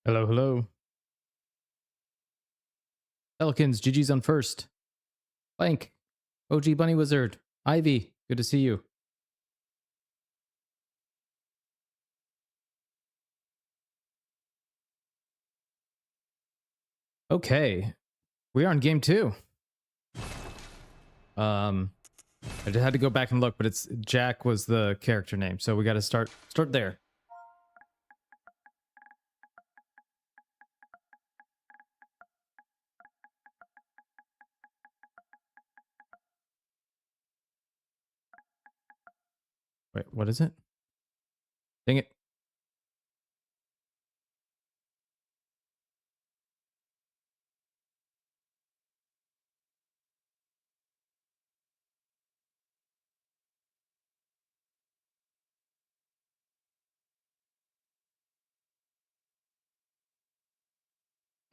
Hello, hello. Pelicans, GG's on first. Blank. OG Bunny Wizard. Ivy, good to see you. Okay. We are on game 2. I just had to go back and look, but it's Jack was the character name, so we gotta start there. Wait, what is it? Dang it.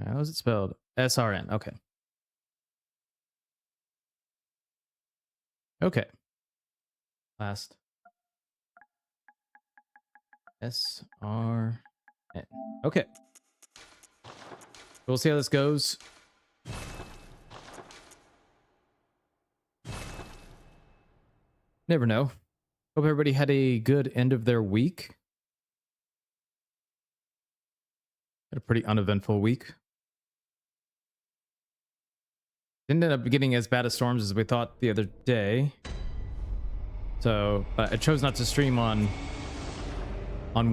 How is it spelled? SRN. Okay. Okay. Last. SRN. Okay. We'll see how this goes. Never know. Hope everybody had a good end of their week. Had a pretty uneventful week. Didn't end up getting as bad a storms as we thought the other day. So I chose not to stream on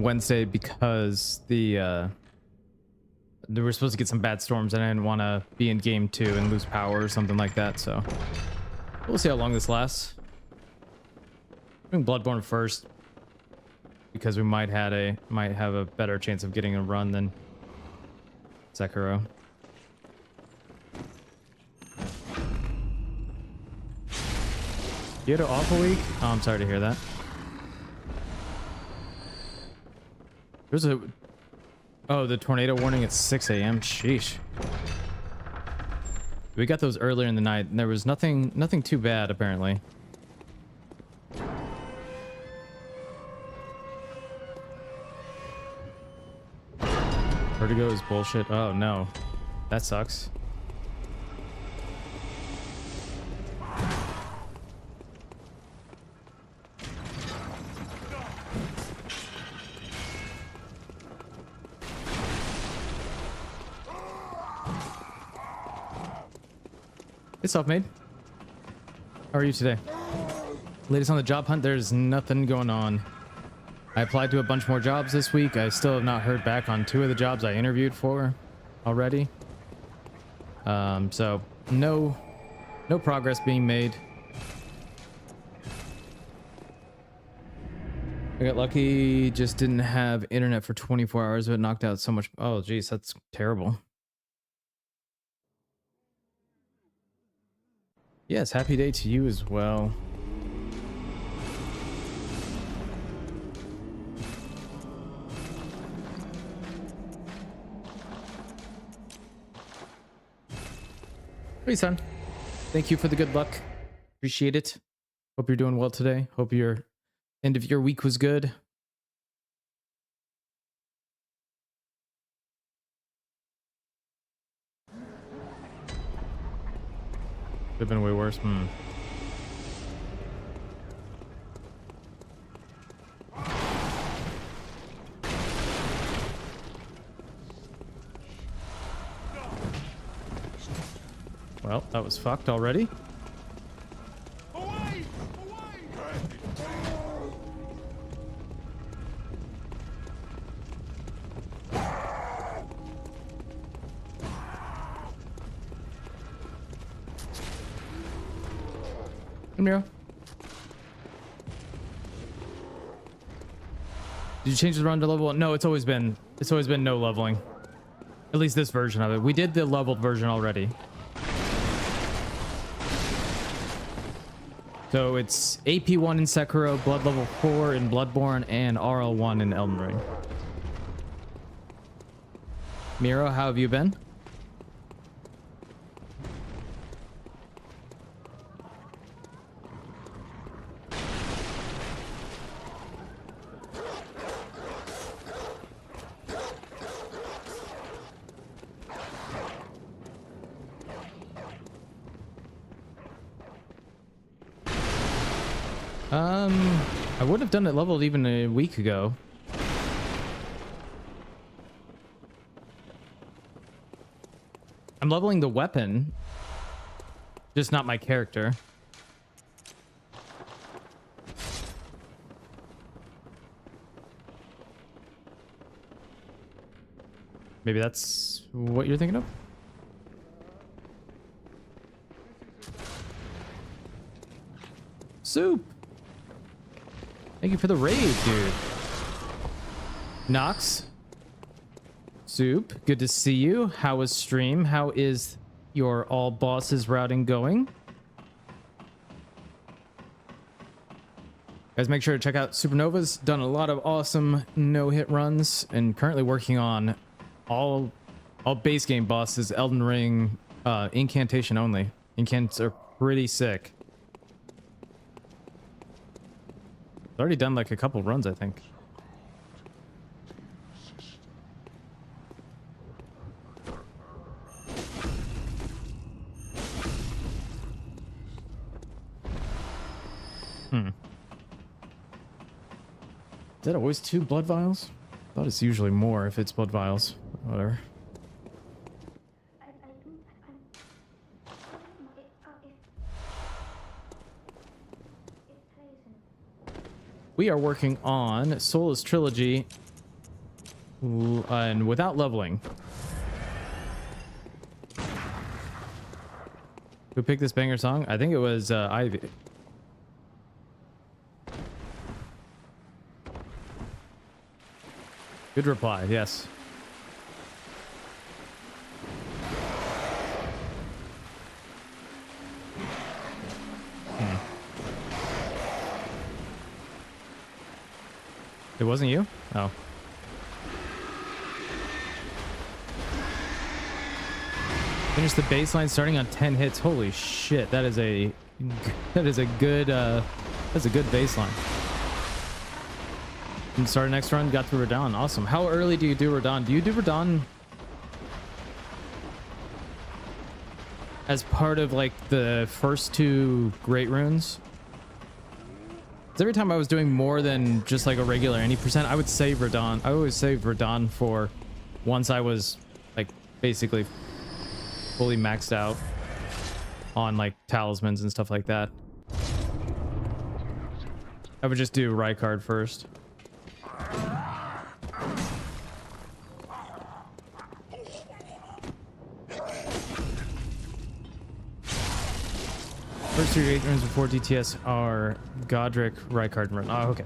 Wednesday because they were supposed to get some bad storms and I didn't want to be in game 2 and lose power or something like that. So we'll see how long this lasts. Doing Bloodborne first because we might have a better chance of getting a run than Sekiro. You had an awful week? Oh, I'm sorry to hear that. There's a... Oh, the tornado warning at 6 a.m. Sheesh. We got those earlier in the night, and there was nothing too bad, apparently. Vertigo is bullshit. Oh, no. That sucks. Hey, Self-Made. How are you today? Latest on the job hunt, there's nothing going on. I applied to a bunch more jobs this week. I still have not heard back on 2 of the jobs I interviewed for already. So no progress being made. I got lucky, just didn't have internet for 24 hours, but it knocked out so much. Oh, geez, that's terrible. Yes, happy day to you as well. Hey, son. Thank you for the good luck. Appreciate it. Hope you're doing well today. Hope your end of your week was good. Could have been way worse. Well, that was fucked already. Away! Come here. Did you change the run to level 1? No, it's always been no leveling. At least this version of it. We did the leveled version already. So it's AP1 in Sekiro, Blood level 4 in Bloodborne, and RL1 in Elden Ring. Miro, how have you been? I would have done it leveled even a week ago. I'm leveling the weapon, just not my character. Maybe that's what you're thinking of? Soup! Thank you for the raid, dude. Nox. Soup, good to see you. How was stream? How is your all bosses routing going? Guys, make sure to check out Supernova's done a lot of awesome no-hit runs and currently working on all base game bosses, Elden Ring, incantation only. Incants are pretty sick. Already done like a couple runs, I think. Is that always 2 blood vials? I thought it's usually more if it's blood vials. Whatever. We are working on Soulless Trilogy and without leveling. Who picked this banger song? I think it was Ivy. Good reply, yes. It wasn't you? Oh. Finish the baseline starting on 10 hits. Holy shit, that is a good baseline. And start next run, got through Radon. Awesome. How early do you do Radon? Do you do Radon as part of like the first 2 great runes? Every time I was doing more than just like a regular any percent, I would save Radon. I always save Radon for once I was like basically fully maxed out on like talismans and stuff like that. I would just do Rykard first. First 3 8 runs before DTS are Godric, Rykard, and Run. Oh, okay.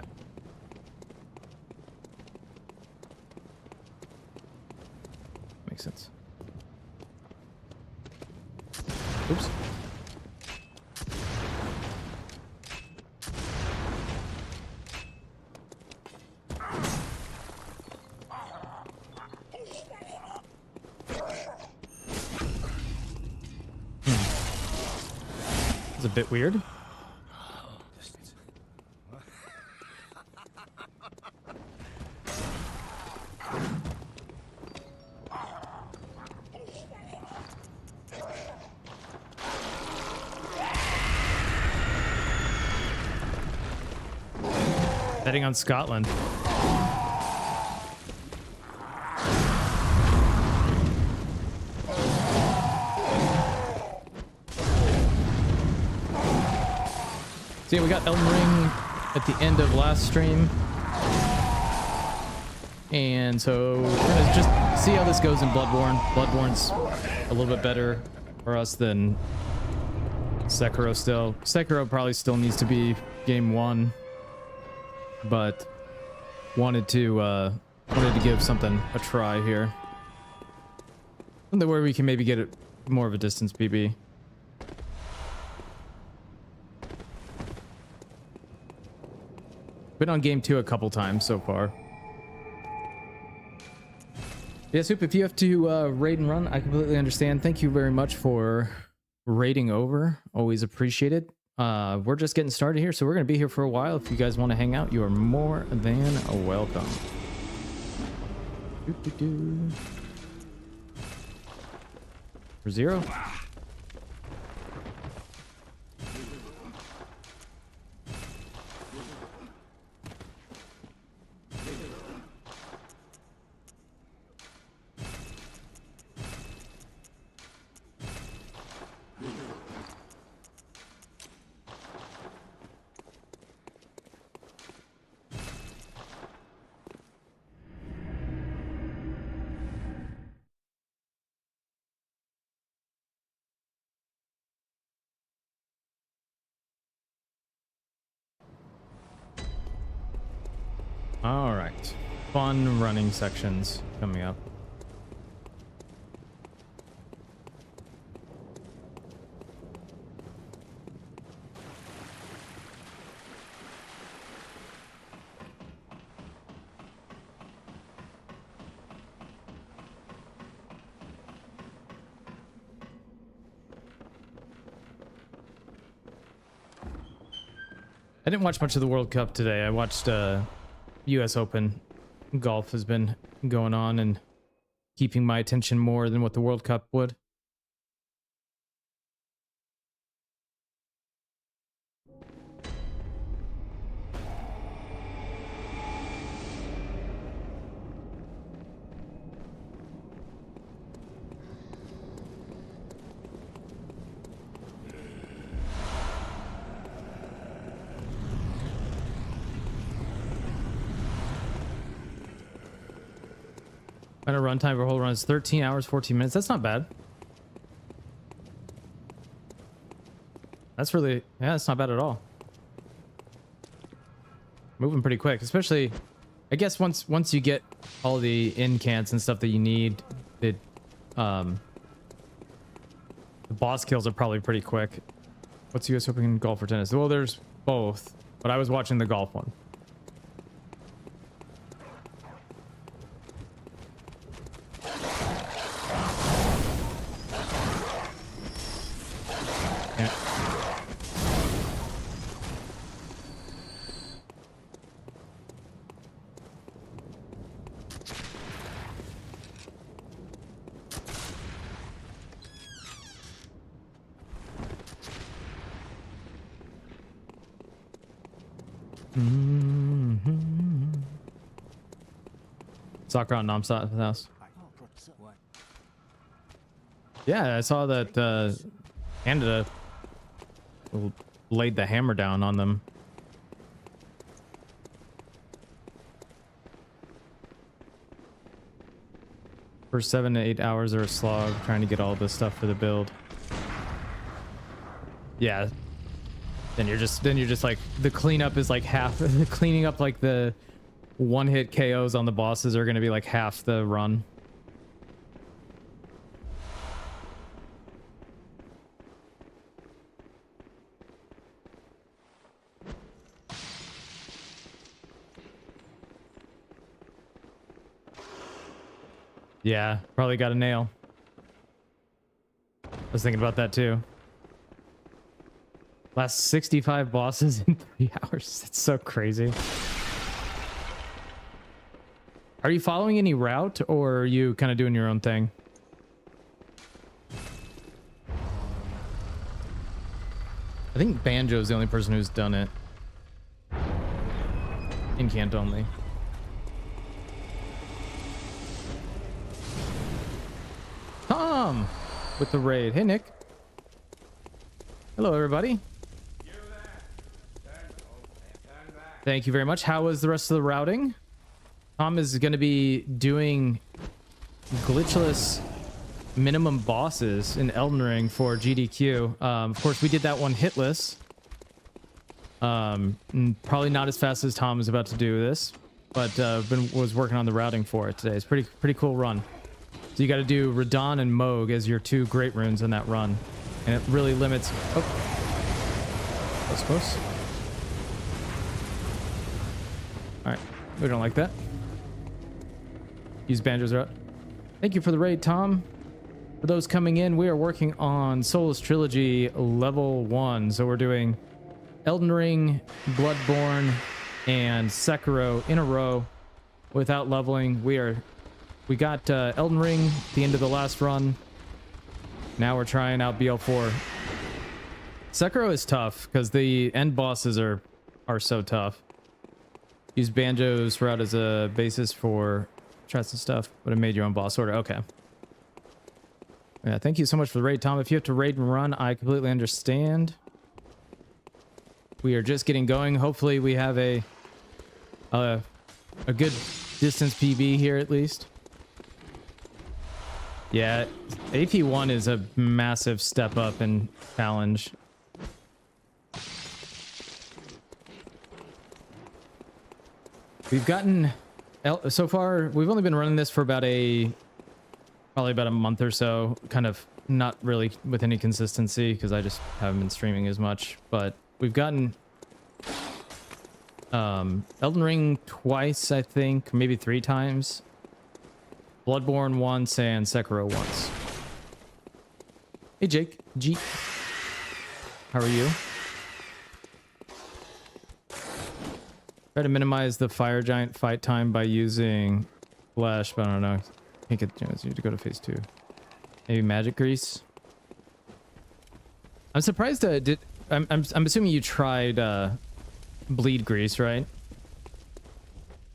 Makes sense. Oops. It's a bit weird. Betting on Scotland. So yeah, we got Elden Ring at the end of last stream. And so we're gonna just see how this goes in Bloodborne. Bloodborne's a little bit better for us than Sekiro still. Sekiro probably still needs to be game 1, but wanted to give something a try here. Something where we can maybe get it more of a distance PB. Been on game 2 a couple times so far. Yeah, Soup, if you have to raid and run, I completely understand. Thank you very much for raiding over. Always appreciate it. We're just getting started here, so we're going to be here for a while. If you guys want to hang out, you are more than welcome. For 0. All right, fun running sections coming up. I didn't watch much of the World Cup today. I watched US Open. Golf has been going on and keeping my attention more than what the World Cup would. And a runtime for a whole run is 13 hours, 14 minutes. That's not bad. That's really, yeah, that's not bad at all. Moving pretty quick, especially, I guess once you get all the incants and stuff that you need, the boss kills are probably pretty quick. What's US Open in golf or tennis? Well, there's both, but I was watching the golf one. Soccer on Nomsat's house. Yeah, I saw that Canada laid the hammer down on them. For 7 to 8 hours they're a slog trying to get all this stuff for the build. Yeah. Then you're just like the cleanup is like half the cleaning up, like the one-hit KOs on the bosses are going to be like half the run. Yeah, probably got a nail. I was thinking about that too. Last 65 bosses in 3 hours. That's so crazy. Are you following any route, or are you kind of doing your own thing? I think Banjo's the only person who's done it. Incant only. Tom with the raid. Hey, Nick. Hello, everybody. Thank you very much. How was the rest of the routing? Tom is going to be doing glitchless minimum bosses in Elden Ring for GDQ. Of course, we did that one hitless. Probably not as fast as Tom is about to do this, but was working on the routing for it today. It's pretty cool run. So you got to do Radon and Moog as your 2 great runes in that run, and it really limits. Oh, that's close. All right, we don't like that. Use Banjo's route. Thank you for the raid, Tom. For those coming in, we are working on Soulless Trilogy level 1. So we're doing Elden Ring, Bloodborne, and Sekiro in a row without leveling. We got Elden Ring at the end of the last run. Now we're trying out BL4. Sekiro is tough because the end bosses are so tough. Use Banjo's route as a basis for strats and stuff, but it made your own boss order. Okay. Yeah, thank you so much for the raid, Tom. If you have to raid and run, I completely understand. We are just getting going. Hopefully we have a good distance PB here at least. Yeah, AP1 is a massive step up in challenge. We've gotten so far, we've only been running this for about probably about a month or so, kind of not really with any consistency because I just haven't been streaming as much, but we've gotten Elden Ring twice, I think, maybe 3 times, Bloodborne once, and Sekiro once. Hey Jake, G, how are you? Try to minimize the fire giant fight time by using flesh, but I don't know. I think it needs you to go to phase 2. Maybe magic grease. I'm surprised. I'm assuming you tried bleed grease, right?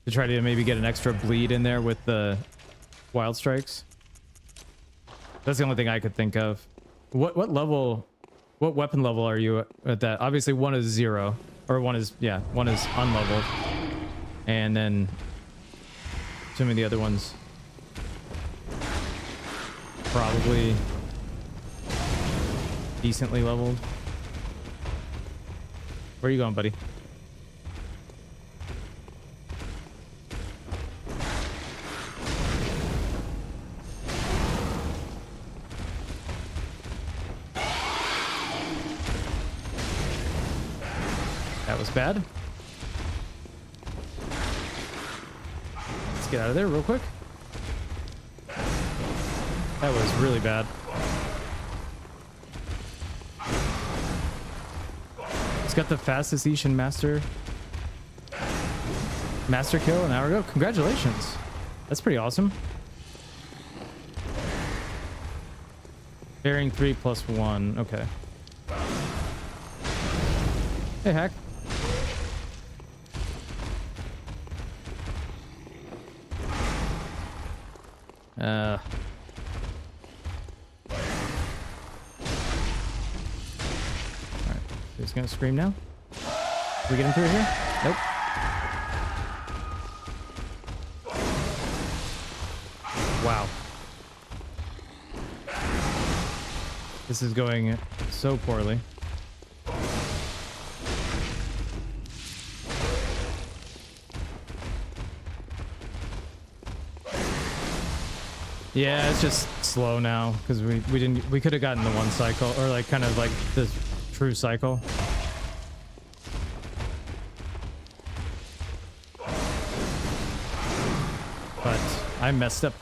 To try to maybe get an extra bleed in there with the wild strikes. That's the only thing I could think of. What level? What weapon level are you at that? Obviously, 1 is 0, or 1 is unleveled, and then assuming the other one's probably decently leveled. Where are you going, buddy? That was bad. Let's get out of there real quick. That was really bad. It's got the fastest Ishin master kill an hour ago. Congratulations. That's pretty awesome. Bearing 3 plus 1. Okay. Hey, Hack. Alright, he's gonna scream now. Can we get him through here? Nope. Wow. This is going so poorly. Yeah, it's just slow now because we could have gotten the 1 cycle, or like kind of like the true cycle. But I messed up.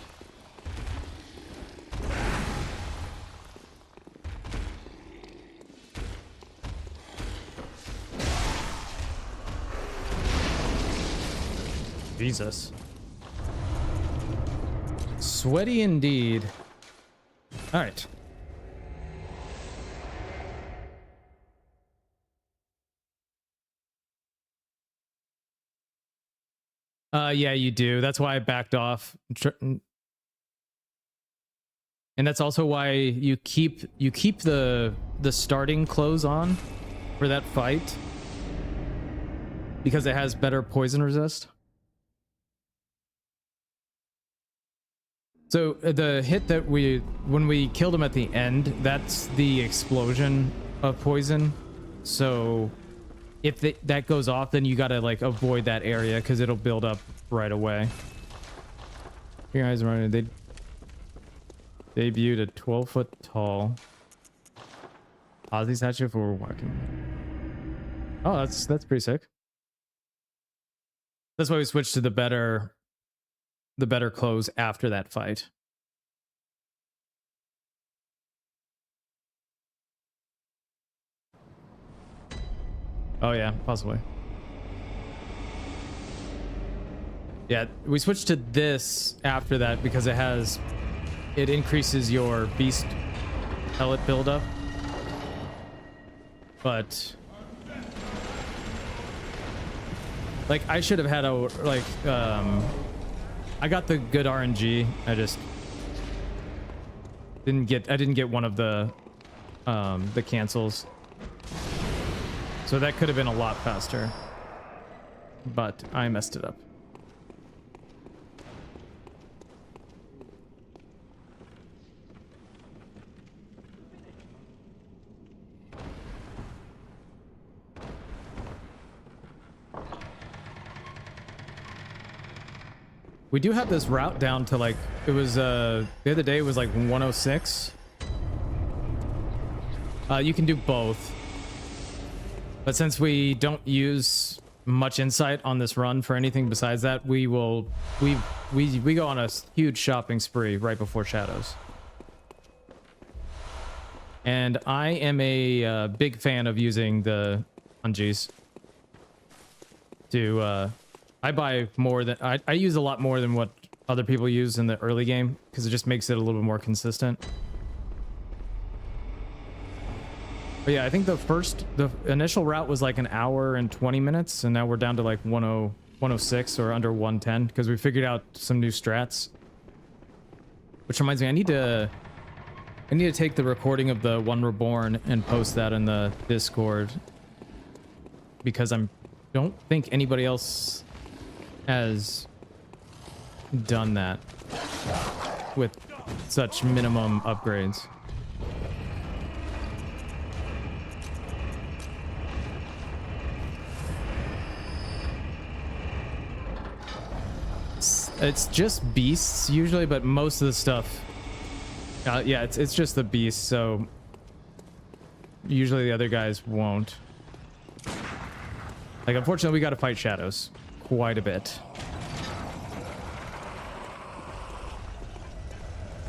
Jesus. Sweaty indeed. All right. Yeah, you do. That's why I backed off. And that's also why you keep the starting close on for that fight. because it has better poison resist. So the hit that when we killed him at the end, that's the explosion of poison. So if that goes off, then you gotta like avoid that area because it'll build up right away. You guys running? They debuted a 12-foot tall Ozzy statue for walking. Oh, that's pretty sick. That's why we switched to the better clothes after that fight. Oh yeah, possibly. Yeah, we switched to this after that because it increases your beast pellet buildup. But like I should have had I got the good RNG. I just didn't get one of the cancels. So that could have been a lot faster. But I messed it up. We do have this route down to like, it was, the other day it was like 106. You can do both. But since we don't use much insight on this run for anything besides that, we go on a huge shopping spree right before Shadows. And I am a big fan of using the Ungies to, I buy more than I use a lot more than what other people use in the early game because it just makes it a little bit more consistent. But yeah, I think the initial route was like an hour and 20 minutes, and now we're down to like 106 or under 110 because we figured out some new strats. Which reminds me, I need to take the recording of the One Reborn and post that in the Discord because don't think anybody else has done that with such minimum upgrades. It's just beasts usually, but most of the stuff, yeah, it's just the beasts. So usually the other guys won't. Like, unfortunately, we got to fight Shadows quite a bit.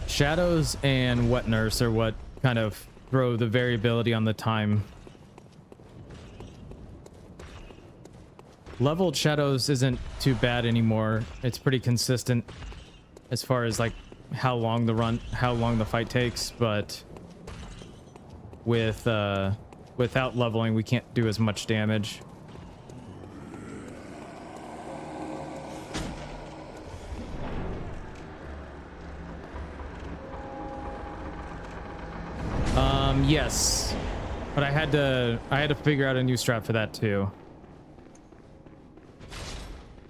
Shadows and Wet Nurse are what kind of throw the variability on the time. Leveled Shadows isn't too bad anymore. It's pretty consistent as far as like how long the fight takes, but without leveling, we can't do as much damage. Yes, but I had to figure out a new strat for that too.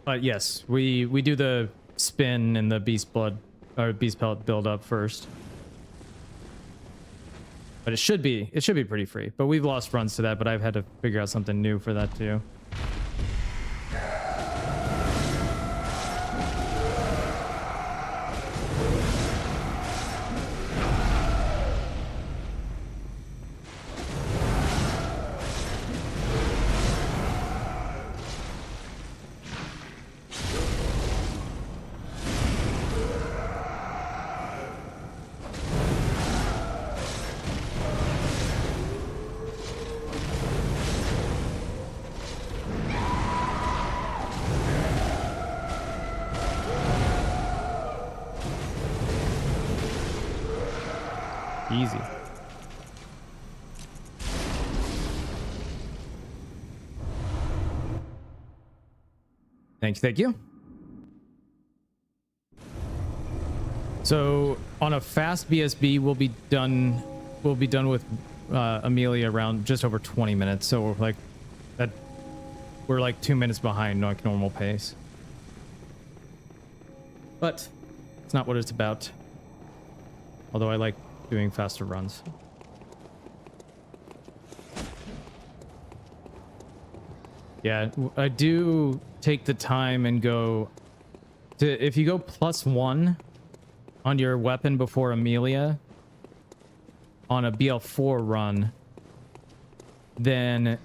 But yes, we do the spin and the beast blood or beast pellet build up first. But it should be pretty free. But we've lost runs to that, but I've had to figure out something new for that too. Easy. Thank you. So on a fast BSB, we'll be done with Amelia around just over 20 minutes. So like We're like 2 minutes behind like normal pace. But it's not what it's about. Although I like doing faster runs. Yeah, I do take the time and go to, if you go +1 on your weapon before Amelia on a BL4 run, then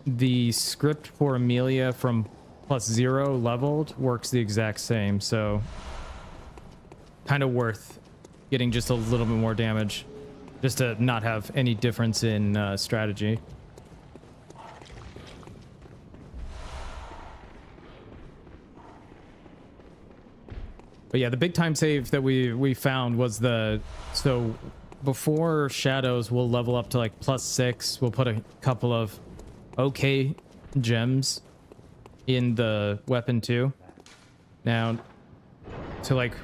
the script for Amelia from +0 leveled works the exact same. So kind of worth getting just a little bit more damage just to not have any difference in strategy. But yeah, the big time save that we found was so before Shadows, we'll level up to like +6. We'll put a couple of okay gems in the weapon too. Now to like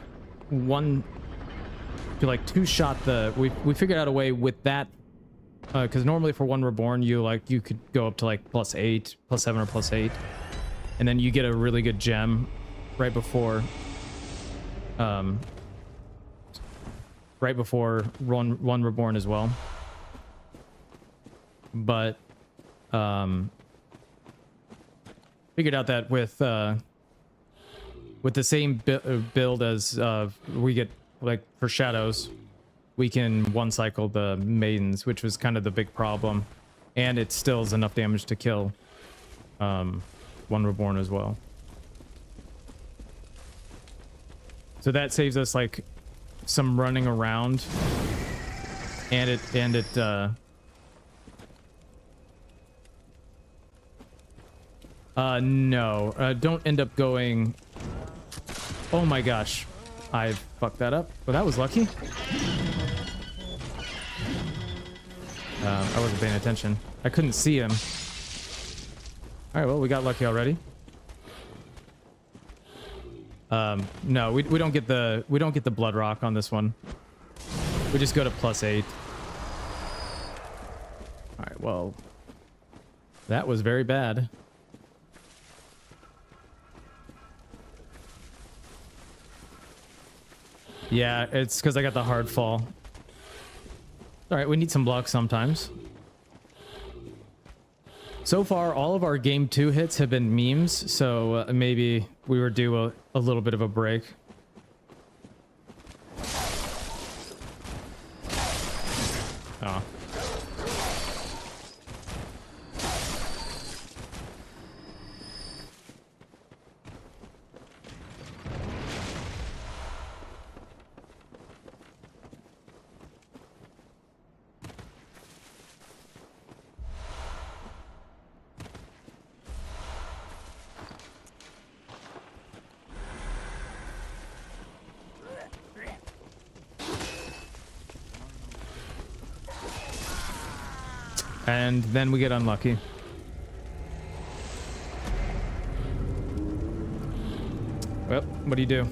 two shot we figured out a way with that, because normally for one reborn you could go up to like +8, +7 or +8, and then you get a really good gem right before one reborn as well. But figured out that with the same build as we get, like for Shadows, we can one cycle the maidens, which was kind of the big problem, and it still is enough damage to kill one reborn as well. So that saves us like some running around, and no, don't end up going. Oh my gosh, I fucked that up. Well, that was lucky. I wasn't paying attention. I couldn't see him. All right, well, we got lucky already. No, we don't get the blood rock on this one. We just go to +8. All right, well, that was very bad. Yeah, it's because I got the hard fall. All right, we need some luck sometimes. So far, all of our game 2 hits have been memes, so maybe we were due a little bit of a break. Oh. And then we get unlucky. Well, what do you do?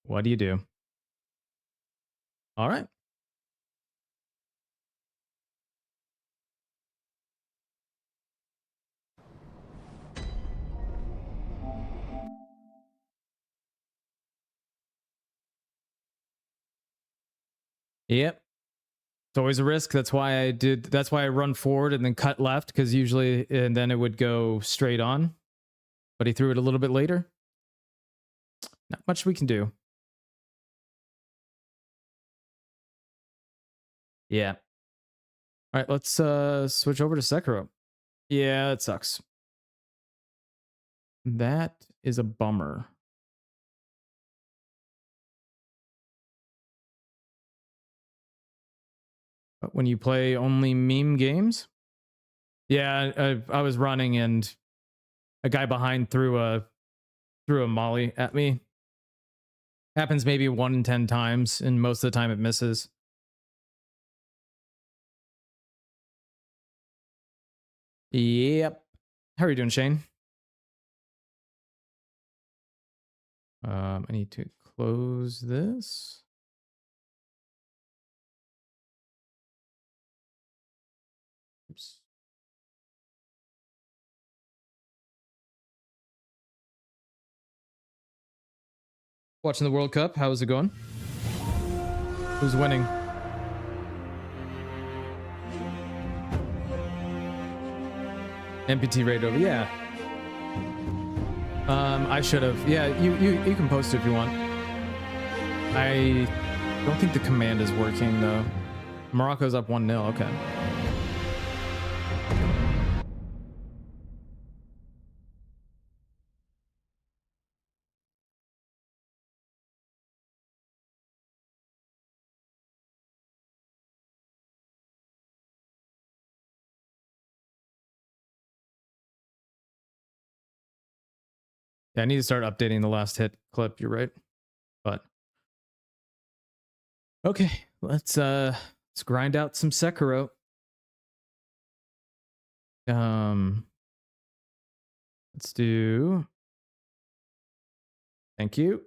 What do you do? All right. Yep. It's always a risk. That's why I run forward and then cut left, because usually, and then it would go straight on. But he threw it a little bit later. Not much we can do. Yeah. All right, let's switch over to Sekiro. Yeah, it sucks. That is a bummer. But when you play only meme games? Yeah, I was running and a guy behind threw a molly at me. Happens maybe 1 in 10 times, and most of the time it misses. Yep. How are you doing, Shane? I need to close this. Watching the World Cup. How is it going? Who's winning? MPT raid over. Yeah. I should have. Yeah, you can post it if you want. I don't think the command is working though. Morocco's up 1-0. Okay. Yeah, I need to start updating the last hit clip. You're right. But okay, let's grind out some Sekiro. Let's do. Thank you.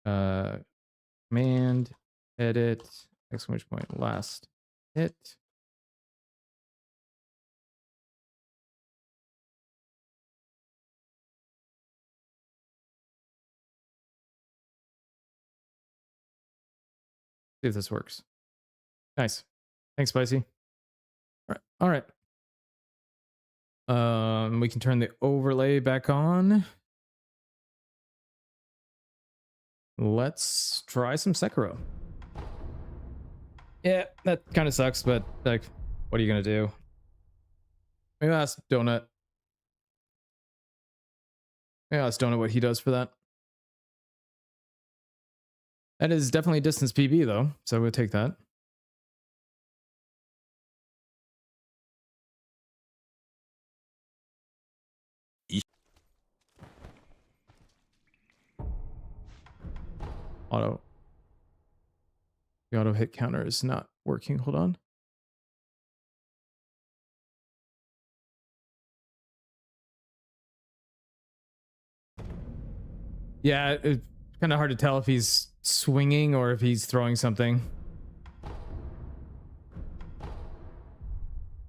Command edit exclamation point last hit. See if this works. Nice. Thanks, Spicy. All right. We can turn the overlay back on. Let's try some Sekiro. Yeah, that kind of sucks, but like, what are you gonna do? Maybe ask Donut. Maybe ask Donut what he does for that. That is definitely distance PB though, so we'll take that. The auto hit counter is not working. Hold on. Yeah, it's kind of hard to tell if he's swinging or if he's throwing something.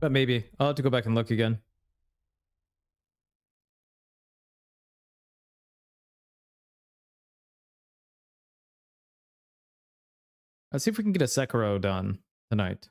But maybe. I'll have to go back and look again. Let's see if we can get a Sekiro done tonight.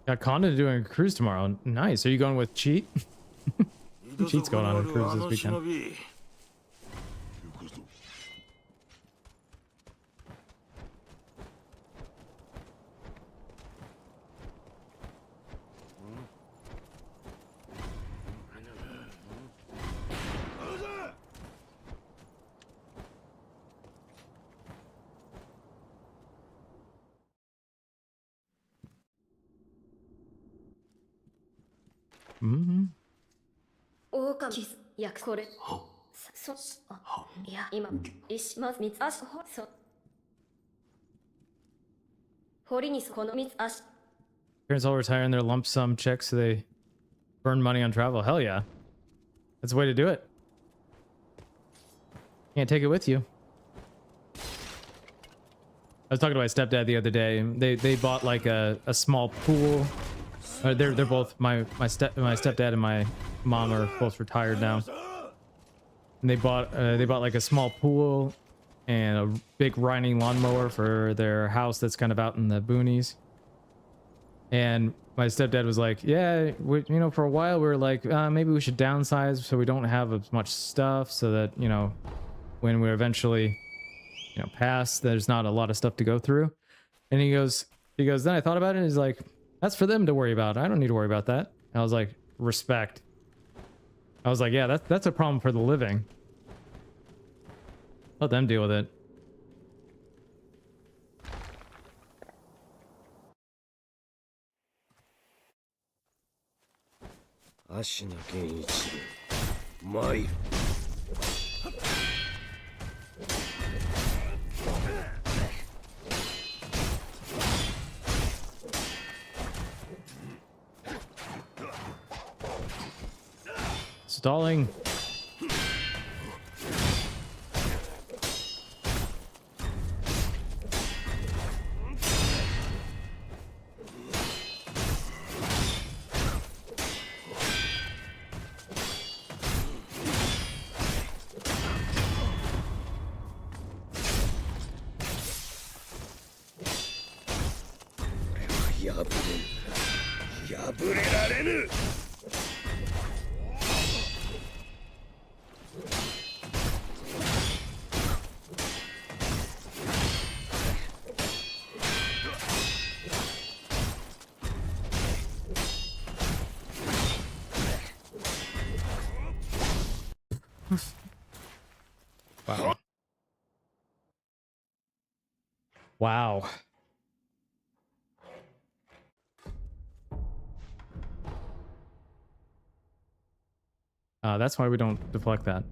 Got Conda doing a cruise tomorrow. Nice. Are you going with Cheat? Cheat's going on a cruise this weekend. Mm-hmm. Parents all retire in their lump sum checks so they burn money on travel. Hell yeah. That's the way to do it. Can't take it with you. I was talking to my stepdad the other day. They bought like a small pool. They're both my stepdad and my mom are both retired now. And they bought like a small pool and a big riding lawnmower for their house that's kind of out in the boonies. And my stepdad was like, yeah, for a while we were like, maybe we should downsize so we don't have as much stuff so that, when we eventually, pass, there's not a lot of stuff to go through. And he goes, then I thought about it and he's like, that's for them to worry about. I don't need to worry about that. And I was like, respect. I was like, yeah, that's a problem for the living. Let them deal with it. Stalling. Wow. Wow. That's why we don't deflect that.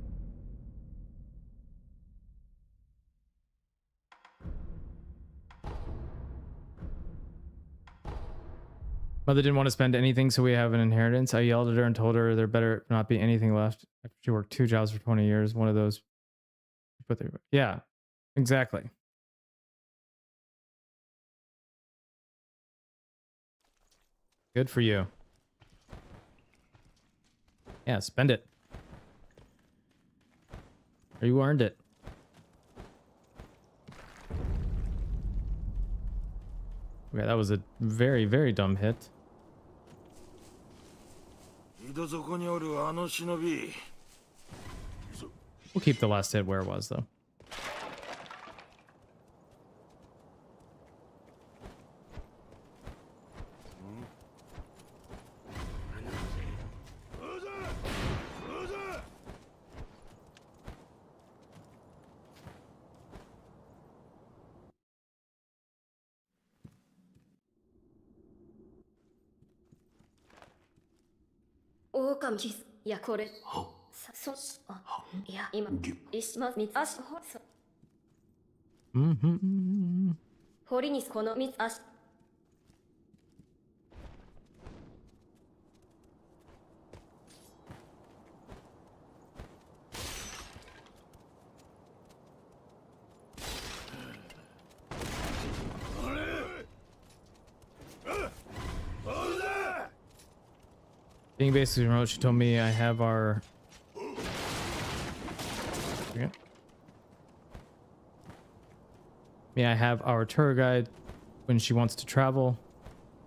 Mother didn't want to spend anything, so we have an inheritance. I yelled at her and told her there better not be anything left. After she worked 2 jobs for 20 years, one of those. But yeah, exactly. Good for you. Yeah, spend it. Or you earned it. Okay, that was a very, very dumb hit. We'll keep the last hit where it was, though. Mm-hmm. Being basically remote, she told me I have our... Okay. I have our tour guide when she wants to travel.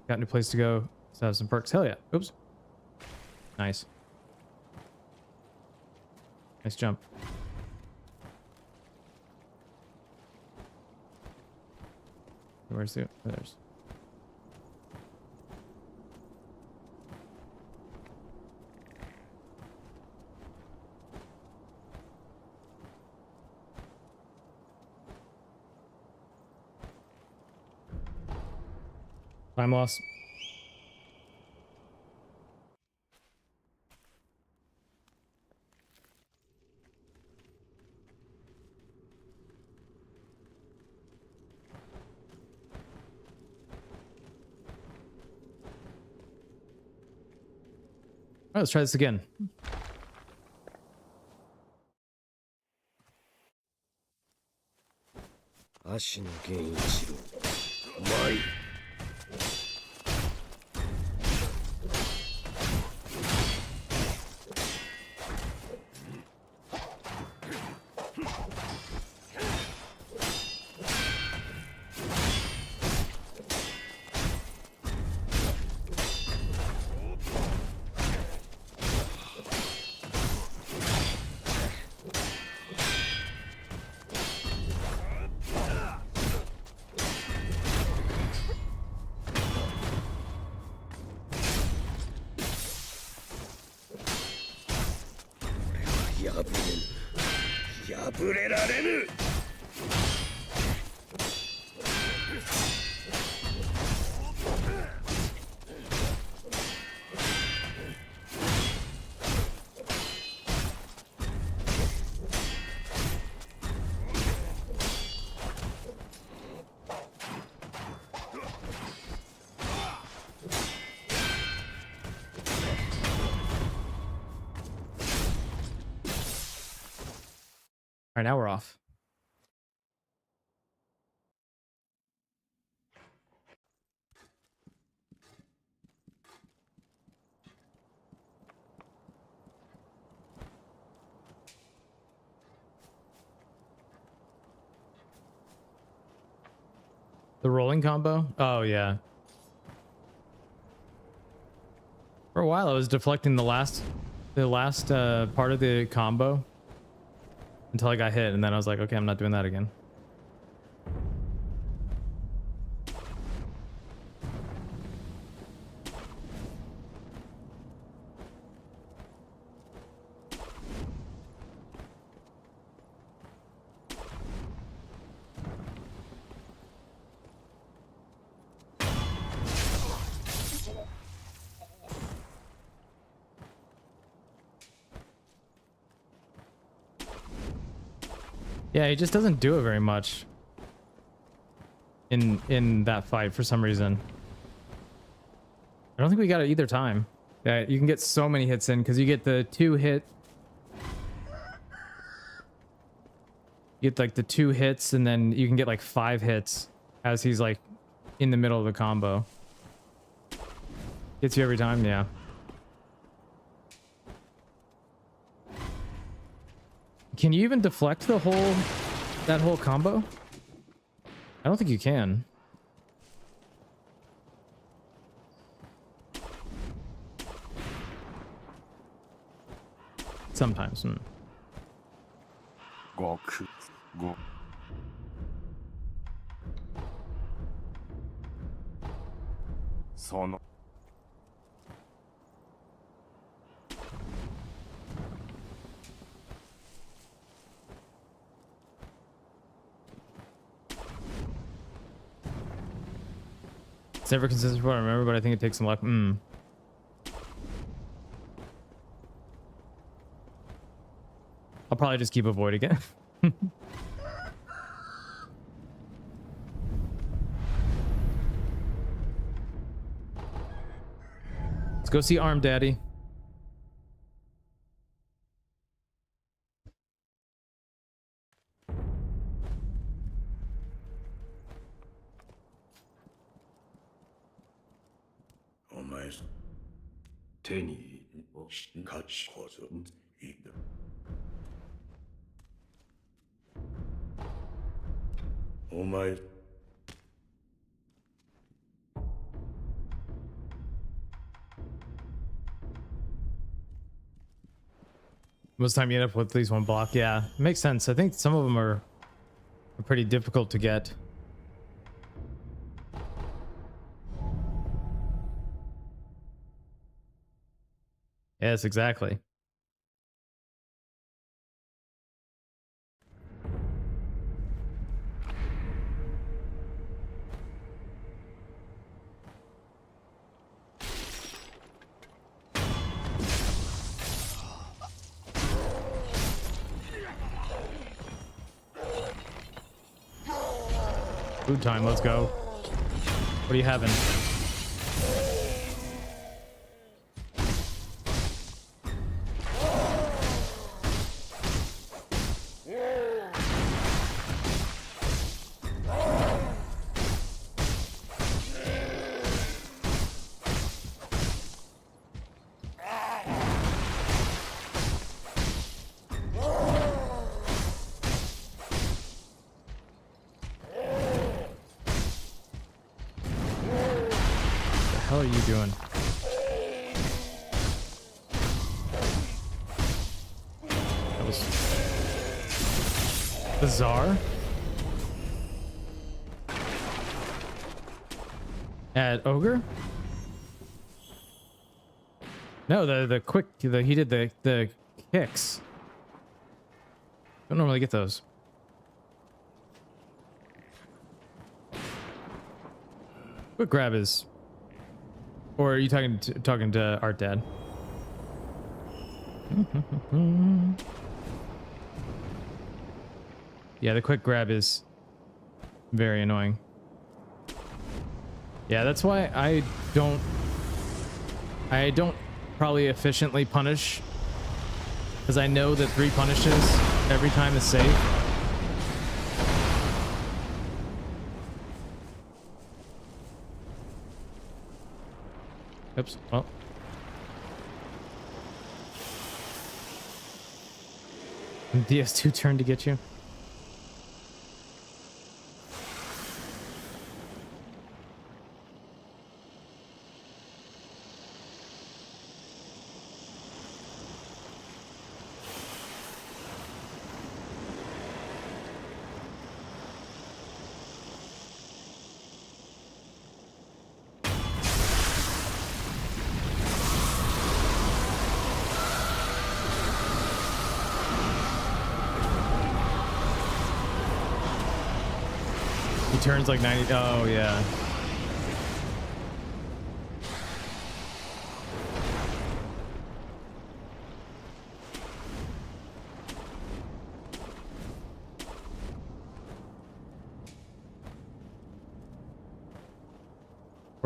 Got a new place to go. So have some perks. Hell yeah. Oops. Nice. Nice jump. Where's the... Oh, there's... Time loss. All right, let's try this again. All right, now we're off. The rolling combo? Oh, yeah. For a while, I was deflecting the last part of the combo until I got hit, and then I was like, okay, I'm not doing that again. Yeah, he just doesn't do it very much in that fight for some reason. I don't think we got it either time. Yeah, you can get so many hits in because you get the 2-hit. You get like the 2 hits, and then you can get like 5 hits as he's like in the middle of the combo. Gets you every time, yeah. Can you even deflect that whole combo? I don't think you can. Sometimes. It's never consistent from what I remember, but I think it takes some luck. I'll probably just keep avoiding it. Let's go see Arm Daddy. Most time you end up with at least one block. Yeah, it makes sense. I think some of them are pretty difficult to get. Yes, exactly. Food time, let's go. What are you having? What the hell are you doing? That was bizarre. At Ogre? No, the quick, he did the kicks. Don't normally get those. Quick grab is. Or are you talking to Art Dad? Yeah, the quick grab is very annoying. Yeah, that's why I don't probably efficiently punish, because I know that 3 punishes every time is safe. Oops. Well. DS2 turn to get you. Turns like 90. Oh yeah.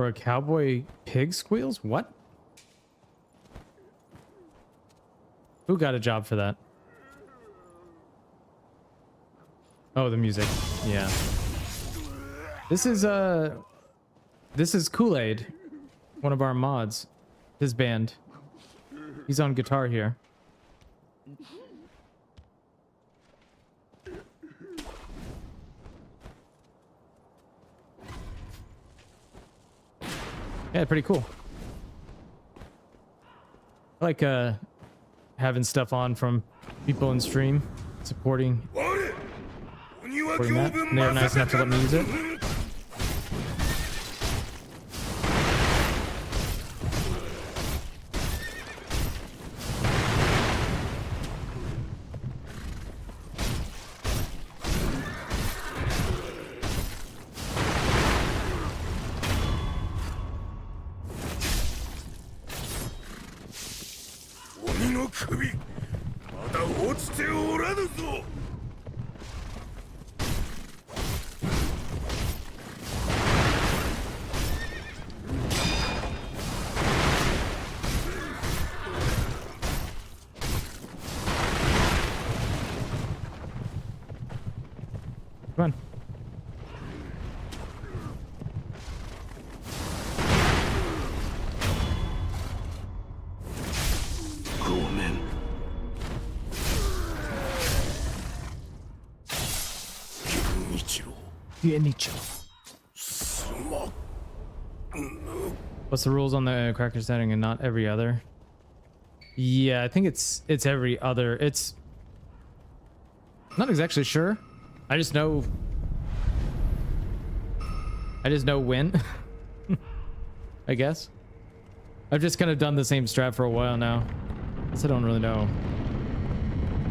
for a cowboy pig squeals? What? Who got a job for that? Oh, the music. Yeah. This is Kool-Aid, one of our mods. His band. He's on guitar here. Yeah, pretty cool. I like having stuff on from people in stream supporting that. And they're nice enough to let me use it. Come on. What's the rules on the cracker setting and not every other? Yeah, I think it's every other. It's not exactly sure. I just know when. I guess. I've just kind of done the same strat for a while now. So I don't really know.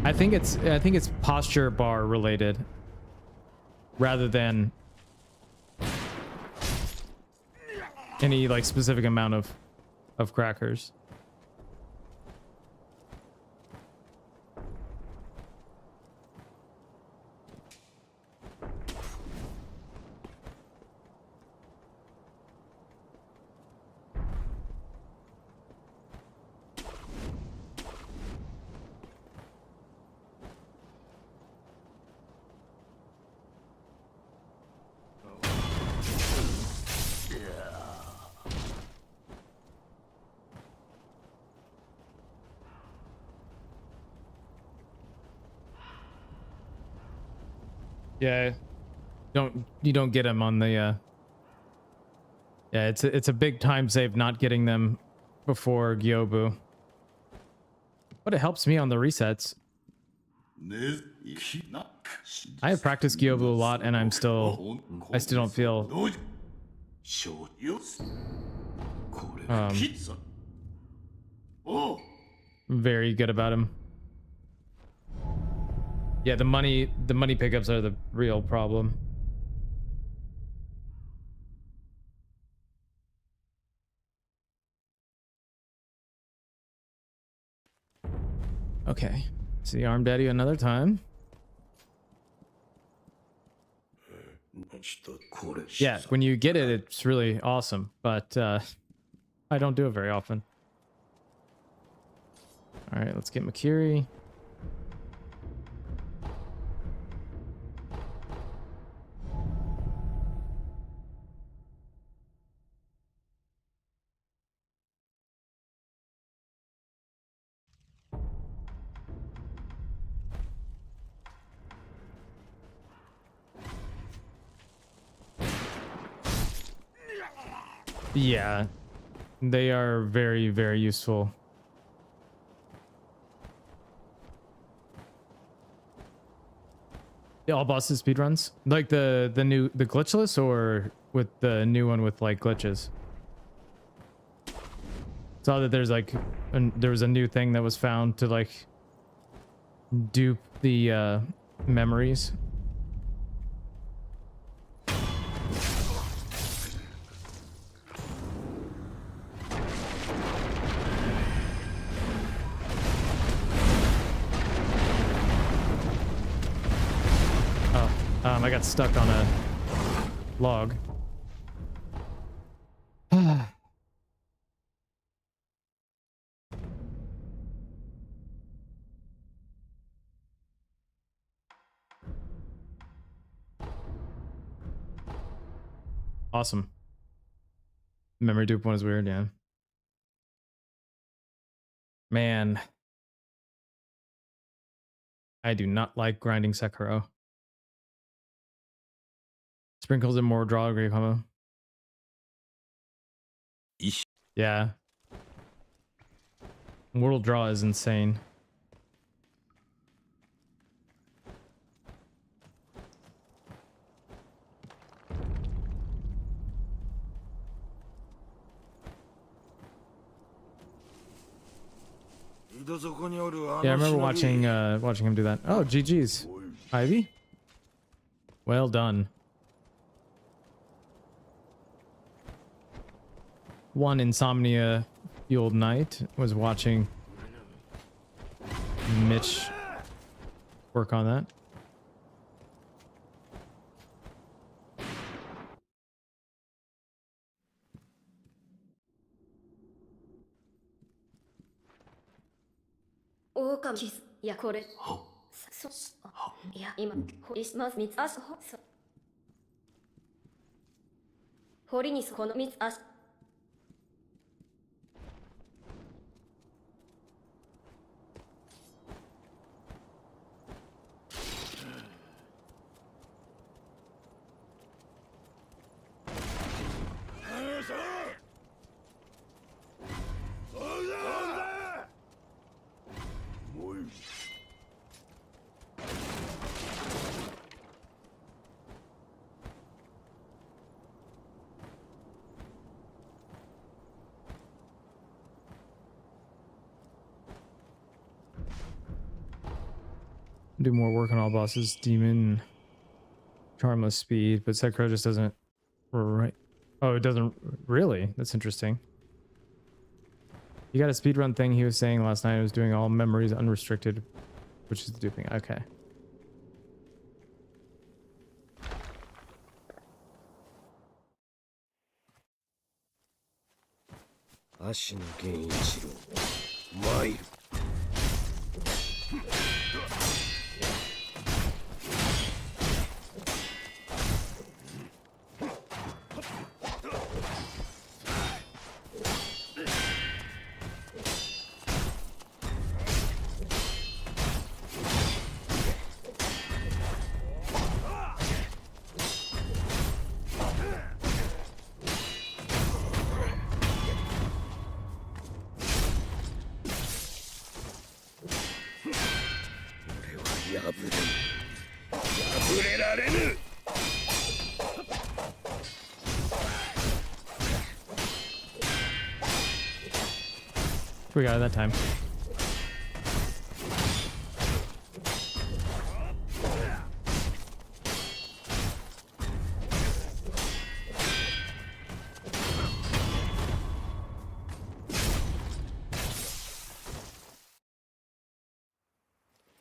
I think it's posture bar related rather than any like specific amount of crackers. Yeah, you don't get them on the yeah, it's a big time save not getting them before Gyobu. But it helps me on the resets. I have practiced Gyobu a lot and I still don't feel very good about him. Yeah, the money pickups are the real problem. Okay. See Arm Daddy another time. Yeah, when you get it, it's really awesome, but I don't do it very often. All right, let's get Makiri. Yeah, they are very, very useful. All bosses speedruns? Like the glitchless, or with the new one with like glitches? Saw that there's like there was a new thing that was found to like dupe the memories. I got stuck on a log. Awesome. Memory dupe one is weird, yeah. Man, I do not like grinding Sekiro. Sprinkles and more draw great combo. Yeah. Mortal draw is insane. Yeah, I remember watching watching him do that. Oh, GG's. Ivy? Well done. One insomnia fueled night was watching Mitch work on that. Do more work on all bosses. Demon, Charmless Speed, but Sekiro just doesn't. Right. Oh, it doesn't really. That's interesting. You got a speedrun thing he was saying last night. It was doing all memories unrestricted, which is the duping. Okay. We got it that time.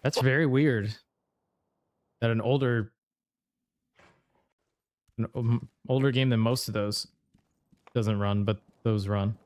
That's very weird that an older game than most of those doesn't run, but those run.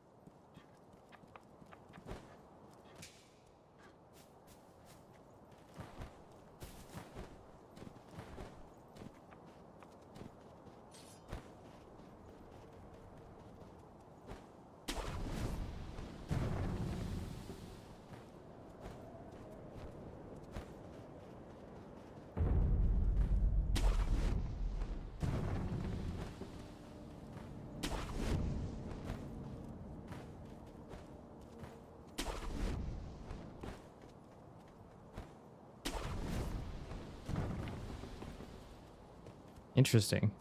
Interesting.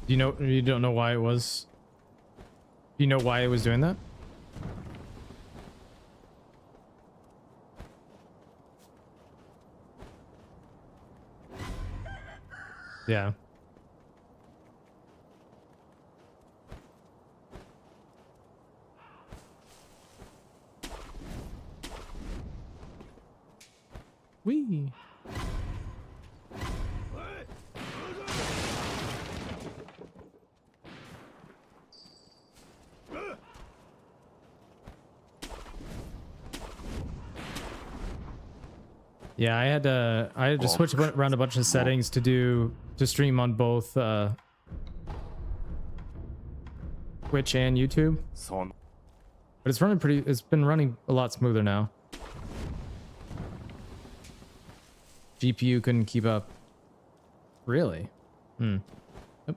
You don't know why it was? Do you know why it was doing that? Yeah. Wee. Yeah, I had to switch around a bunch of settings to stream on both Twitch and YouTube. But it's been running a lot smoother now. GPU couldn't keep up. Really? Hmm. Yep.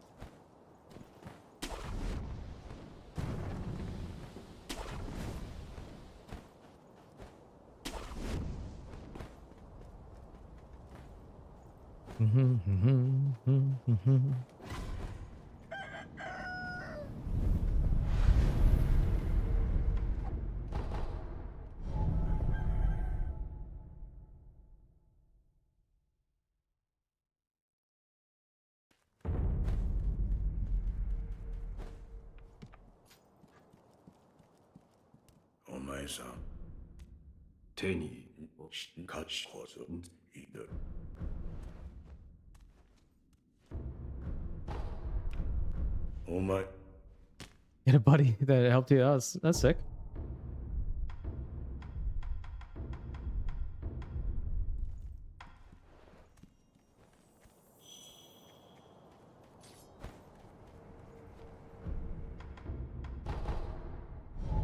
Get a buddy that helped you out. That's sick.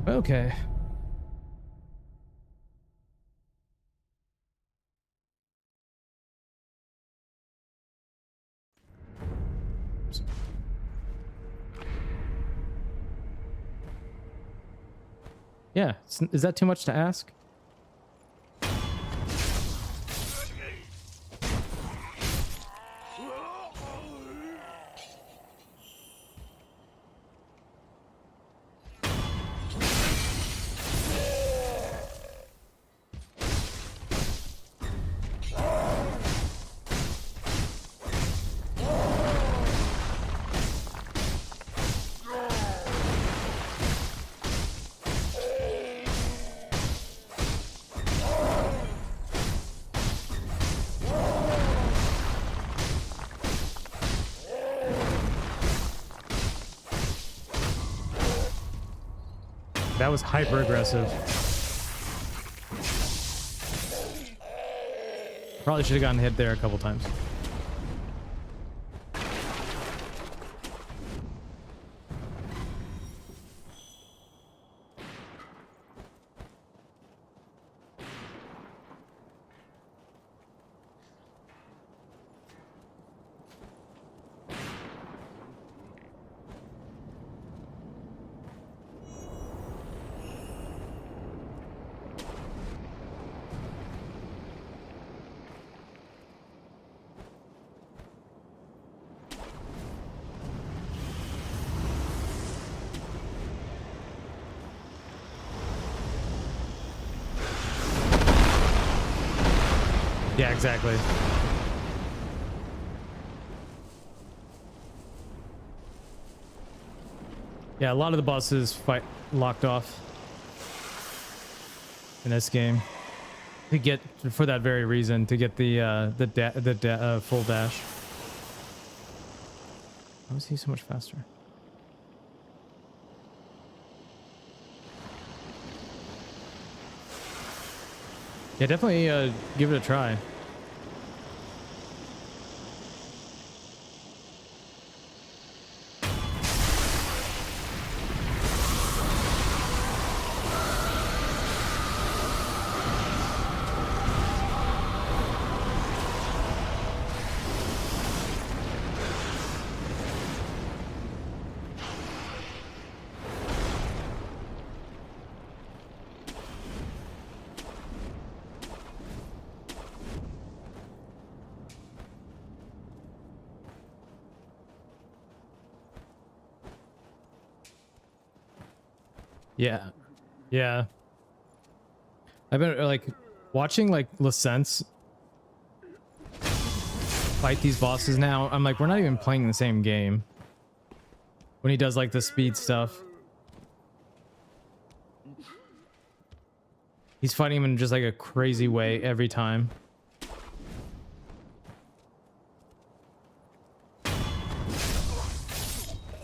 Okay. Yeah, is that too much to ask? That was hyper aggressive. Probably should have gotten hit there a couple times. Yeah, exactly. Yeah, a lot of the bosses fight locked off in this game to get, for that very reason, to get the full dash. How is he so much faster? Yeah, definitely give it a try. Yeah. Yeah. I've been like watching like License fight these bosses now. I'm like, we're not even playing the same game when he does like the speed stuff. He's fighting him in just like a crazy way every time.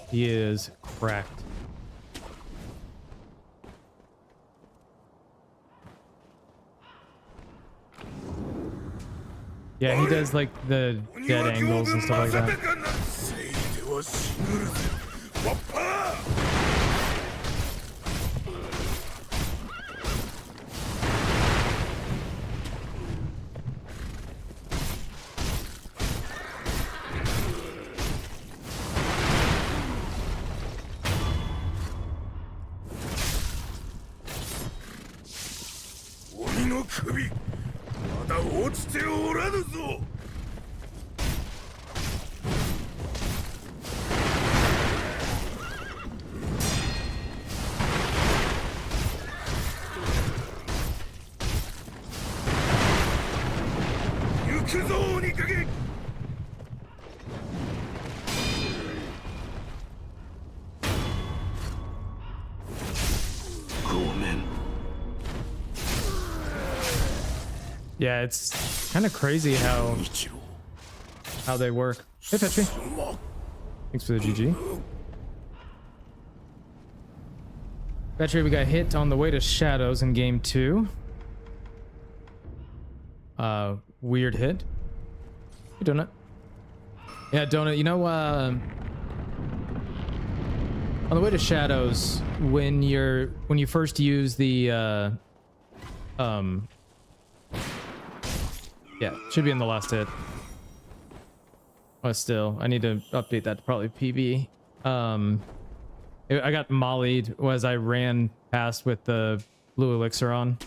He is cracked. Yeah, he does like the dead angles and stuff like that. Yeah, it's kind of crazy how they work. Hey, Petri. Thanks for the GG. Petri, we got hit on the way to Shadows in game 2. Weird hit. Hey, Donut. Yeah, Donut, you know, on the way to Shadows, when you first use the yeah, should be in the last hit. But still, I need to update that to probably PB. I got mollied as I ran past with the blue elixir on.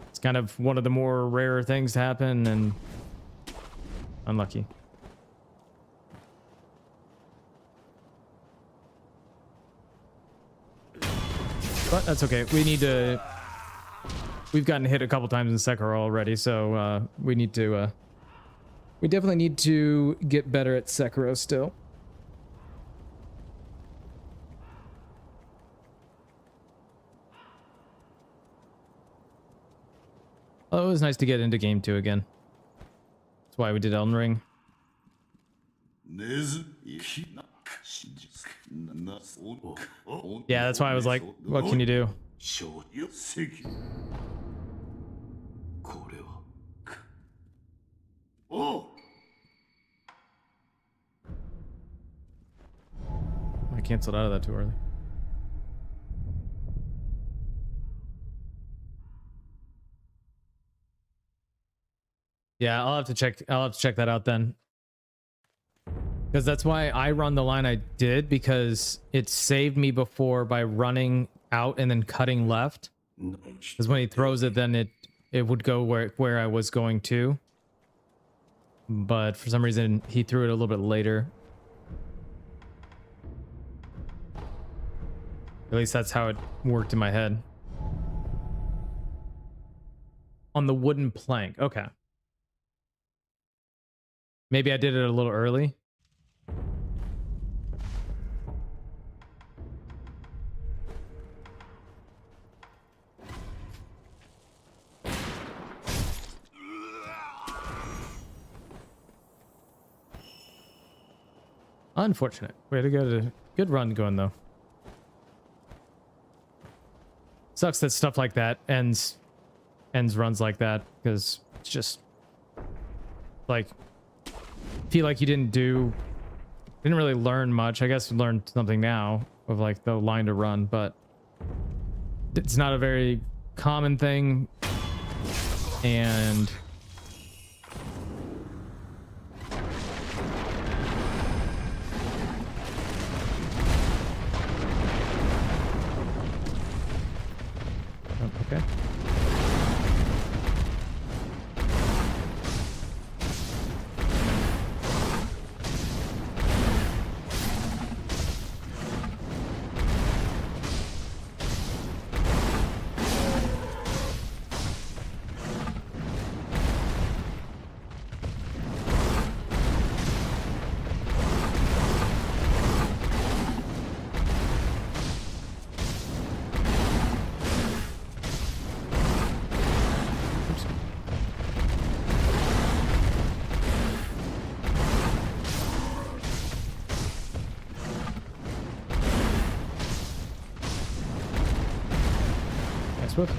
It's kind of one of the more rare things to happen, and unlucky. But that's okay. We've gotten hit a couple times in Sekiro already, so we definitely need to get better at Sekiro still. Oh, it was nice to get into game 2 again. That's why we did Elden Ring. Yeah, that's why I was like, what can you do? I canceled out of that too early. Yeah, I'll have to check that out then. Because that's why I run the line I did, because it saved me before by running out and then cutting left. Because when he throws it, then it would go where I was going to. But for some reason, he threw it a little bit later. At least that's how it worked in my head. On the wooden plank. Okay. Maybe I did it a little early. Unfortunate. Way to go. Good run going though. Sucks that stuff like that ends runs like that, because it's just like, feel like you didn't really learn much. I guess you learned something now of like the line to run, but it's not a very common thing. And okay. Nice whip.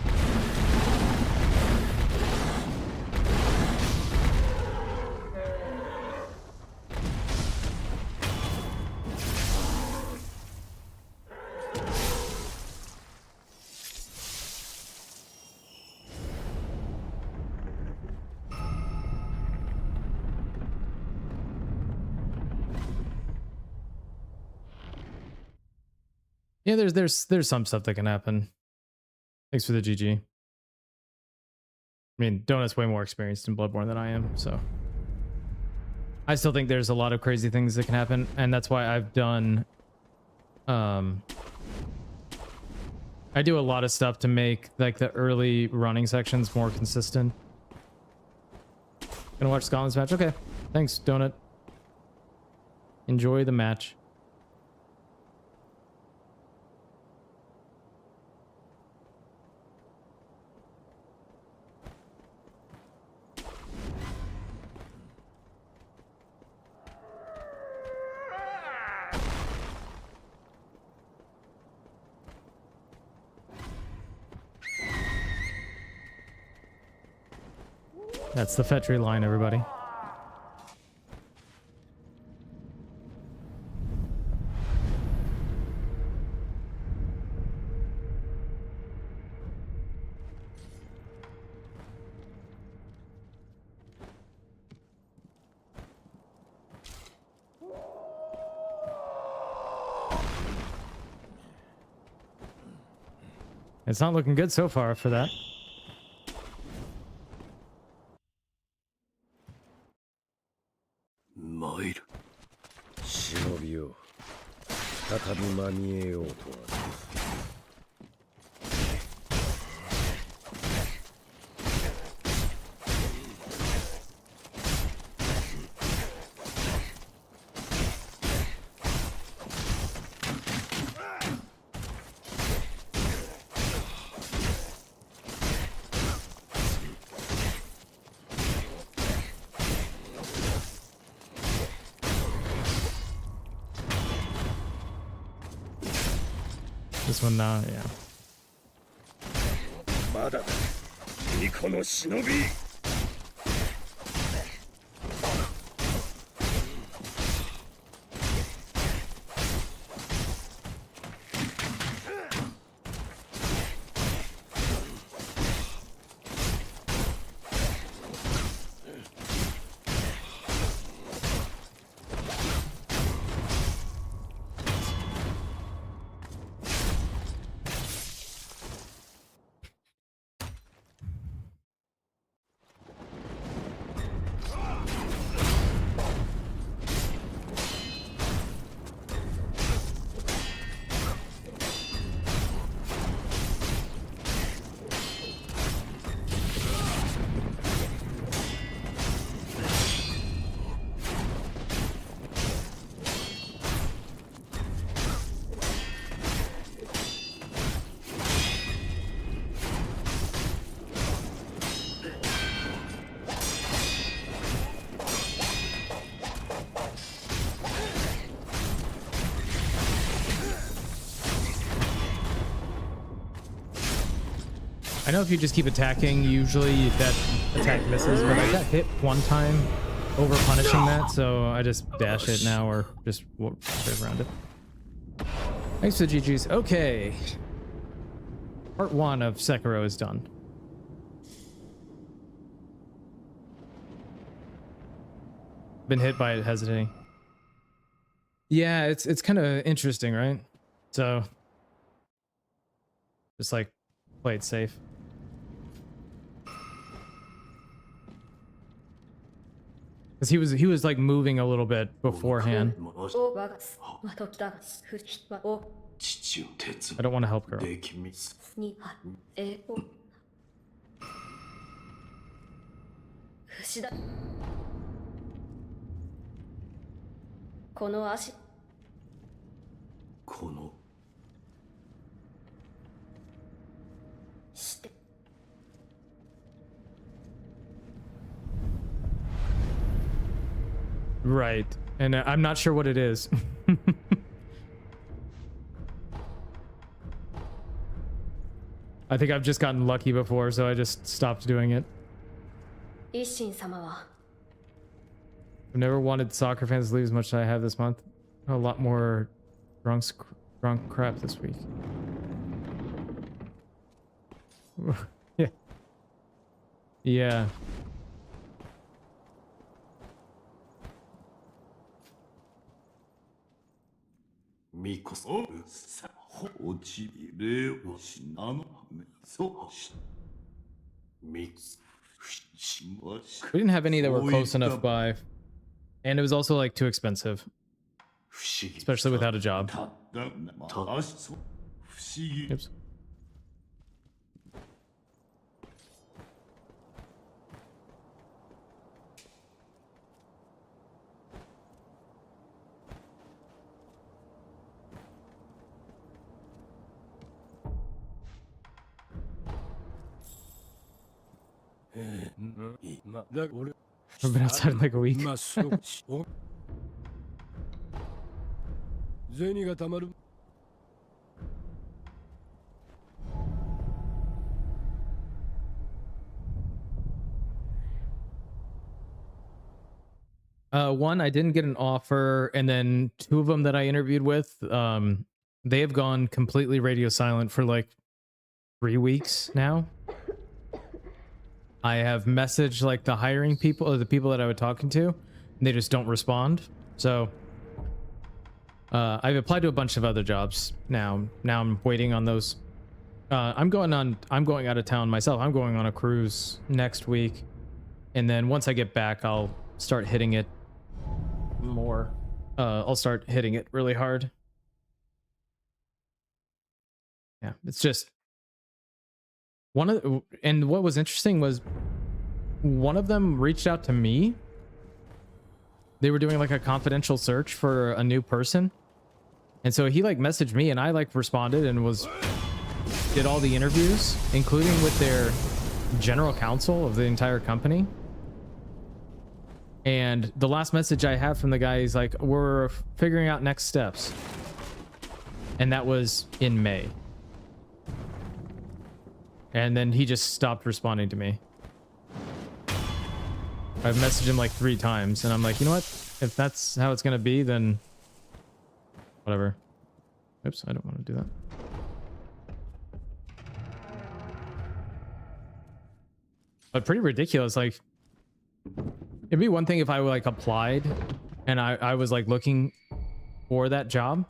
Yeah, there's some stuff that can happen. Thanks for the GG. I mean, Donut's way more experienced in Bloodborne than I am, so I still think there's a lot of crazy things that can happen, and that's why I've done I do a lot of stuff to make like the early running sections more consistent. Gonna watch Scotland's match? Okay. Thanks, Donut. Enjoy the match. That's the Fetchery line, everybody. It's not looking good so far for that. Might. 忍びよ。再び間に合えようとは。This one now, yeah. まだだ。巫女の忍び。I know if you just keep attacking, usually that attack misses, but I got hit one time over punishing that, so I just dash it now or just walk straight around it. Thanks for the GG's. Okay. Part 1 of Sekiro is done. Been hit by it hesitating. Yeah, it's kind of interesting, right? So just like play it safe. Because he was like moving a little bit beforehand. I don't want to help girl. この足。この。して。 Right, and I'm not sure what it is. I think I've just gotten lucky before, so I just stopped doing it. I've never wanted soccer fans to leave as much as I have this month. A lot more drunk crap this week. Yeah. Yeah. みこそさ落ちれをしなのめそうしみしまし We didn't have any that were close enough by, and it was also like too expensive, 不思議 especially without a job. ただそう不思議 Oops. I've been outside in like a week. 銭がたまる One, I didn't get an offer, and then two of them that I interviewed with, they have gone completely radio silent for like 3 weeks now. I have messaged like the hiring people or the people that I was talking to, and they just don't respond. So I've applied to a bunch of other jobs now. Now I'm waiting on those. I'm going out of town myself. I'm going on a cruise next week, and then once I get back, I'll start hitting it more. I'll start hitting it really hard. Yeah, it's just and what was interesting was one of them reached out to me. They were doing like a confidential search for a new person, and so he like messaged me, and I like responded and did all the interviews, including with their general counsel of the entire company. And the last message I have from the guy is like, we're figuring out next steps. And that was in May. And then he just stopped responding to me. I've messaged him like 3 times, and I'm like, you know what? If that's how it's going to be, then whatever. Oops, I don't want to do that. But pretty ridiculous. Like, it'd be one thing if I like applied and I was like looking for that job.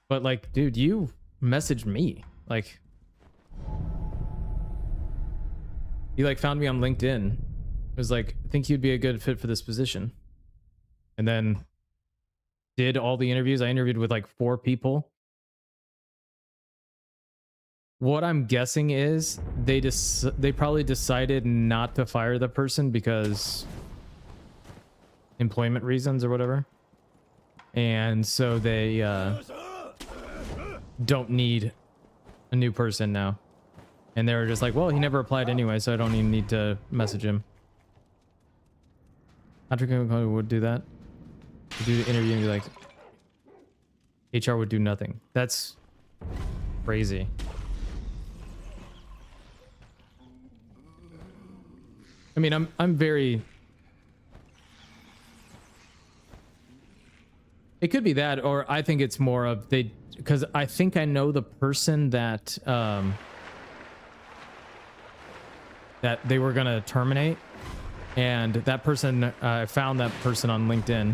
But like, dude, you messaged me. Like, you like found me on LinkedIn. It was like, I think you'd be a good fit for this position. And then did all the interviews. I interviewed with like 4 people. What I'm guessing is they probably decided not to fire the person because employment reasons or whatever. And so they don't need a new person now. And they were just like, well, he never applied anyway, so I don't even need to message him. Patrick would do that. Would do the interview and be like, HR would do nothing. That's crazy. I mean, I'm very... It could be that, or I think it's more of because I think I know the person that that they were gonna terminate, and that person, I found that person on LinkedIn,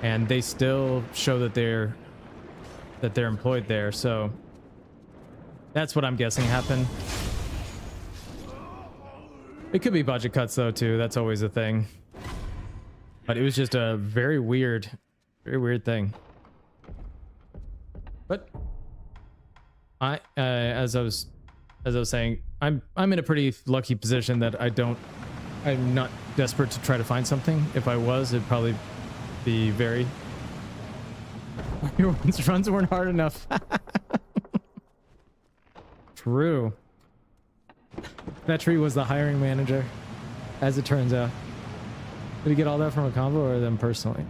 and they still show that they're employed there. So that's what I'm guessing happened. It could be budget cuts though too. That's always a thing. But it was just a very weird thing. But as I was saying, I'm in a pretty lucky position that I'm not desperate to try to find something. If I was, it'd probably be very... Your runs weren't hard enough. True. Vetri was the hiring manager, as it turns out. Did he get all that from a convo or them personally?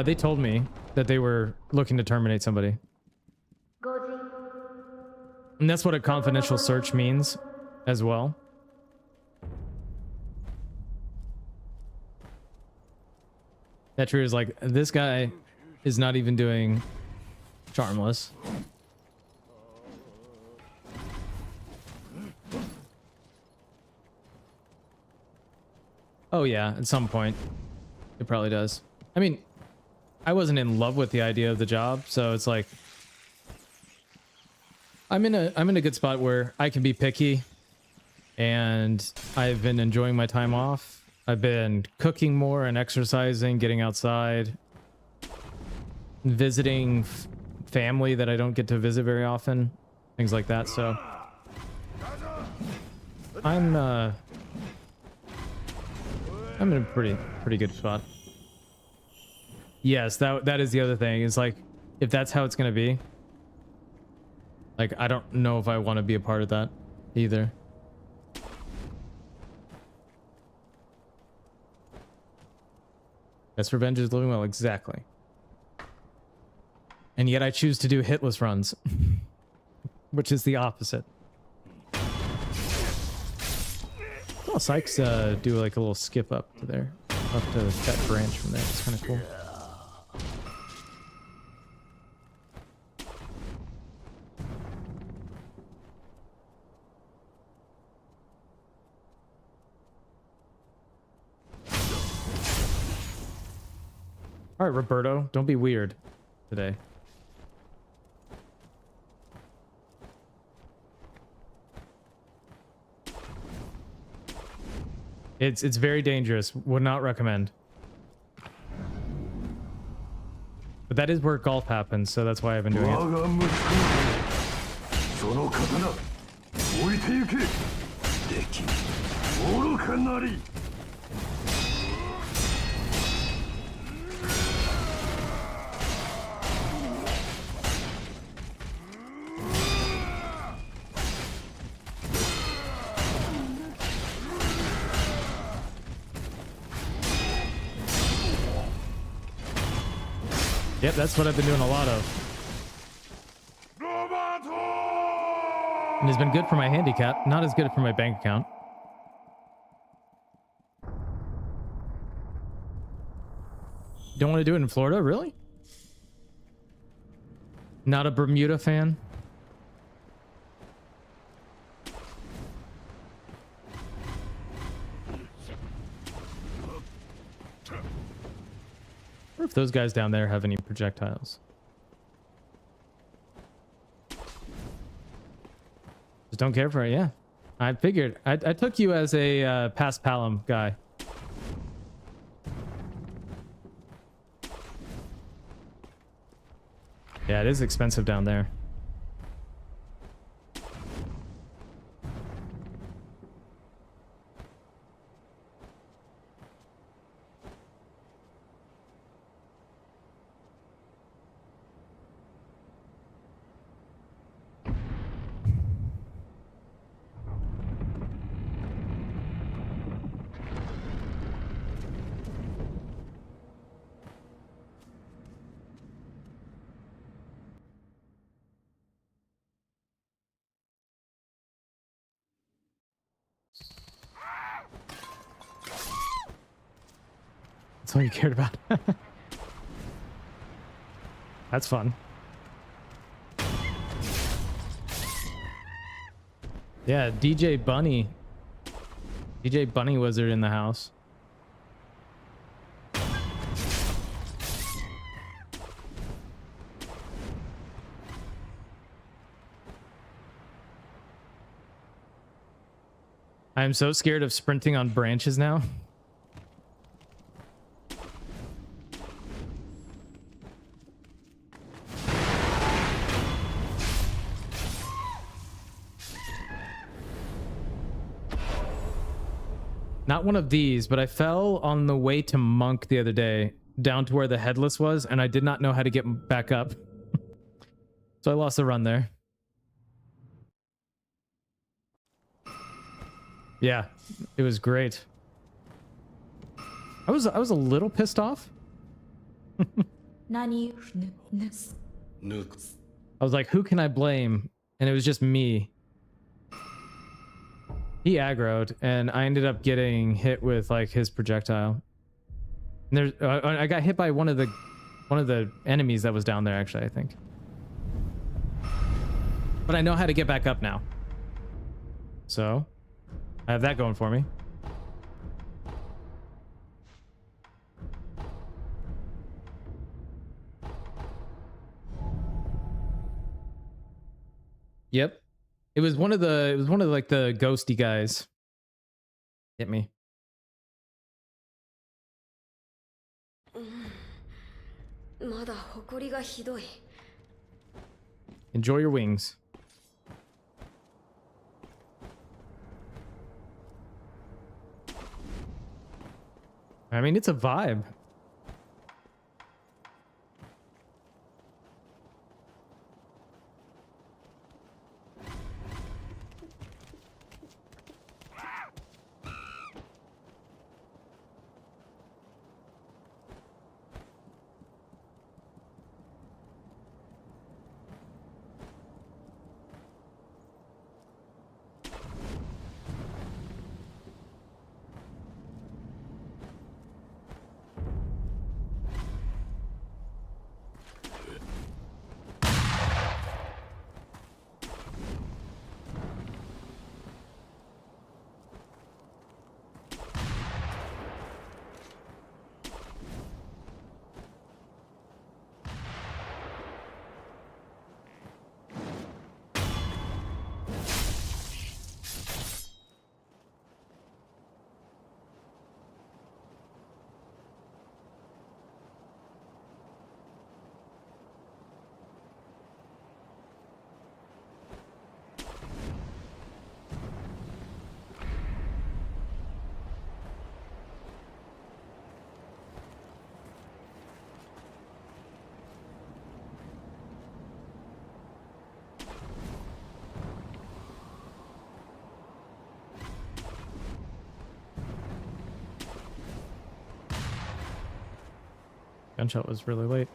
They told me that they were looking to terminate somebody. And that's what a confidential search means as well. Vetri is like, this guy is not even doing Charmless. Oh yeah, at some point it probably does. I mean, I wasn't in love with the idea of the job, so it's like I'm in a good spot where I can be picky, and I've been enjoying my time off. I've been cooking more and exercising, getting outside, visiting family that I don't get to visit very often, things like that. So I'm in a pretty good spot. Yes, that is the other thing. Is like, if that's how it's gonna be, like, I don't know if I want to be a part of that either. Yes, revenge is living well, exactly. And yet I choose to do hitless runs, which is the opposite. Oh, Sykes do like a little skip up to there, up to that branch from there. It's kind of cool. All right, Roberto, don't be weird today. It's very dangerous. Would not recommend. But that is where golf happens, so that's why I've been doing it. Yep, that's what I've been doing a lot of. And it's been good for my handicap, not as good for my bank account. Don't want to do it in Florida, really? Not a Bermuda fan? I wonder if those guys down there have any projectiles. Just don't care for it, yeah. I figured. I took you as a Paspalum guy. Yeah, it is expensive down there. That's all you cared about. That's fun. Yeah, DJ Bunny. DJ Bunny Wizard in the house. I am so scared of sprinting on branches now. Not one of these, but I fell on the way to Monk the other day, down to where the headless was, and I did not know how to get back up. So I lost the run there. Yeah, it was great. I was a little pissed off. I was like, who can I blame? And it was just me. He aggroed, and I ended up getting hit with like his projectile. And there's, I got hit by one of the enemies that was down there, actually, I think. But I know how to get back up now, so I have that going for me. Yep. It was one of like the ghosty guys. Hit me. まだ埃がひどい。 Enjoy your wings. I mean, it's a vibe. Gunshot was really late.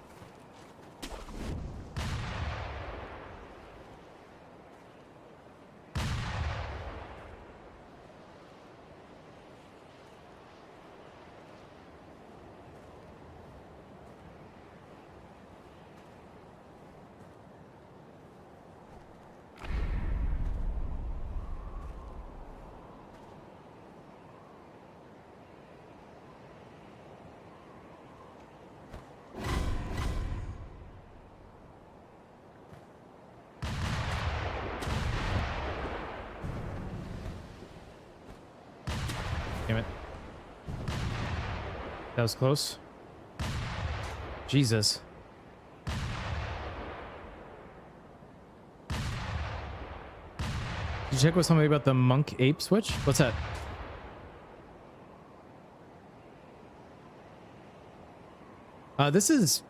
Damn it. That was close. Jesus. Did you check with somebody about the monk ape switch? What's that? This is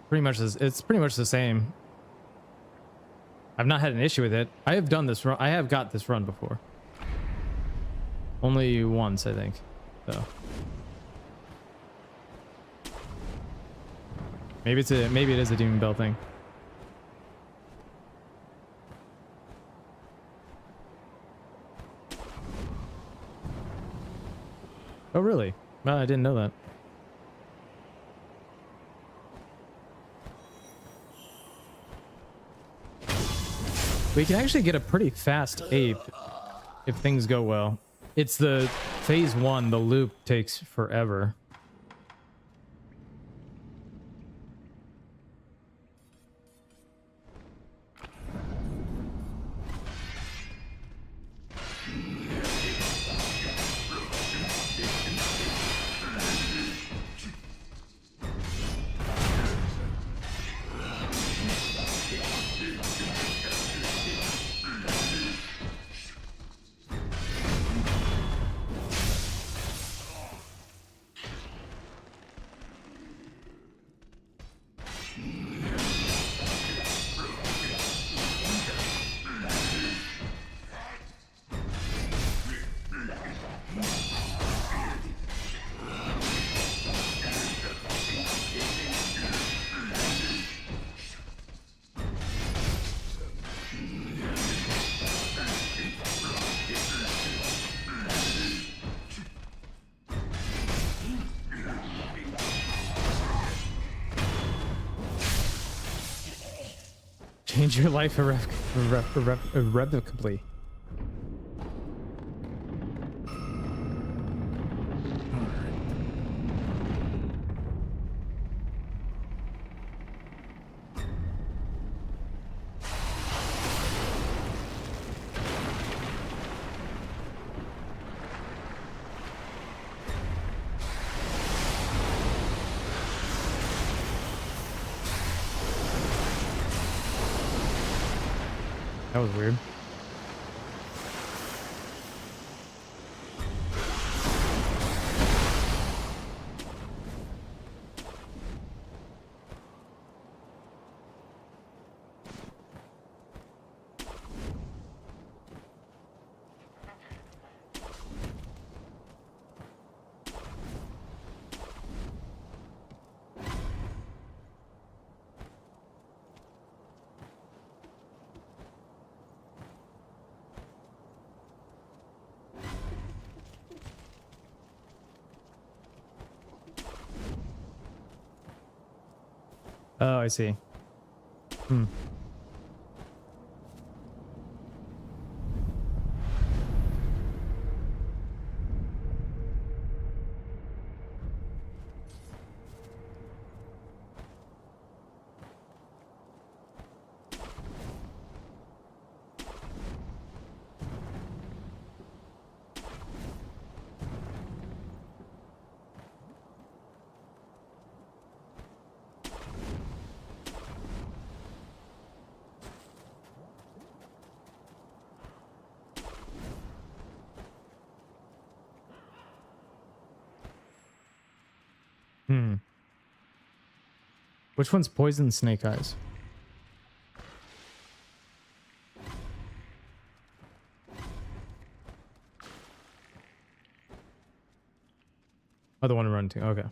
pretty much it's pretty much the same. I've not had an issue with it. I have done this run. I have got this run before. Only once, I think. So maybe it is a Demon Bell thing. Oh really? Well, I didn't know that. We can actually get a pretty fast ape if things go well. It's the phase 1, the loop takes forever. Change your life irrevocably. That was weird. Oh, I see. Hmm. Hmm. Which one's poison snake eyes? Oh, the one I'm running to. Okay.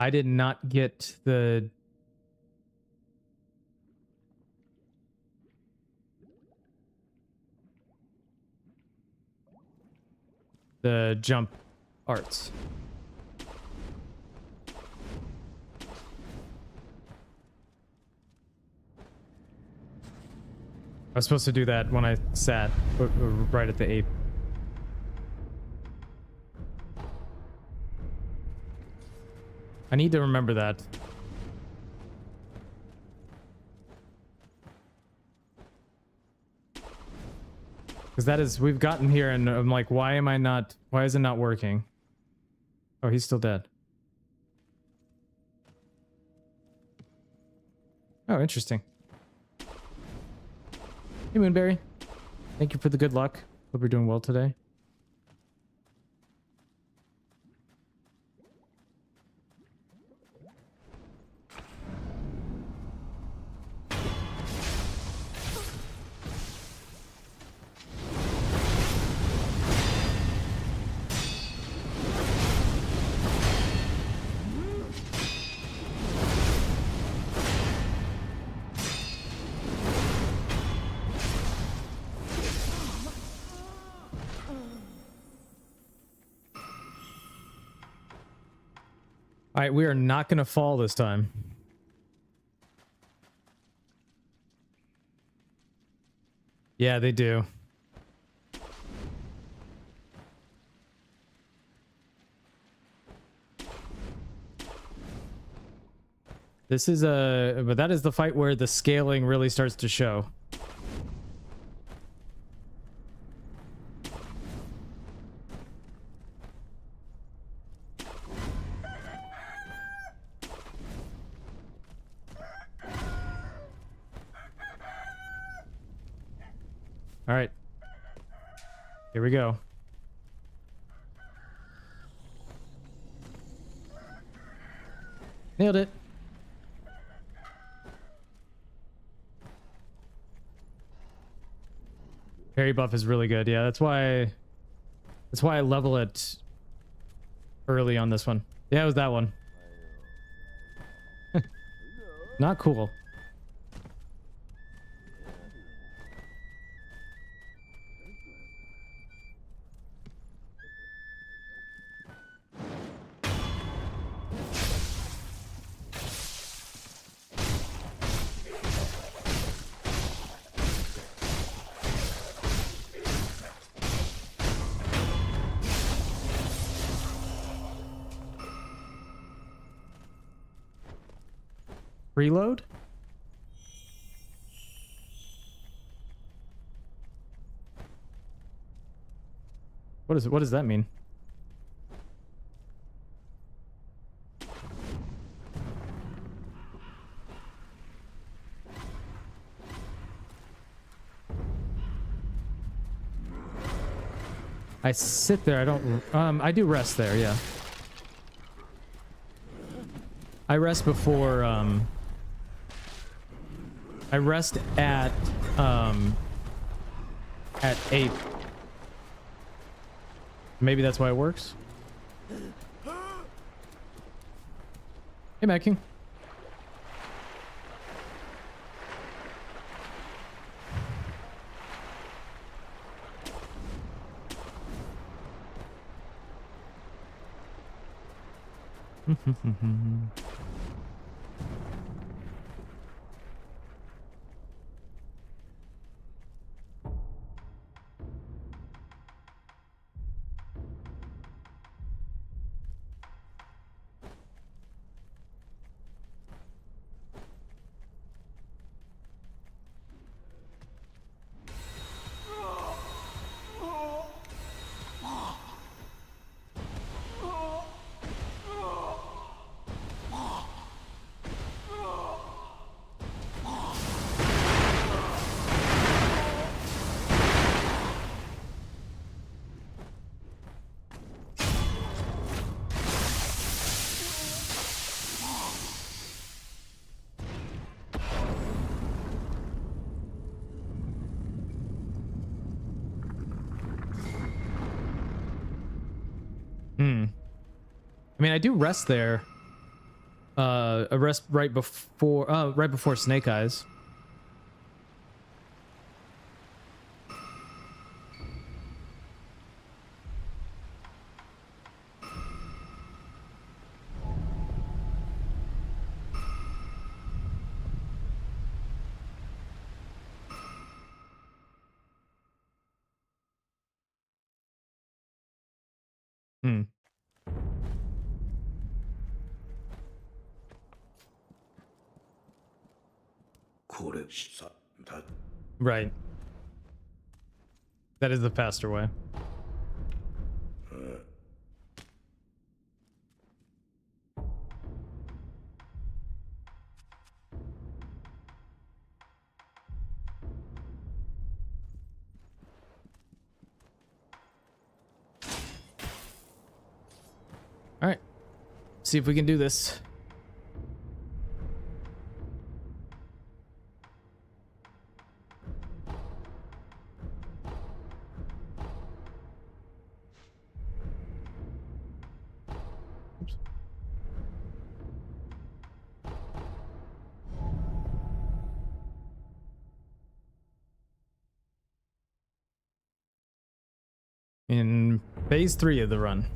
I did not get the jump arts. I was supposed to do that when I sat right at the ape. I need to remember that. Because that is, we've gotten here and I'm like, why is it not working? Oh, he's still dead. Oh, interesting. Hey, Moonberry. Thank you for the good luck. Hope you're doing well today. All right, we are not going to fall this time. Yeah, they do. This is but that is the fight where the scaling really starts to show. All right. Here we go. Nailed it. Parry buff is really good. Yeah, that's why I level it early on this one. Yeah, it was that one. Not cool. Reload? What does that mean? I sit there, I don't I do rest there, yeah. I rest before I rest at 8. Maybe that's why it works. Hey, Mad King. I mean, I do rest there. I rest right before Snake Eyes. Right. That is the faster way. All right. See if we can do this. In phase 3 of the run.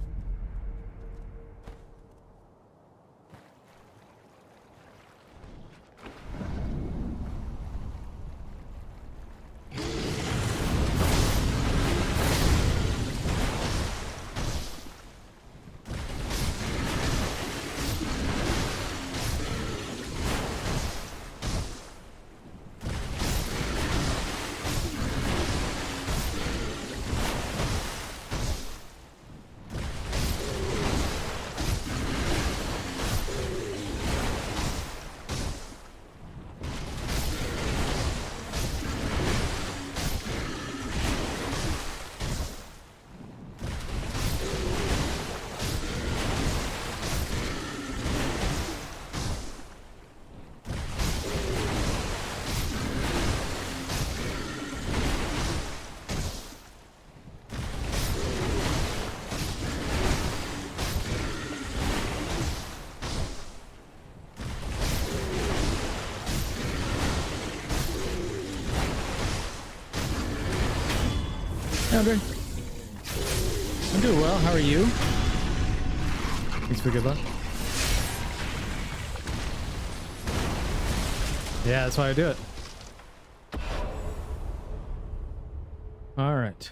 I'm doing well. How are you? Thanks for good luck. Yeah, that's why I do it. All right.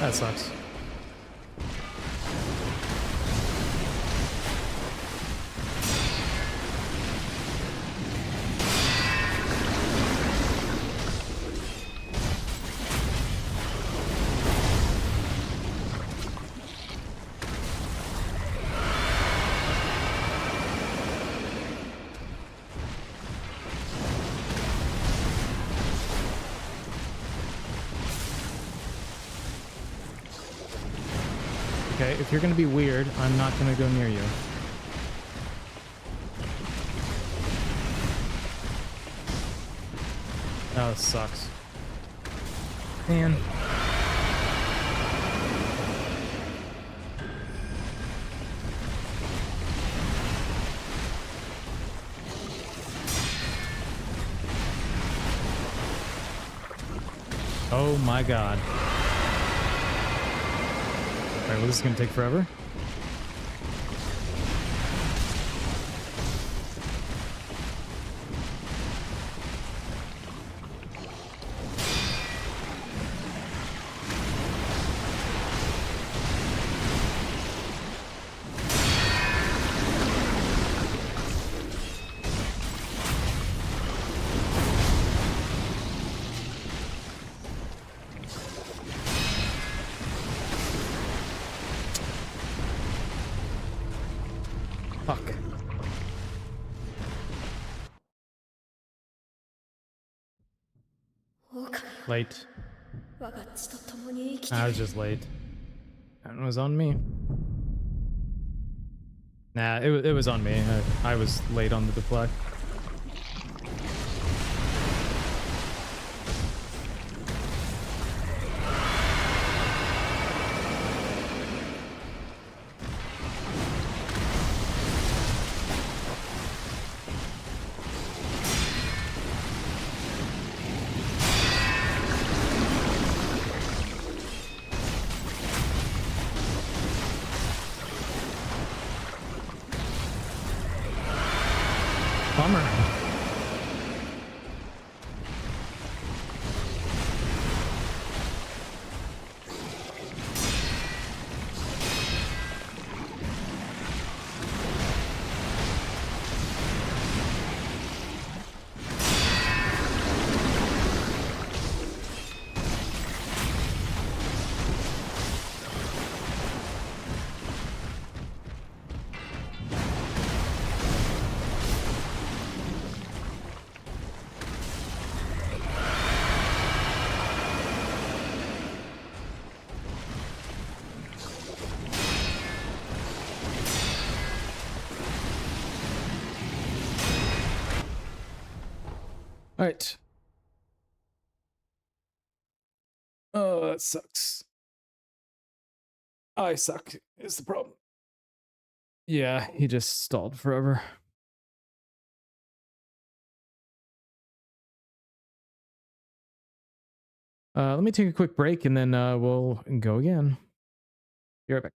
That sucks. Okay, if you're gonna be weird, I'm not gonna go near you. Oh, this sucks. Man. Oh my god. Alright, well, this is gonna take forever. Fuck. Late. 我が血と共に生きて I was just late. That one was on me. Nah, it was on me. I was late on the deflect. Bummer. All right. Oh, that sucks. I suck is the problem. Yeah, he just stalled forever. Let me take a quick break and then we'll go again. Be right back.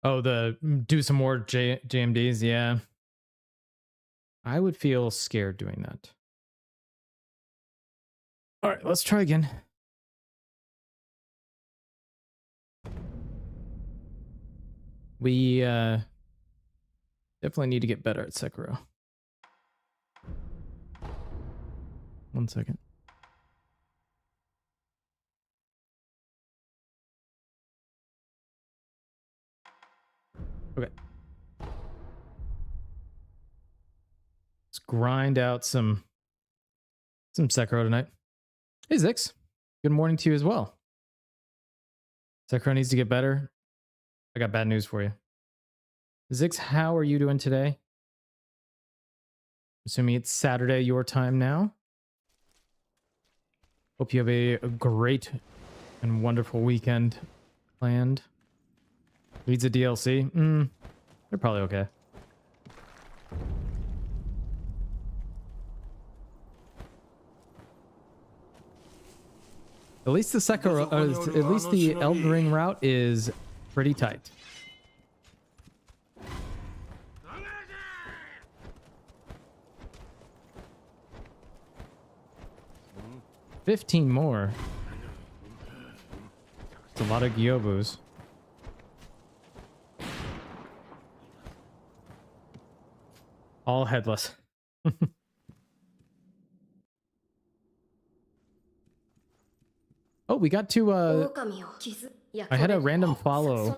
Oh, the do some more JMDs. Yeah. I would feel scared doing that. All right, let's try again. We definitely need to get better at Sekiro. 1 second. Okay. Let's grind out some Sekiro tonight. Hey Zix, good morning to you as well. Sekiro needs to get better. I got bad news for you. Zix, how are you doing today? Assuming it's Saturday your time now. Hope you have a great and wonderful weekend planned. Needs a DLC? They're probably okay. At least the Sekiro, at least the Elden Ring route is pretty tight. $15 more. It's a lot of Gyobus. All headless. Oh, we got to I had a random follow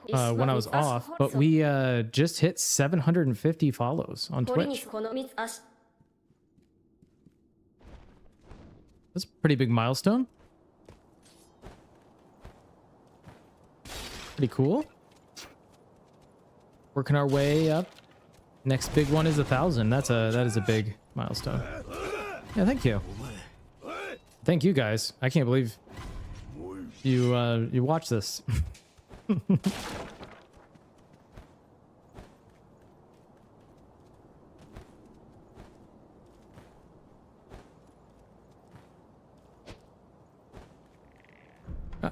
when I was off, but we just hit 750 follows on Twitch. That's a pretty big milestone. Pretty cool. Working our way up. Next big one is 1,000. That is a big milestone. Yeah, thank you. Thank you guys. I can't believe you watch this.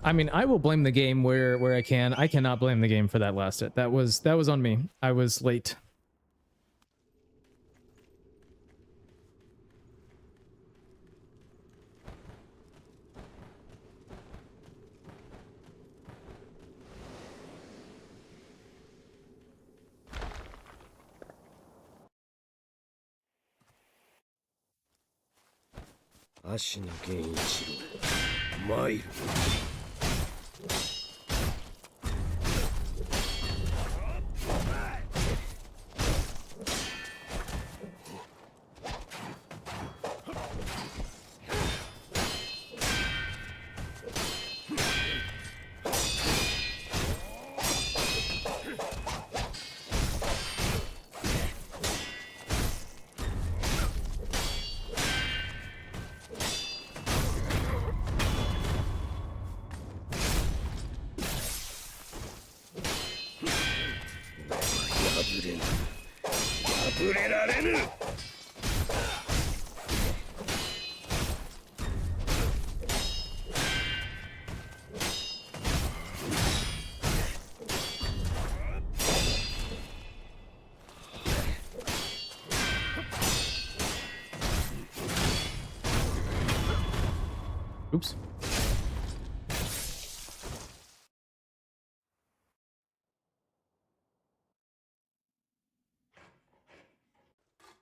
I mean, I will blame the game where I can. I cannot blame the game for that last hit. That was on me. I was late. Ashina Genichiro, Mile. Oops.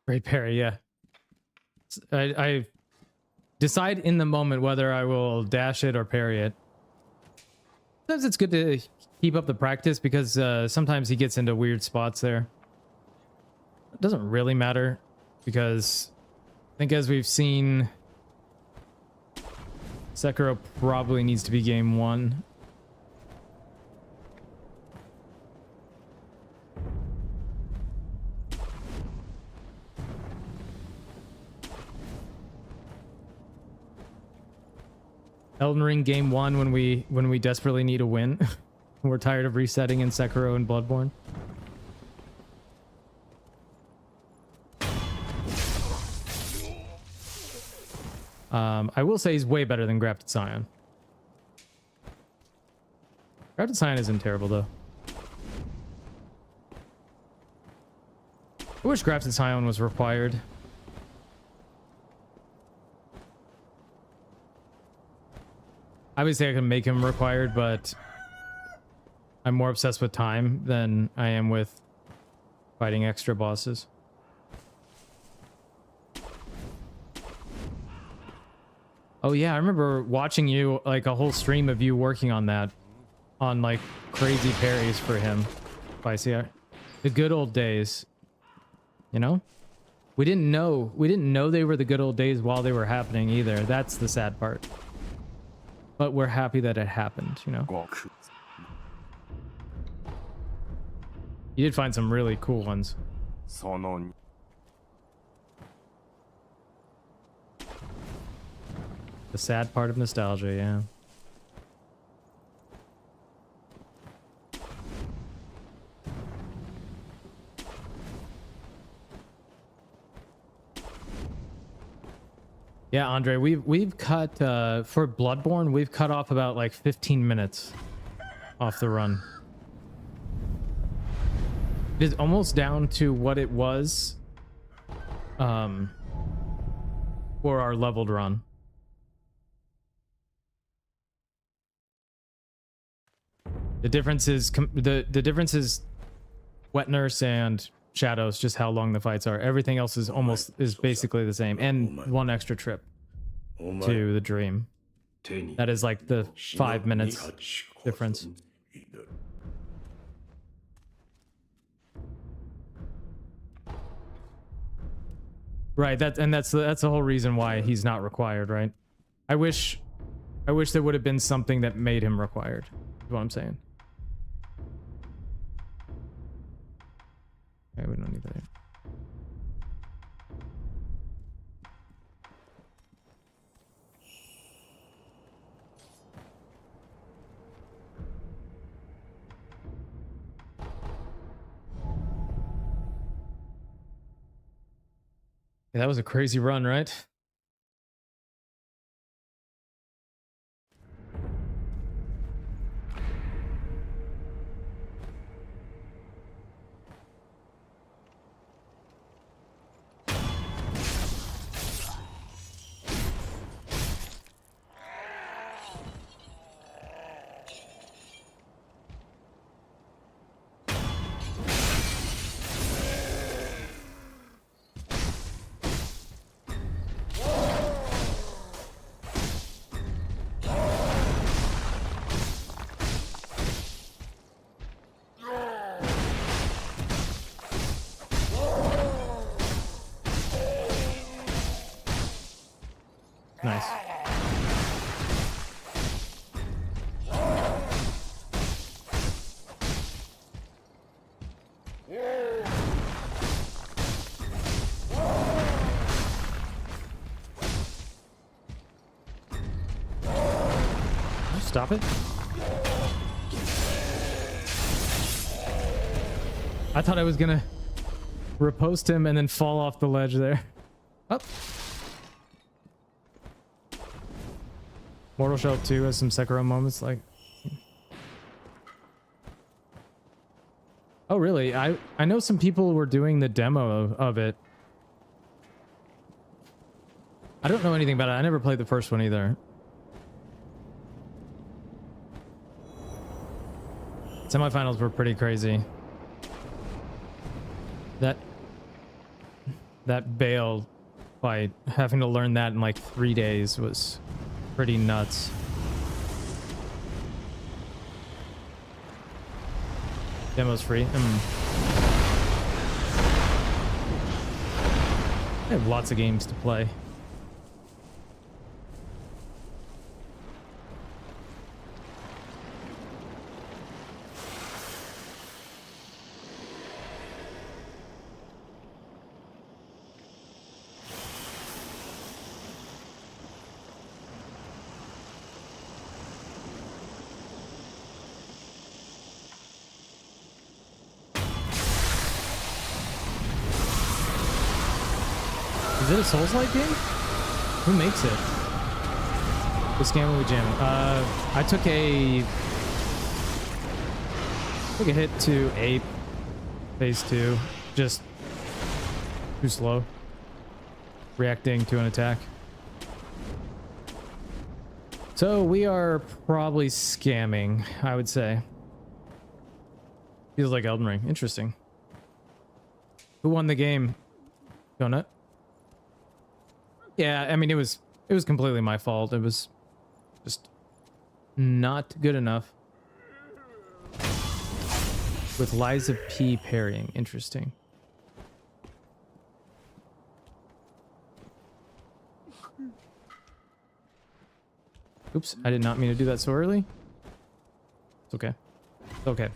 Great parry, yeah. I decide in the moment whether I will dash it or parry it. Sometimes it's good to keep up the practice because sometimes he gets into weird spots there. It doesn't really matter because I think as we've seen, Sekiro probably needs to be game 1. Elden Ring game 1 when we desperately need a win. We're tired of resetting in Sekiro and Bloodborne. I will say he's way better than Grafted Scion. Crowded Sign isn't terrible though. I wish Grafted Scion was required. Obviously I can make him required, but I'm more obsessed with time than I am with fighting extra bosses. Oh yeah, I remember watching you, like a whole stream of you working on that, on like crazy parries for him. Spicy. The good old days. You know? We didn't know they were the good old days while they were happening either. That's the sad part. But we're happy that it happened, you know? You did find some really cool ones. The sad part of nostalgia, yeah. Yeah, Andre, we've cut for Bloodborne, we've cut off about like 15 minutes off the run. It is almost down to what it was for our leveled run. The difference is the difference is Wet Nurse and Shadows, just how long the fights are. Everything else is basically the same, and one extra trip to the dream. That is like the 5 minutes difference. Right, that's the whole reason why he's not required, right? I wish there would have been something that made him required. Is what I'm saying. Okay, we don't need that. Yeah, that was a crazy run, right? Nice. Stop it. I thought I was gonna riposte him and then fall off the ledge there. Up. Mortal Shell 2 has some Sekiro moments like... Oh really? I know some people were doing the demo of it. I don't know anything about it. I never played the first one either. Semifinals were pretty crazy. That Bale fight, having to learn that in like 3 days was pretty nuts. Demo's free. I have lots of games to play. Is it a Souls-like game? Who makes it? This game will be jamming. I took a Take a hit to ape. Phase 2. Just too slow. Reacting to an attack. So we are probably scamming, I would say. Feels like Elden Ring. Interesting. Who won the game? Donut? Yeah, I mean it was completely my fault. It was just not good enough. With Liza P parrying. Interesting. Oops, I did not mean to do that so early. It's okay. It's okay.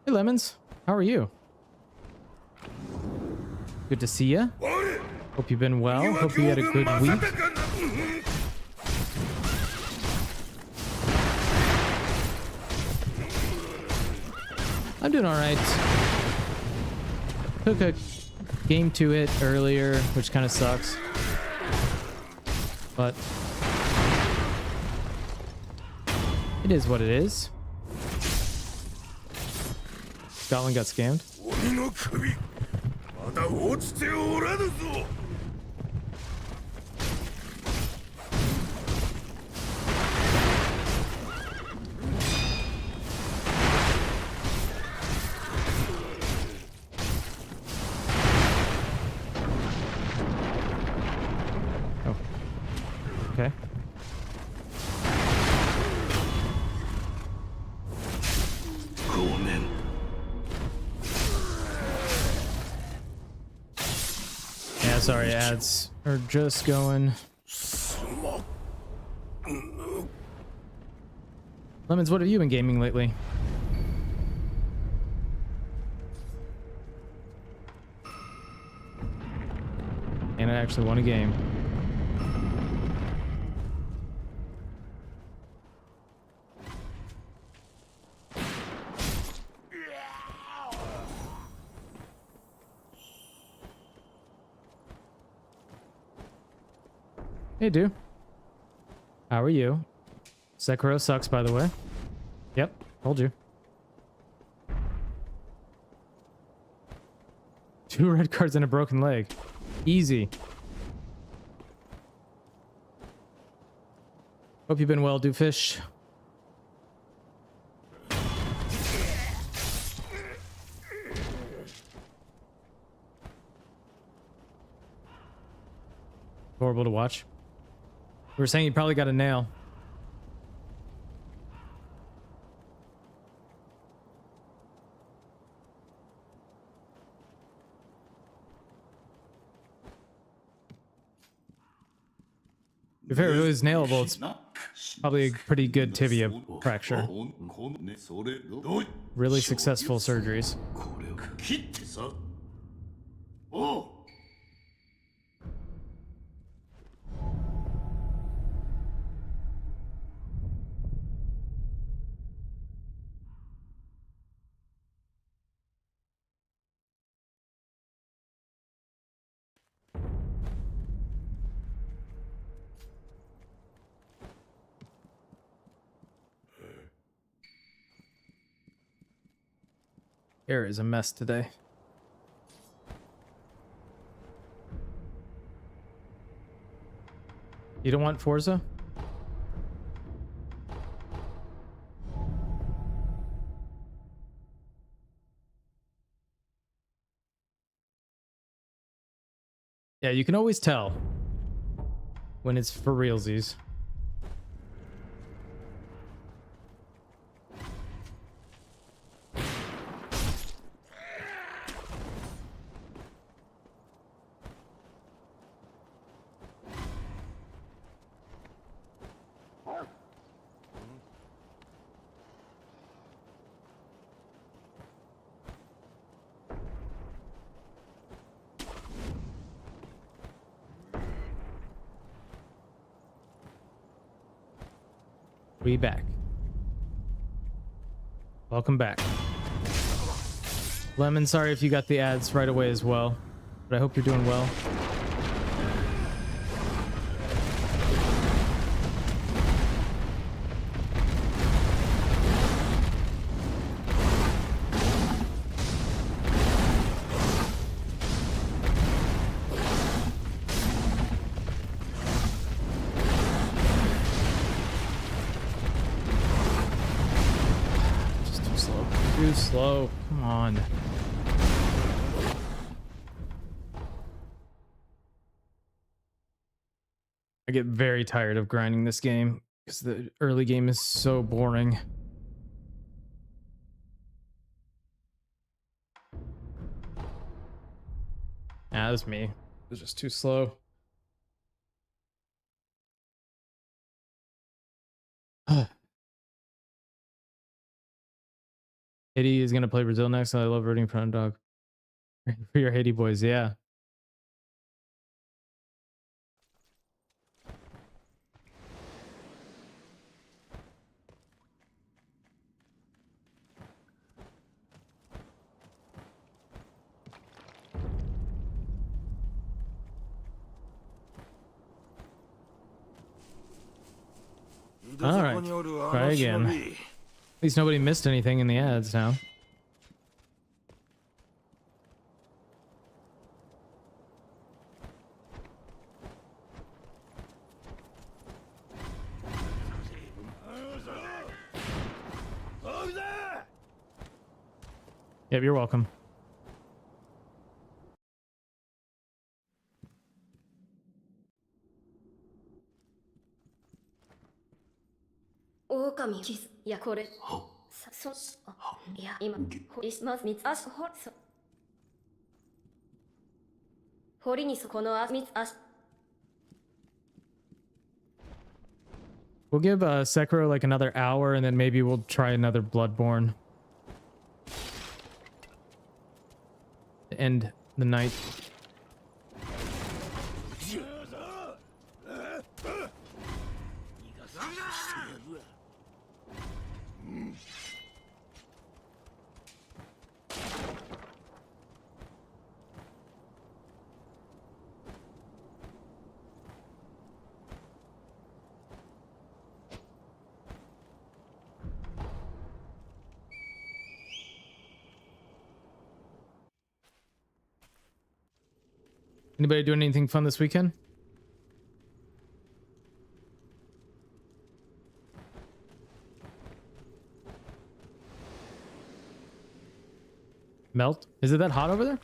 Hey, Lemons. How are you? Good to see ya. Hope you've been well. Hope you had a good week. I'm doing all right. Took a game to it earlier, which kind of sucks. But it is what it is. Scotland got scammed. Oh. Okay. Yeah, sorry, ads are just going. Lemons, what have you been gaming lately? And I actually won a game. Hey, dude. How are you? Sekiro sucks, by the way. Yep, told you. 2 red cards and a broken leg. Easy. Hope you've been well, Dooffish. Horrible to watch. We were saying you probably got a nail. If it really is nailable, it's probably a pretty good tibia fracture. Really successful surgeries. Air is a mess today. You don't want Forza? Yeah, you can always tell when it's for realsies. We back. Welcome back. Lemon, sorry if you got the ads right away as well, but I hope you're doing well. Too slow. Come on. I get very tired of grinding this game because the early game is so boring. Yeah, that's me. It's just too slow. Haiti is gonna play Brazil next. I love rooting for underdog. For your Haiti boys, yeah. All right, try again. At least nobody missed anything in the ads now. Yep, you're welcome. Ookami kiss. いやこれ。いや今まず三つ足堀にこの三つ足。We'll give Sekiro like another hour, and then maybe we'll try another Bloodborne. To end the night. Anybody doing anything fun this weekend? Melt? Is it that hot over there?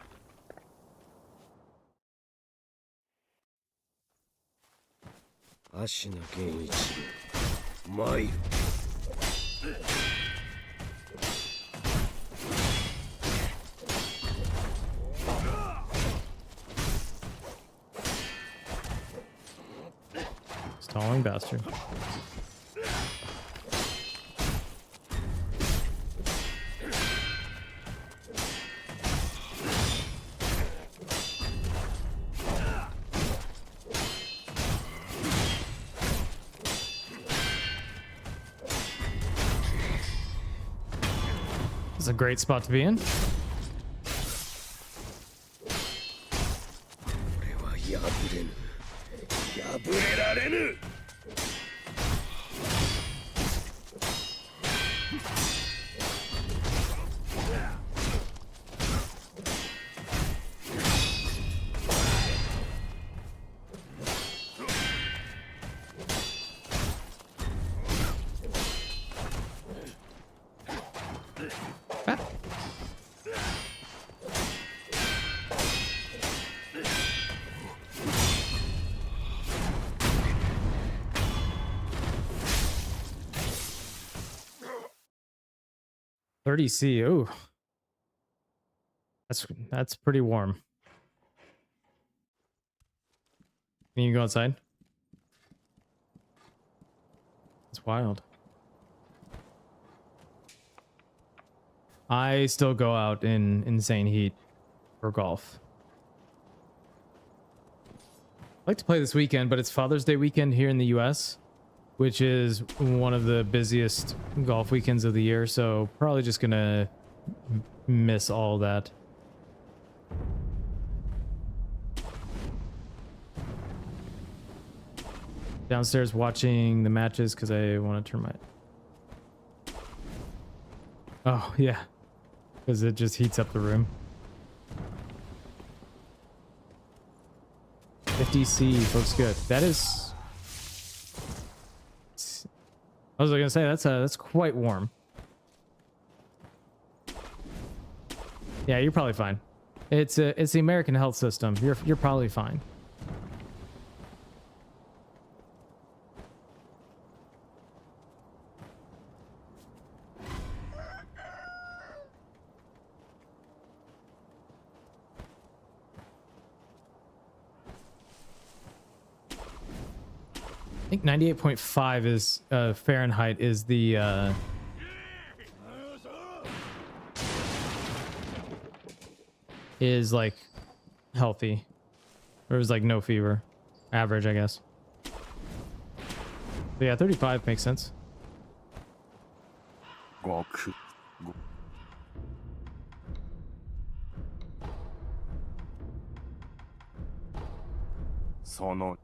Stalling bastard. This is a great spot to be in. C. Ooh, that's pretty warm. Can you go outside? It's wild. I still go out in insane heat for golf. I'd like to play this weekend, but it's Father's Day weekend here in the US, which is one of the busiest golf weekends of the year, so probably just gonna miss all that. Downstairs watching the matches because I want to turn my... Oh, yeah. Because it just heats up the room. 50C looks good. That is... I was gonna say that's quite warm. Yeah, you're probably fine. It's the American health system. You're probably fine. I think 98.5 is Fahrenheit is the is like healthy, or is like no fever, average, I guess. But yeah, 35 makes sense. 極その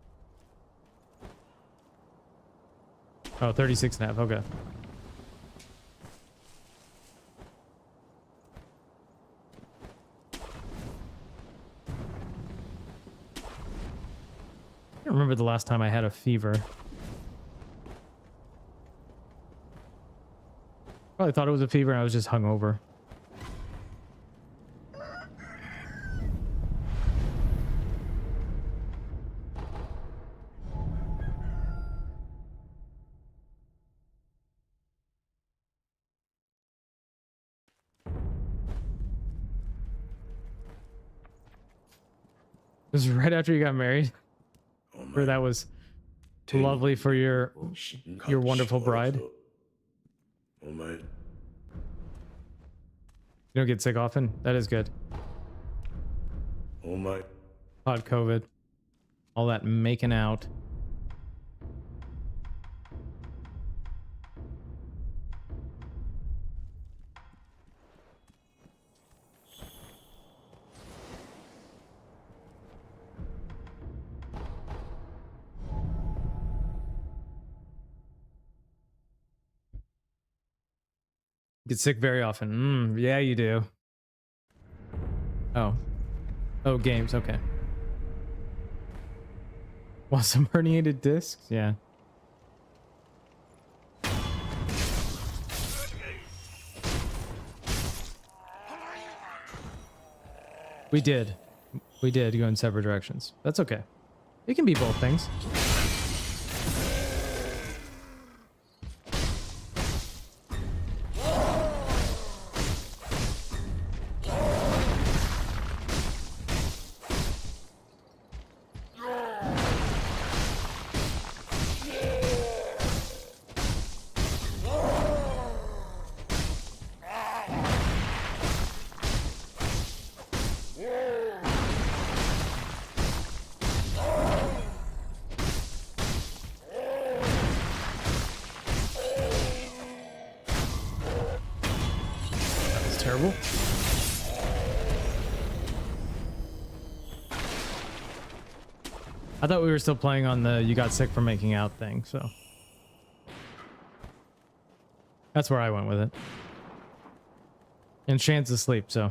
Oh, 36 and a half. Okay. I don't remember the last time I had a fever. Probably thought it was a fever and I was just hungover. This is right after you got married. Or that was lovely for your wonderful bride. You don't get sick often? That is good. Hot COVID. All that making out. Get sick very often. Yeah, you do. Oh. Oh, games. Okay. Well, some herniated discs? Yeah. We did. We did go in separate directions. That's okay. It can be both things. Terrible. I thought we were still playing on the you got sick from making out thing, so that's where I went with it. And Shan's asleep, so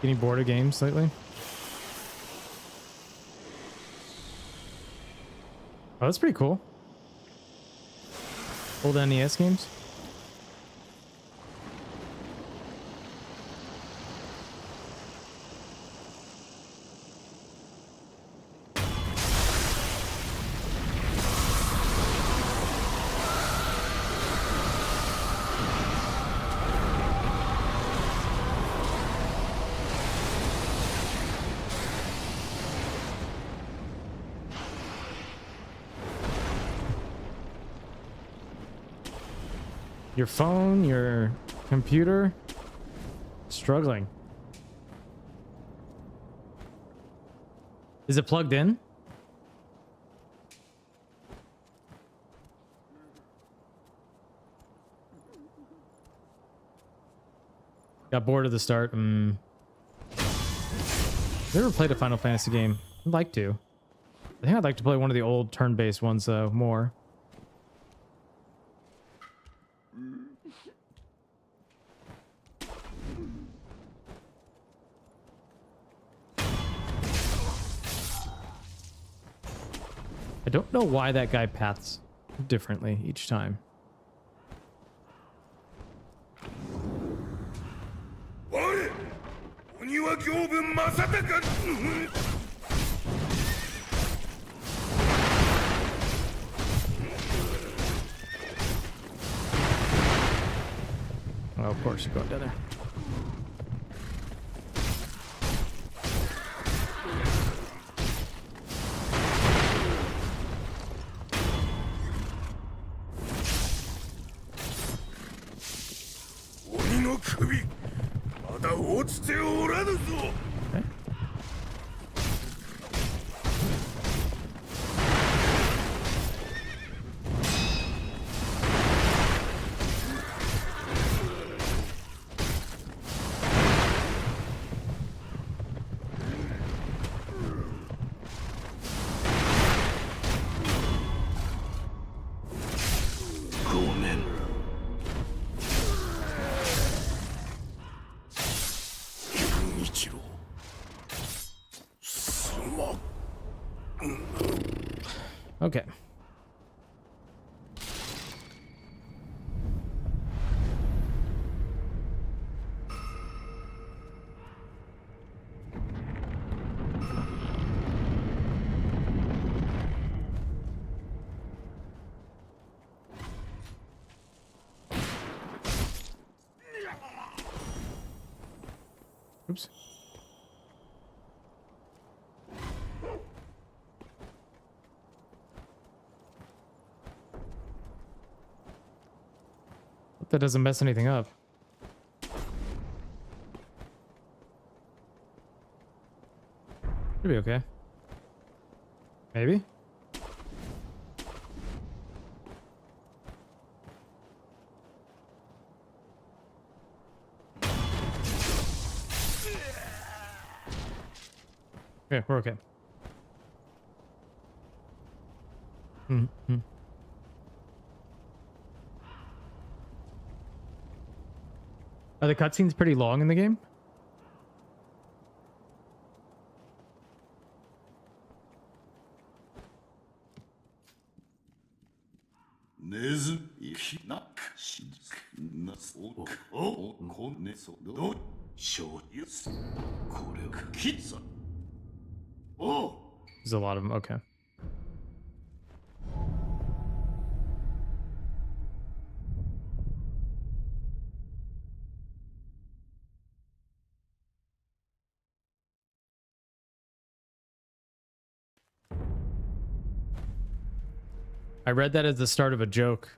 getting bored of games lately? Oh, that's pretty cool. Old NES games. Your phone, your computer, struggling. Is it plugged in? Got bored at the start. Never played a Final Fantasy game. I'd like to. I think I'd like to play one of the old turn-based ones though more. I don't know why that guy paths differently each time. Oh, of course, you're going down there. Okay. Okay. Oops. Hope that doesn't mess anything up. Should be okay. Maybe? Yeah, we're okay. Mm-hmm. Are the cutscenes pretty long in the game? There's a lot of them. Okay. I read that as the start of a joke.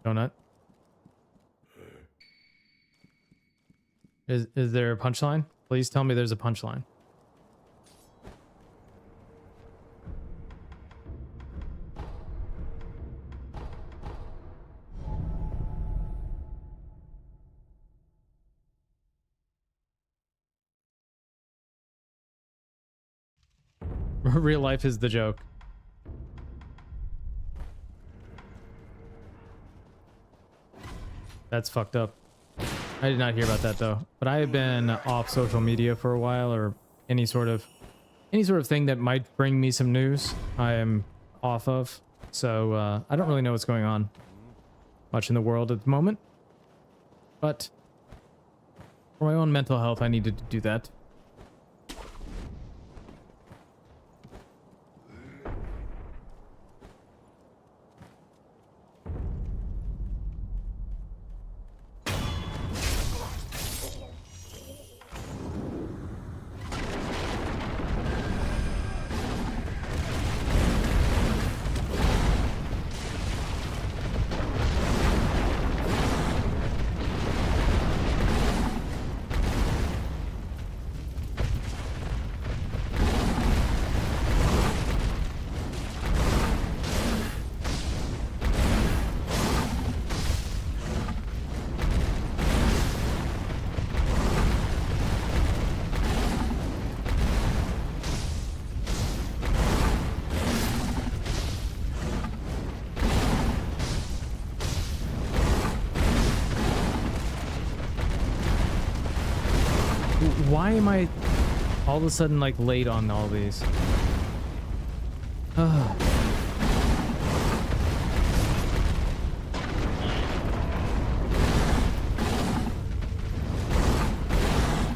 Donut. Is there a punchline? Please tell me there's a punchline. Real life is the joke. That's fucked up. I did not hear about that though. But I have been off social media for a while, or any sort of thing that might bring me some news. I am off of. So I don't really know what's going on much in the world at the moment. But for my own mental health, I needed to do that. why am I all of a sudden like late on all these? Ugh.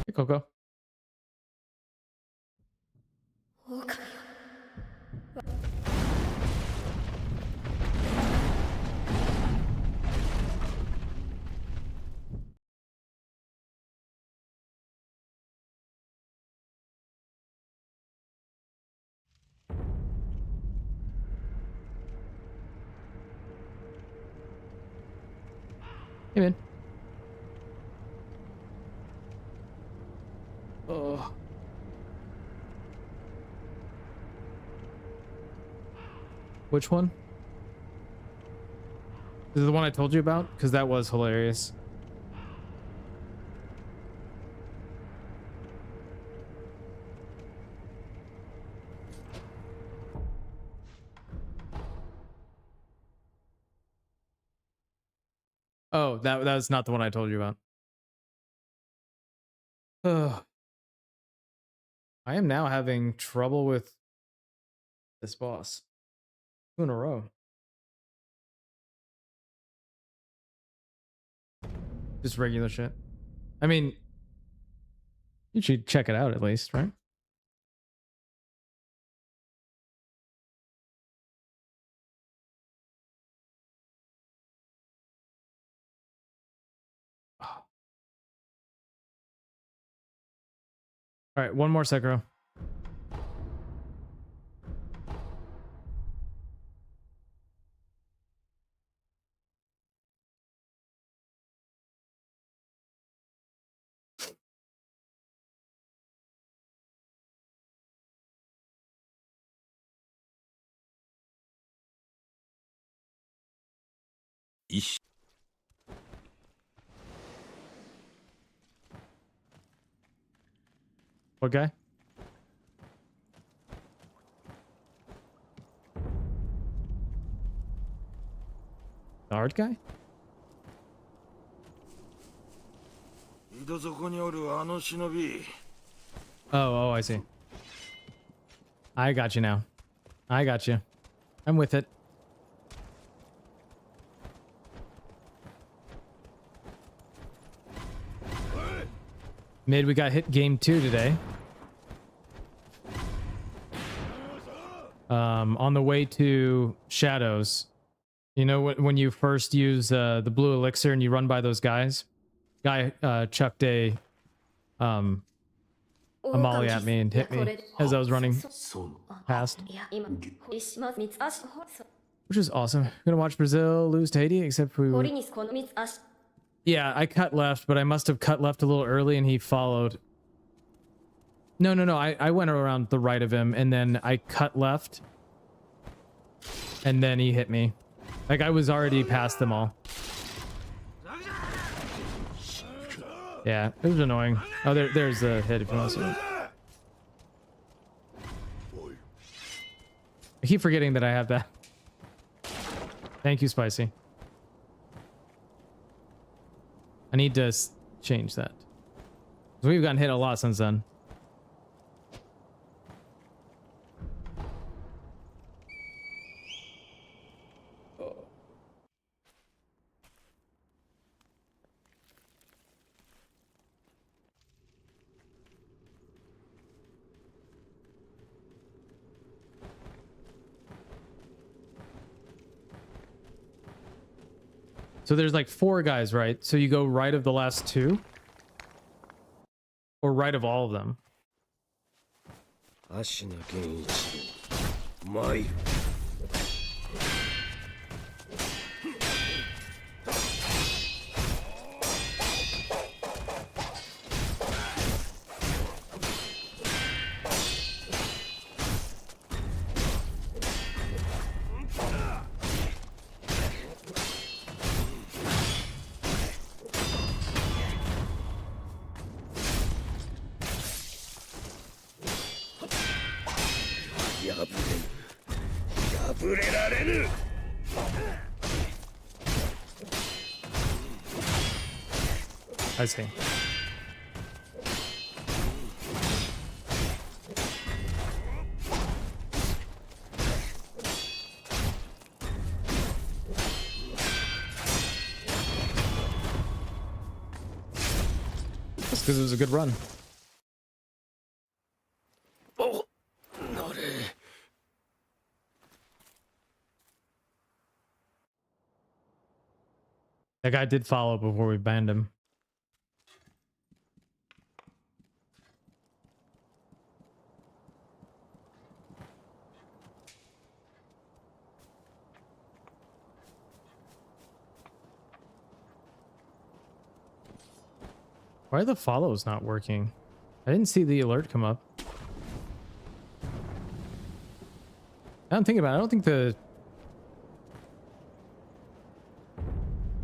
Hey, Coco. 狼 Hey, man. Oh. Which one? Is it the one I told you about? Because that was hilarious. Oh, that was not the one I told you about. Ugh. I am now having trouble with this boss. 2 in a row. Just regular shit. I mean, you should check it out at least, right? Oh. All right, one more Sekiro. What guy? The art guy? 井戸底におるあの忍び Oh, I see. I got you now. I got you. I'm with it. Mid, we got hit game 2 today. On the way to Shadows. You know when you first use the blue elixir and you run by those guys? Guy chucked a molly at me and hit me as I was running past. Which is awesome. Gonna watch Brazil lose to Haiti, except we... Yeah, I cut left, but I must have cut left a little early and he followed. No. I went around the right of him and then I cut left. And then he hit me. Like I was already past them all. Yeah, it was annoying. Oh, there's the hit if you want to see it. I keep forgetting that I have that. Thank you, Spicy. I need to change that. We've gotten hit a lot since then. So there's like 4 guys, right? So you go right of the last 2? Or right of all of them? 芦名健一参る I see. Just because it was a good run. おなれ That guy did follow before we banned him. Why are the follows not working? I didn't see the alert come up. I don't think about it. I don't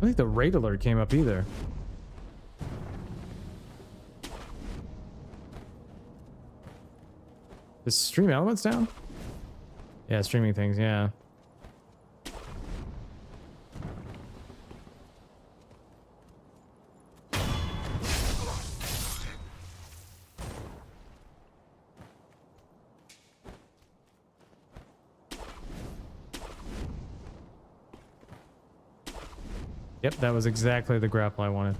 think the raid alert came up either. Is stream elements down? Yeah, streaming things, yeah. Yep, that was exactly the grapple I wanted.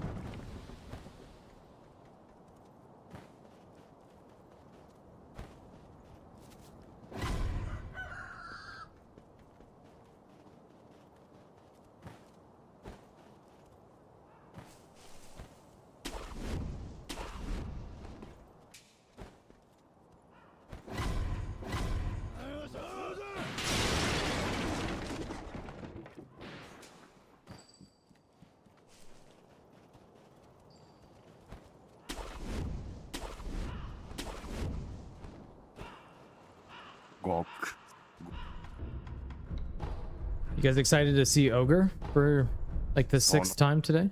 You guys excited to see Ogre for like the 6th time today?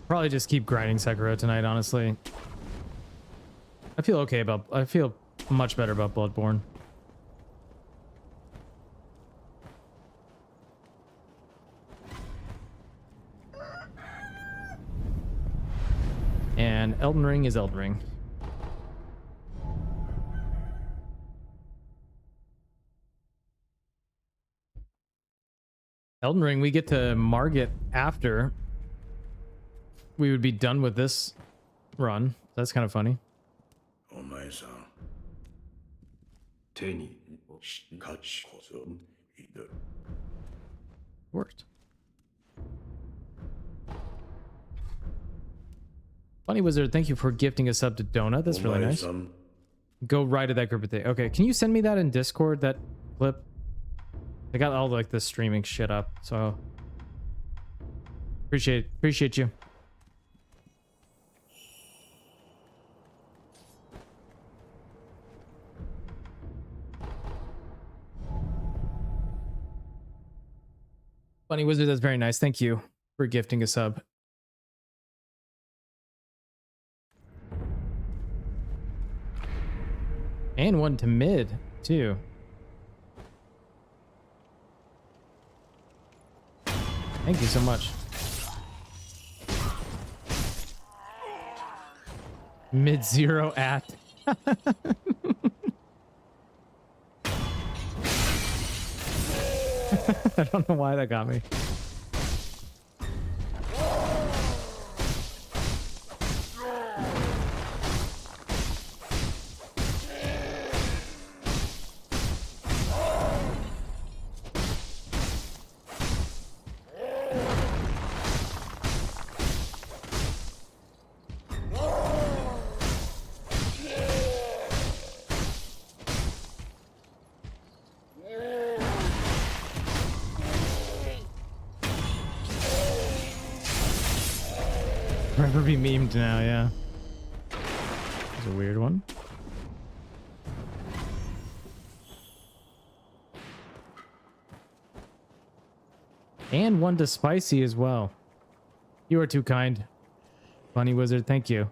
Probably just keep grinding Sekiro tonight, honestly. I feel much better about Bloodborne. And Elden Ring is Elden Ring. Elden Ring, we get to Margit after we would be done with this run. That's kind of funny. お前さん手に勝ちこそいいだろ Worked. Funny Wizard, thank you for gifting a sub to Donut. That's really nice. Go right to that group of things. Okay, can you send me that in Discord, that clip? I got all like the streaming shit up, so appreciate you. Funny Wizard, that's very nice. Thank you for gifting a sub. And one to mid, too. Thank you so much. Mid-zero at. I don't know why that got me. Forever be memed now, yeah. It's a weird one. And one to Spicy as well. You are too kind. Funny Wizard, thank you.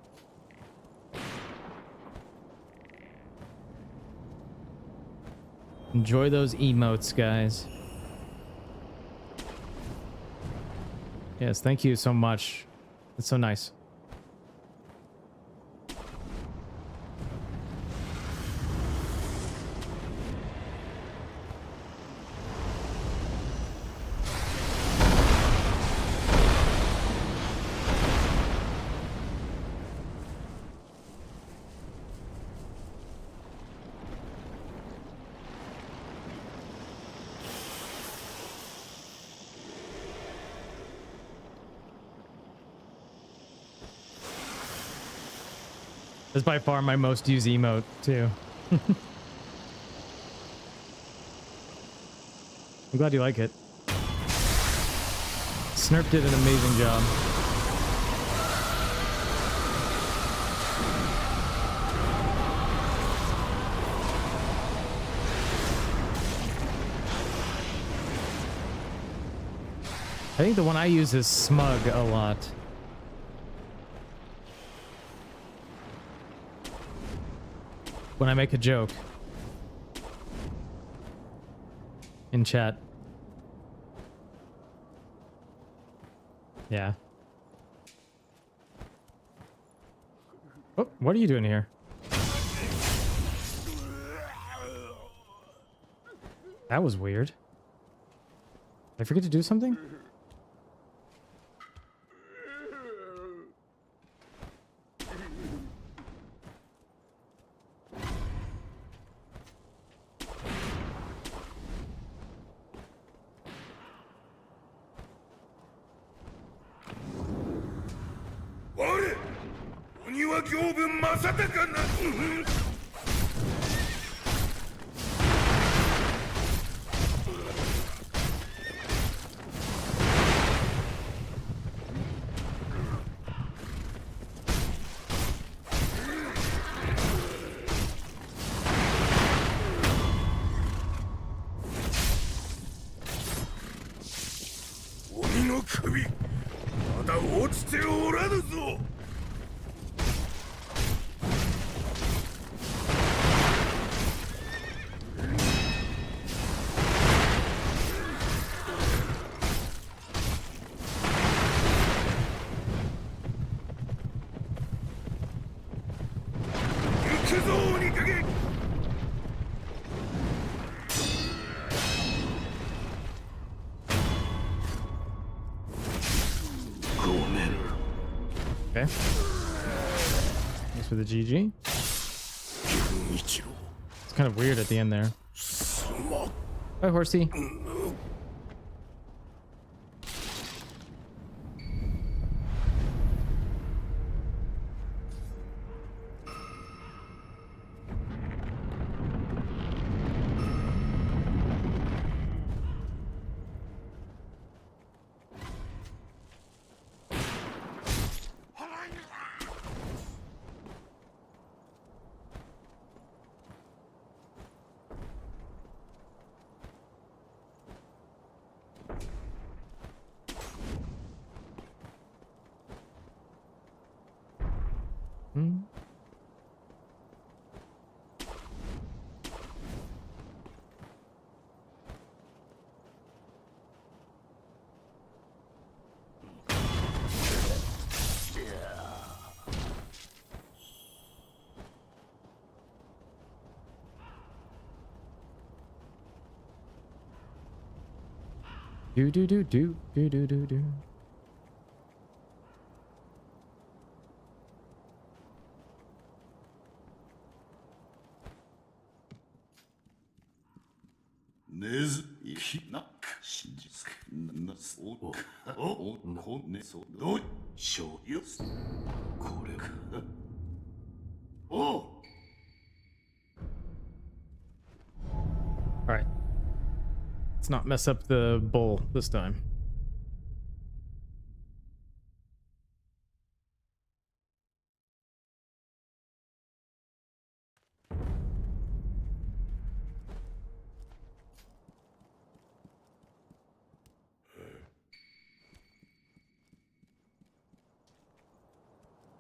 Enjoy those emotes, guys. Yes, thank you so much. It's so nice. That's by far my most used emote too. I'm glad you like it. Snurp did an amazing job. I think the one I use is Smug a lot. When I make a joke in chat. Yeah. Oh, what are you doing here? That was weird. Did I forget to do something? Okay. Thanks for the GG. It's kind of weird at the end there. Bye, horsey. Do do do do do do do do. All right. Let's not mess up the bowl this time.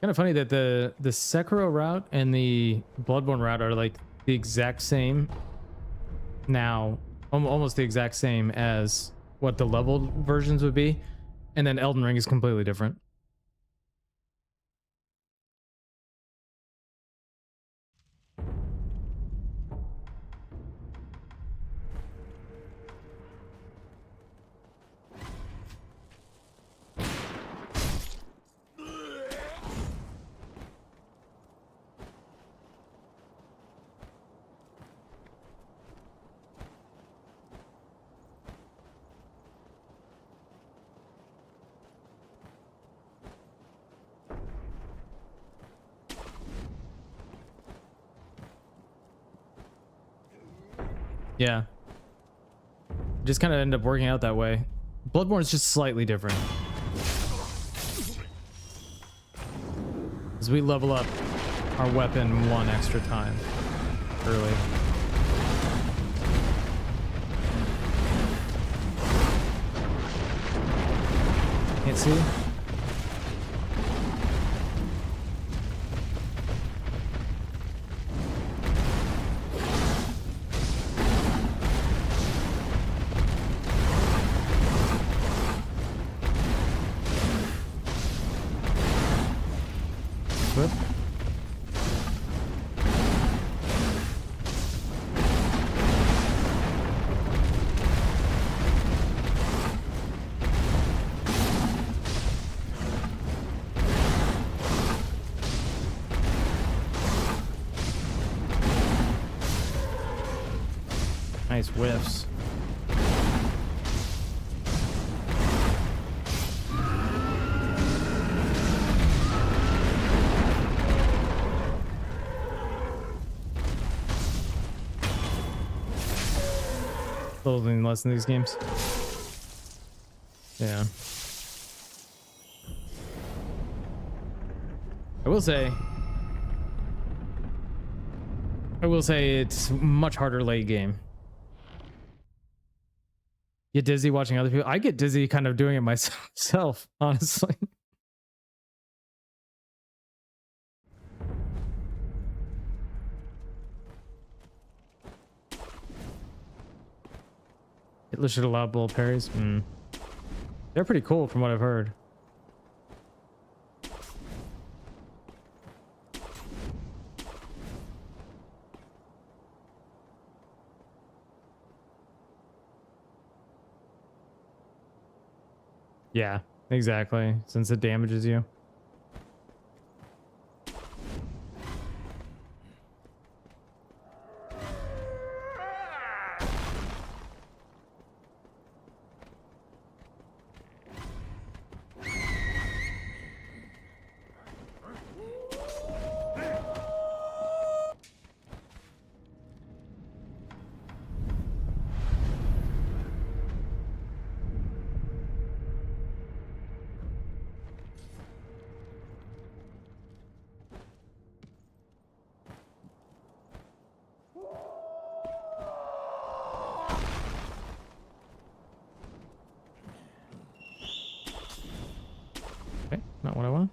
Kind of funny that the Sekiro route and the Bloodborne route are like the exact same now, almost the exact same as what the leveled versions would be, and then Elden Ring is completely different. Yeah. Just kind of end up working out that way. Bloodborne's just slightly different. As we level up our weapon 1 extra time early. Can't see. Whoop. Nice whiffs. Clothing less in these games. Yeah. I will say it's much harder late game. Get dizzy watching other people. I get dizzy kind of doing it myself, honestly. Hitler should allow bull parries. They're pretty cool from what I've heard. Yeah, exactly. Since it damages you. Okay, not what I want.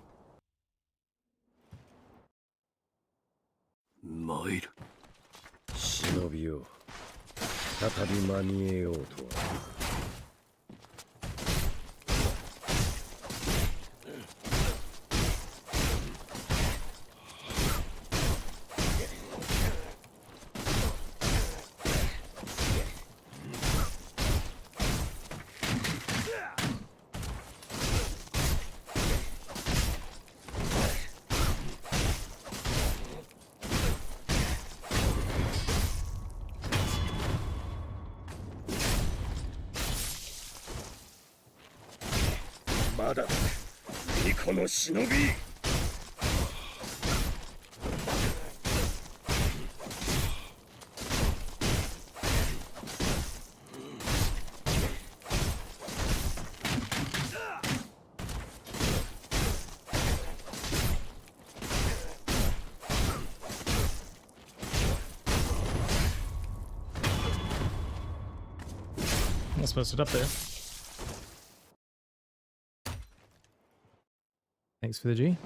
参る忍びよ再び間に合えようとはまだ巫女の忍びI'm supposed to put it up there. Thanks for the G.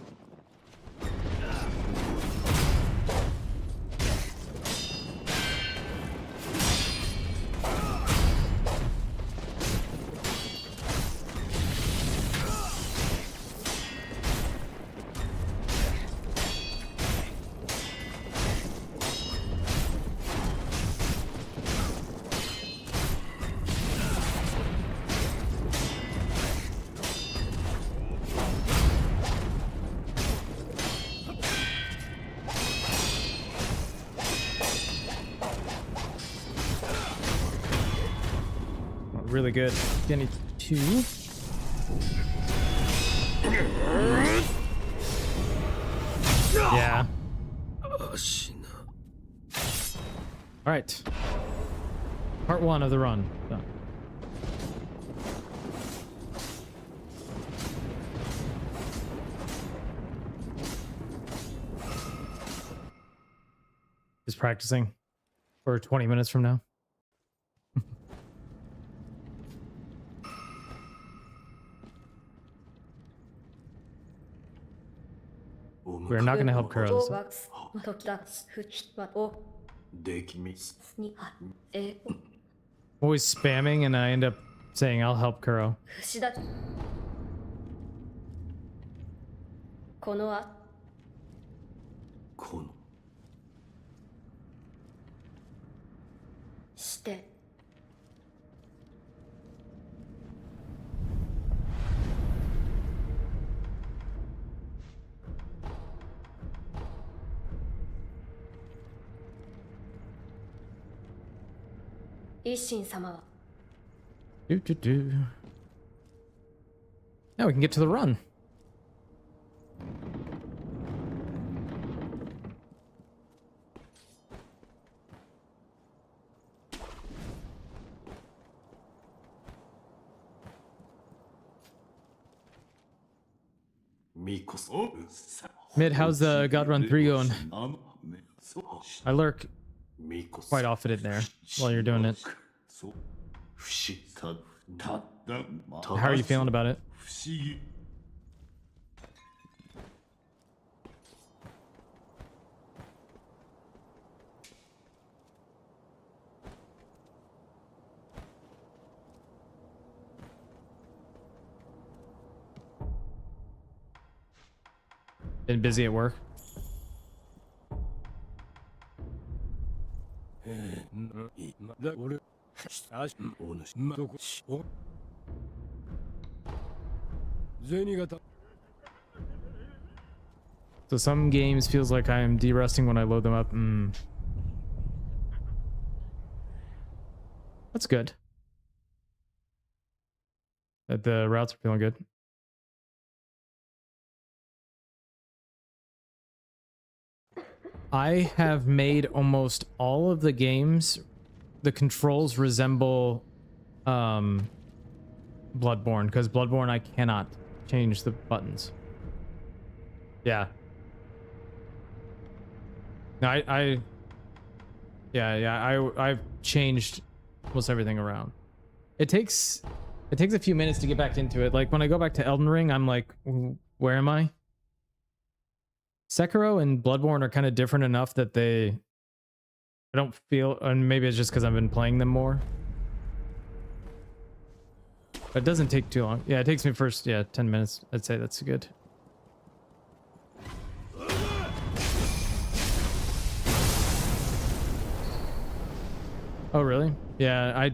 Really good. Getting 2. Yeah. All right. Part 1 of the run. Done. Just practicing for 20 minutes from now. We're not going to help Kuro. 5月の時だふはおできみにはえ Always spamming, and I end up saying I'll help Kuro. 串だこのあこのして一心様は Do, do, do. Now we can get to the run. Mid, how's the God Run 3 going? I lurk quite often in there while you're doing it. How are you feeling about it? Been busy at work? So some games feels like I am de-rusting when I load them up. That's good. That the routes are feeling good. I have made almost all of the games. The controls resemble Bloodborne, because Bloodborne I cannot change the buttons. Yeah. No, I've changed almost everything around. It takes a few minutes to get back into it. Like when I go back to Elden Ring, I'm like, where am I? Sekiro and Bloodborne are kind of different enough that I don't feel, and maybe it's just because I've been playing them more. But it doesn't take too long. Yeah, it takes me first, 10 minutes. I'd say that's good. Oh, really? Yeah, I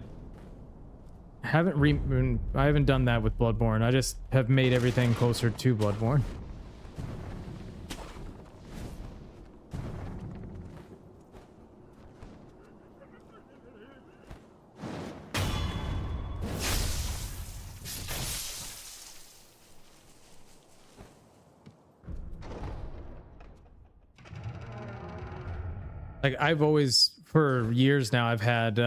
haven't done that with Bloodborne. I just have made everything closer to Bloodborne. Like I've always, for years now, I've had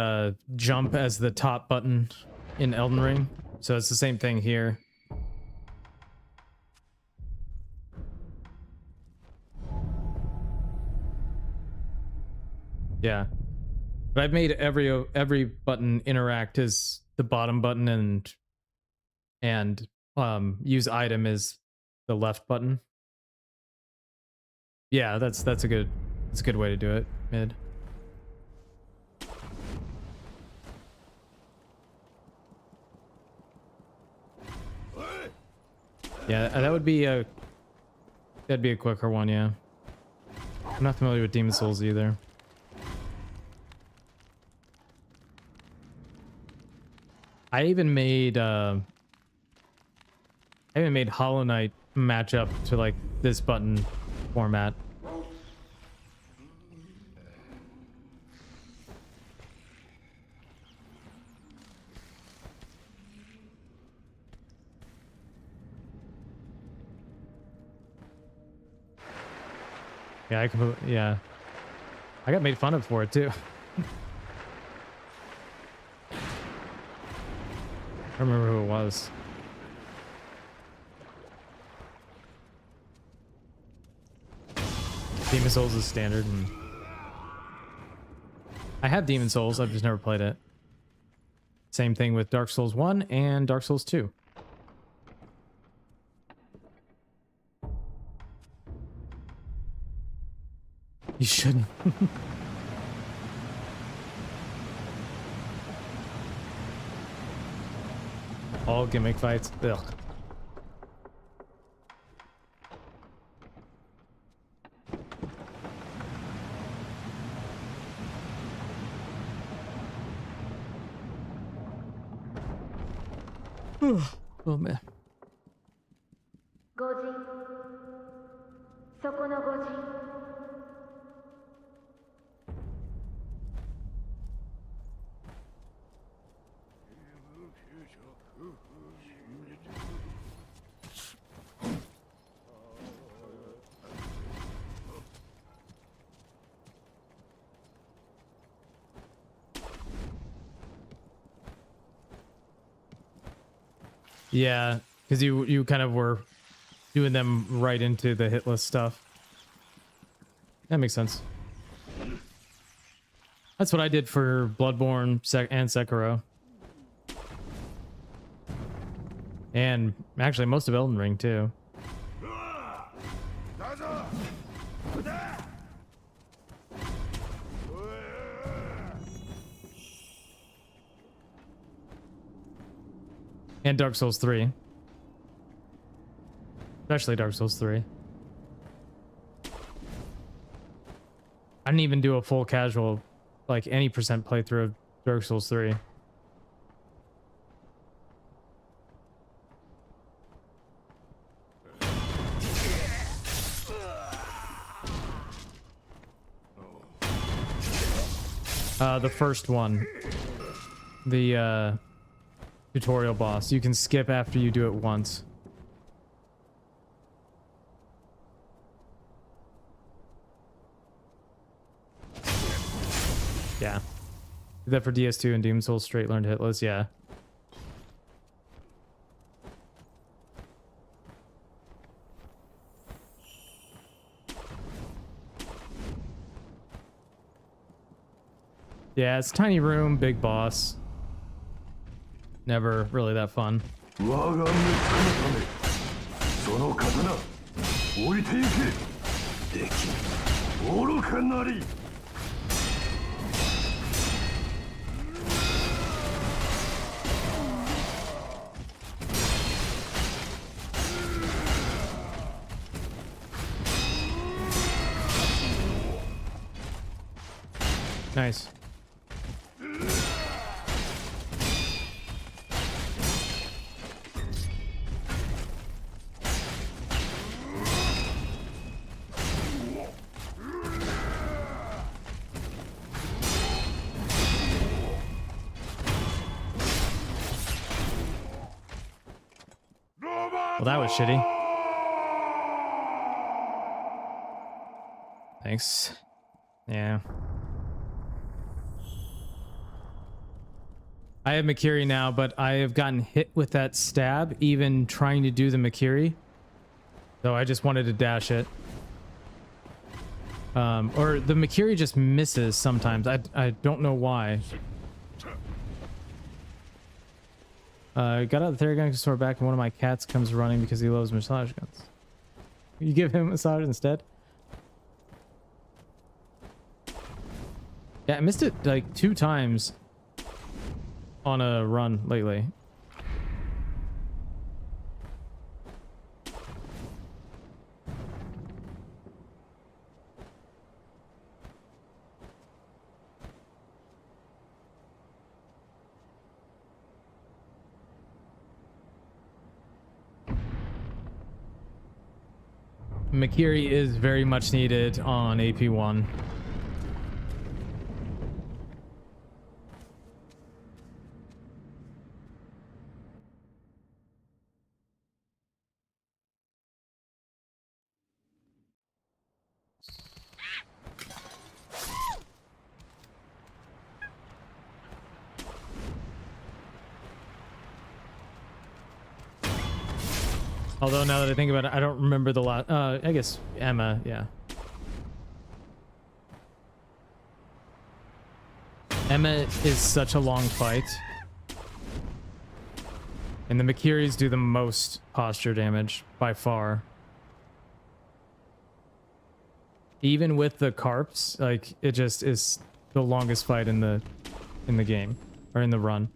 jump as the top button in Elden Ring. So it's the same thing here. Yeah. But I've made every button interact as the bottom button, and use item as the left button. Yeah, that's a good way to do it, Mid. Yeah, that'd be a quicker one, yeah. I'm not familiar with Demon Souls either. I even made Hollow Knight match up to like this button format. Yeah, I got made fun of for it too. I don't remember who it was. Demon Souls is standard. And I have Demon Souls, I've just never played it. Same thing with Dark Souls 1 and Dark Souls 2. You shouldn't. All gimmick fights. Ugh. Oh man. 御人そこの御人 Yeah, because you kind of were doing them right into the hit list stuff. That makes sense. That's what I did for Bloodborne and Sekiro. And actually most of Elden Ring too. And Dark Souls 3. Especially Dark Souls 3. I didn't even do a full casual, like any percent playthrough of Dark Souls 3. The first one. The, tutorial boss. You can skip after you do it once. Yeah. Did that for DS2 and Demon Souls straight learned hitless, yeah. Yeah, it's tiny room, big boss. Never really that fun. 我が目つかのためその刀置いていけできん愚かなり Nice. Well, that was shitty. Thanks. Yeah. I have Makiri now, but I have gotten hit with that stab even trying to do the Makiri. So I just wanted to dash it. Or the Makiri just misses sometimes. I don't know why. Got out the Theragun store back and one of my cats comes running because he loves massage guns. You give him a massage instead? Yeah, I missed it like 2 times on a run lately. Makiri is very much needed on AP1. Although now that I think about it, I don't remember the last. I guess Emma. Yeah. Emma is such a long fight. And the Makiris do the most posture damage by far. Even with the Carps, like it just is the longest fight in the game or in the run.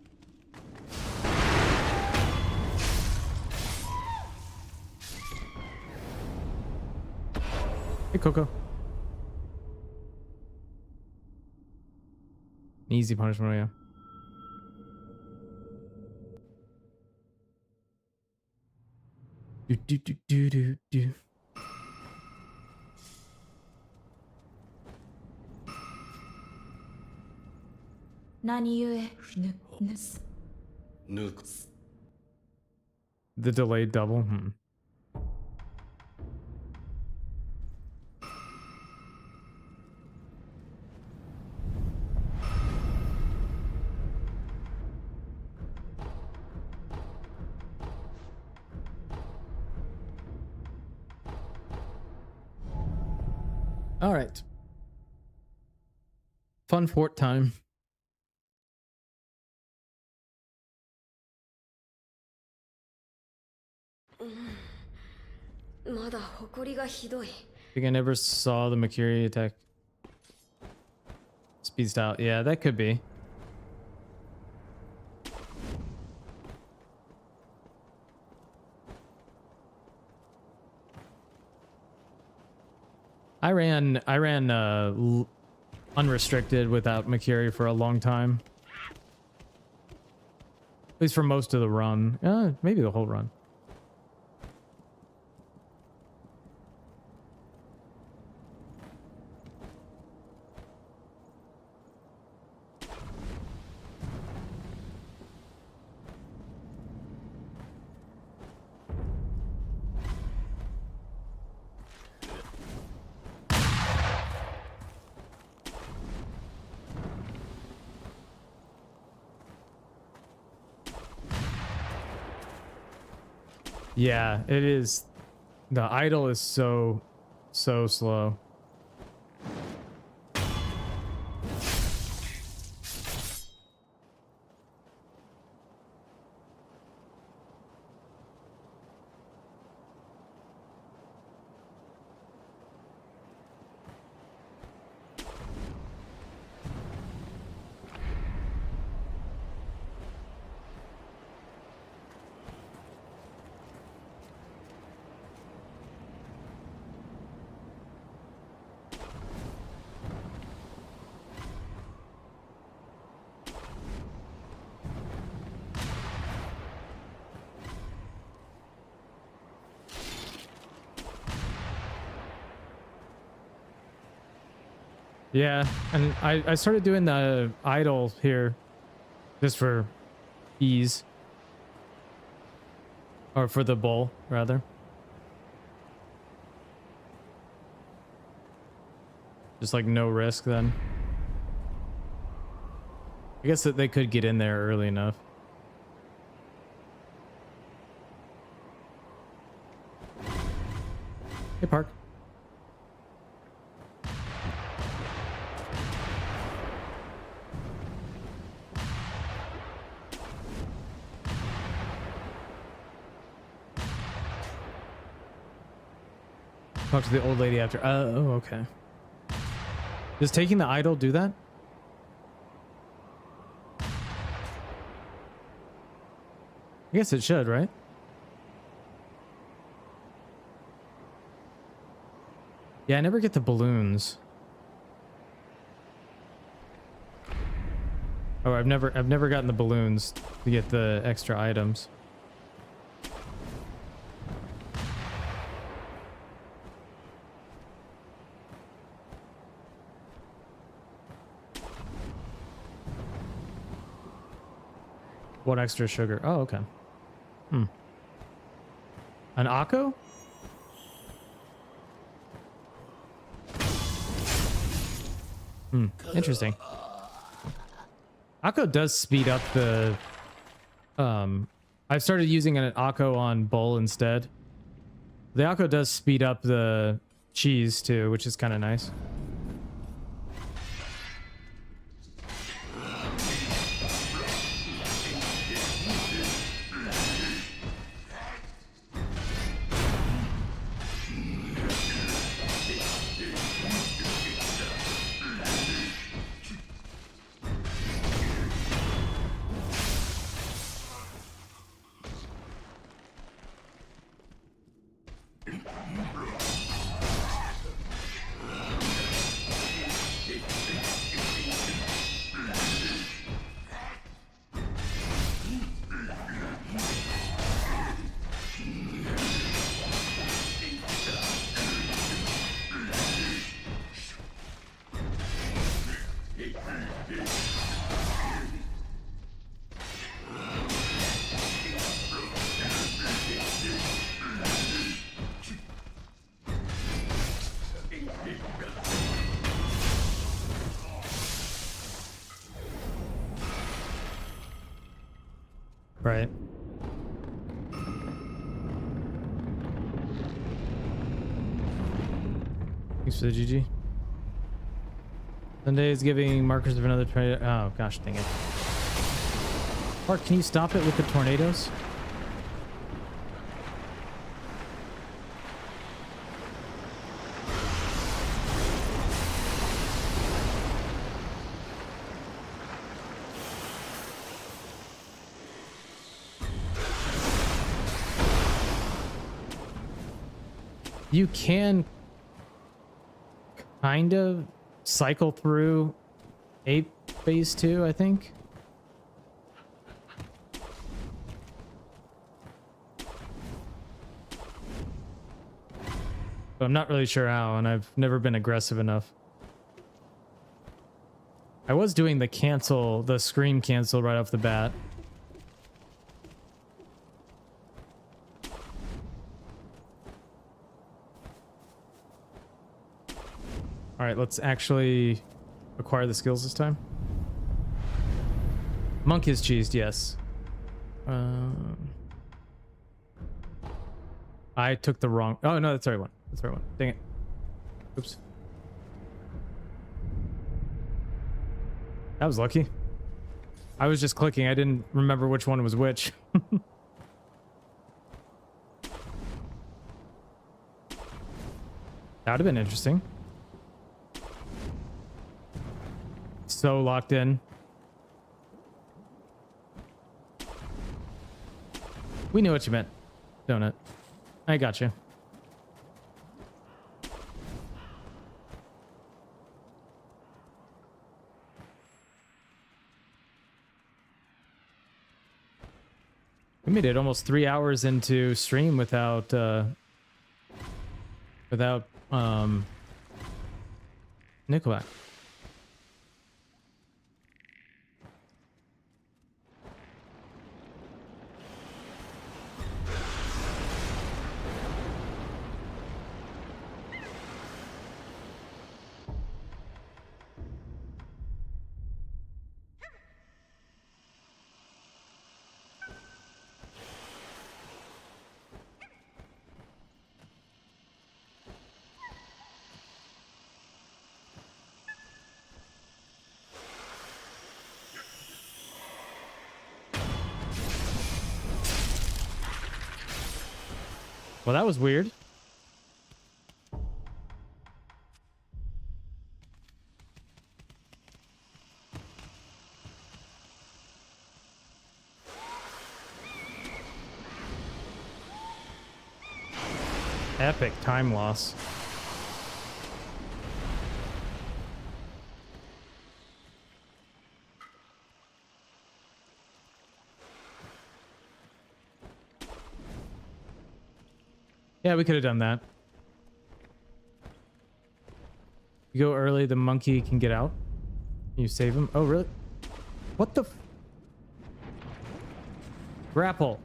Hey Coco. Easy punishment, yeah. Do do do do do do. The delayed double. All right. Fun fort time. I think I never saw the Makiri attack. Speeds out. Yeah, that could be. I ran unrestricted without Makiri for a long time. At least for most of the run. Maybe the whole run. Yeah, it is. The idle is so slow. Yeah, and I started doing the idle here just for ease. Or for the bowl, rather. Just like no risk then. I guess that they could get in there early enough. Hey, Park. Talk to the old lady after. Oh, okay. Does taking the idol do that? I guess it should, right? Yeah, I never get the balloons. Oh, I've never gotten the balloons to get the extra items. What extra sugar? Oh, okay. An Akko? Interesting. Akko does speed up the... I've started using an Akko on Bull instead, The Akko does speed up the cheese too, which is kind of nice. Right. Thanks for the GG. Sunday is giving markers of another tornado. Oh gosh, dang it. Mark, can you stop it with the tornadoes? You can kind of cycle through Ape Phase 2, I think. But I'm not really sure how, and I've never been aggressive enough. I was doing the cancel, the screen cancel right off the bat. All right, let's actually acquire the skills this time. Monk is cheesed, yes. I took the wrong... Oh, no, that's the right one. That's the right one. Dang it. Oops. That was lucky. I was just clicking. I didn't remember which one was which. That would have been interesting. So locked in. We knew what you meant, don't it? I got you. We made it almost 3 hours into stream without Nickelback. Well, that was weird. Epic time loss. Yeah, we could have done that. You go early, the monkey can get out. You save him. Oh, really? What the? Grapple.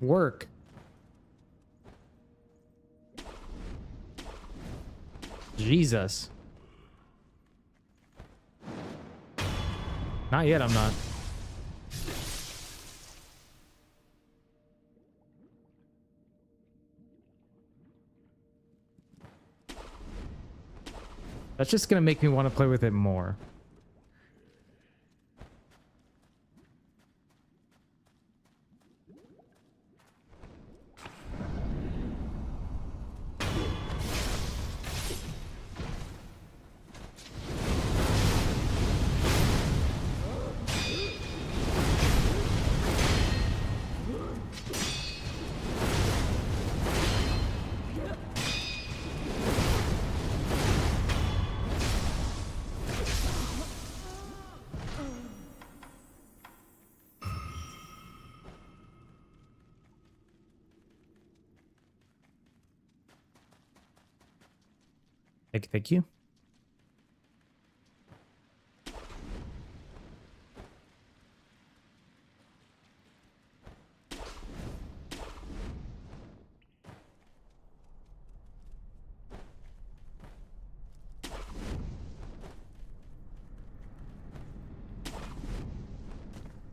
Work. Jesus. Not yet, I'm not. That's just gonna make me want to play with it more. Thank you.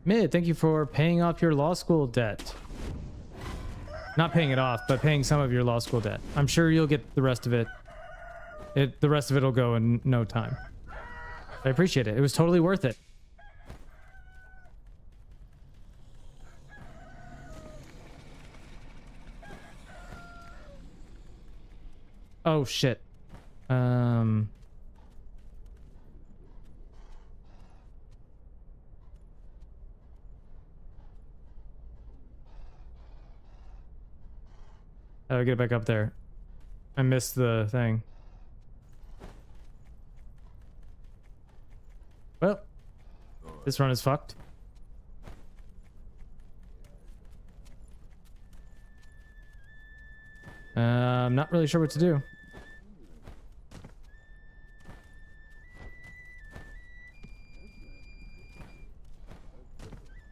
Mid, thank you for paying off your law school debt. Not paying it off, but paying some of your law school debt. I'm sure you'll get the rest of it. The rest of it will go in no time. I appreciate it. It was totally worth it. Oh shit. How do I get back up there? I missed the thing. Well, this run is fucked. I'm not really sure what to do.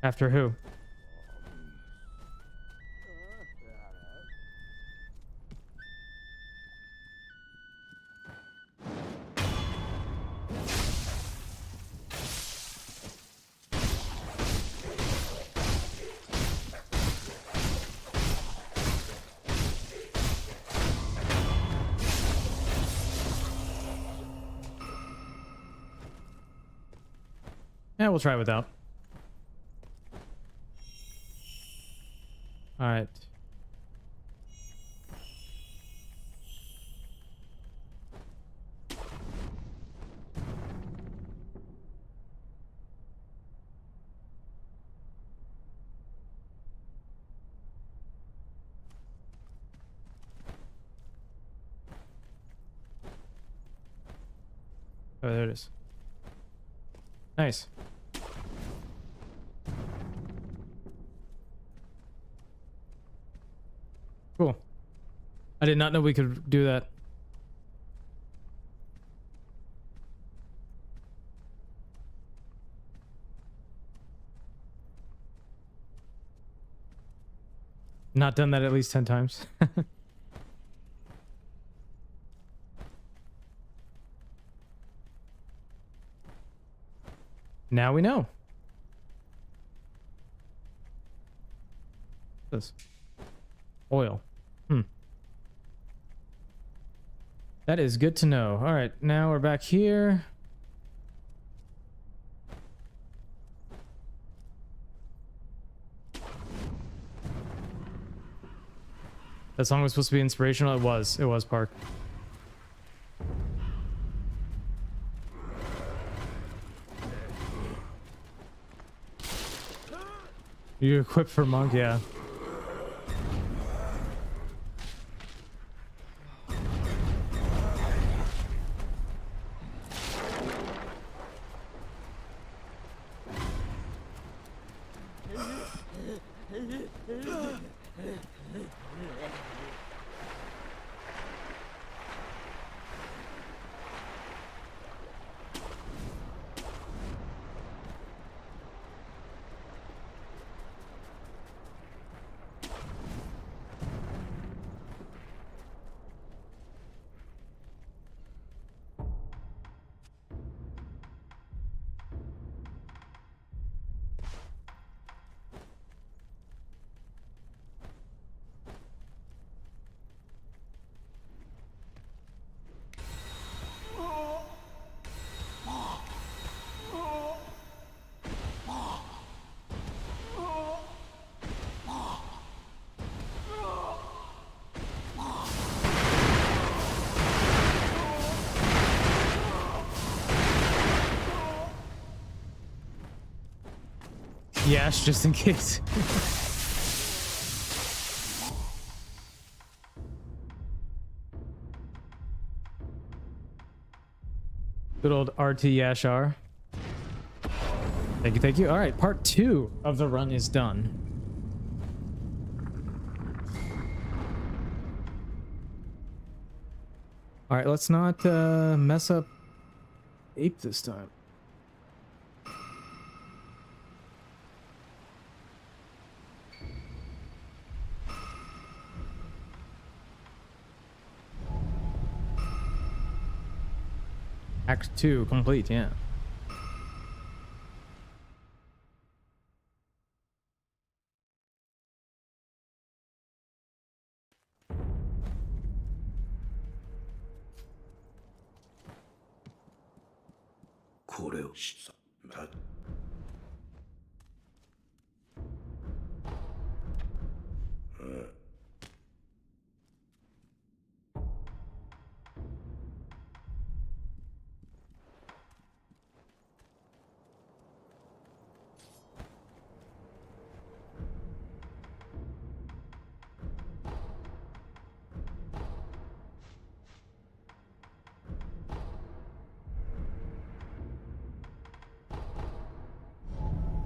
After who? Yeah, we'll try without. All right. Oh, there it is. Nice. Cool. I did not know we could do that. Not done that at least 10 times. Now we know. This oil. That is good to know. All right, now we're back here. That song was supposed to be inspirational. It was. It was, Park. You equipped for monk, yeah. Yash, just in case. Good old RT Yash R. Thank you, thank you. All right, part 2 of the run is done. All right, let's not mess up Ape this time. Act 2 complete, yeah.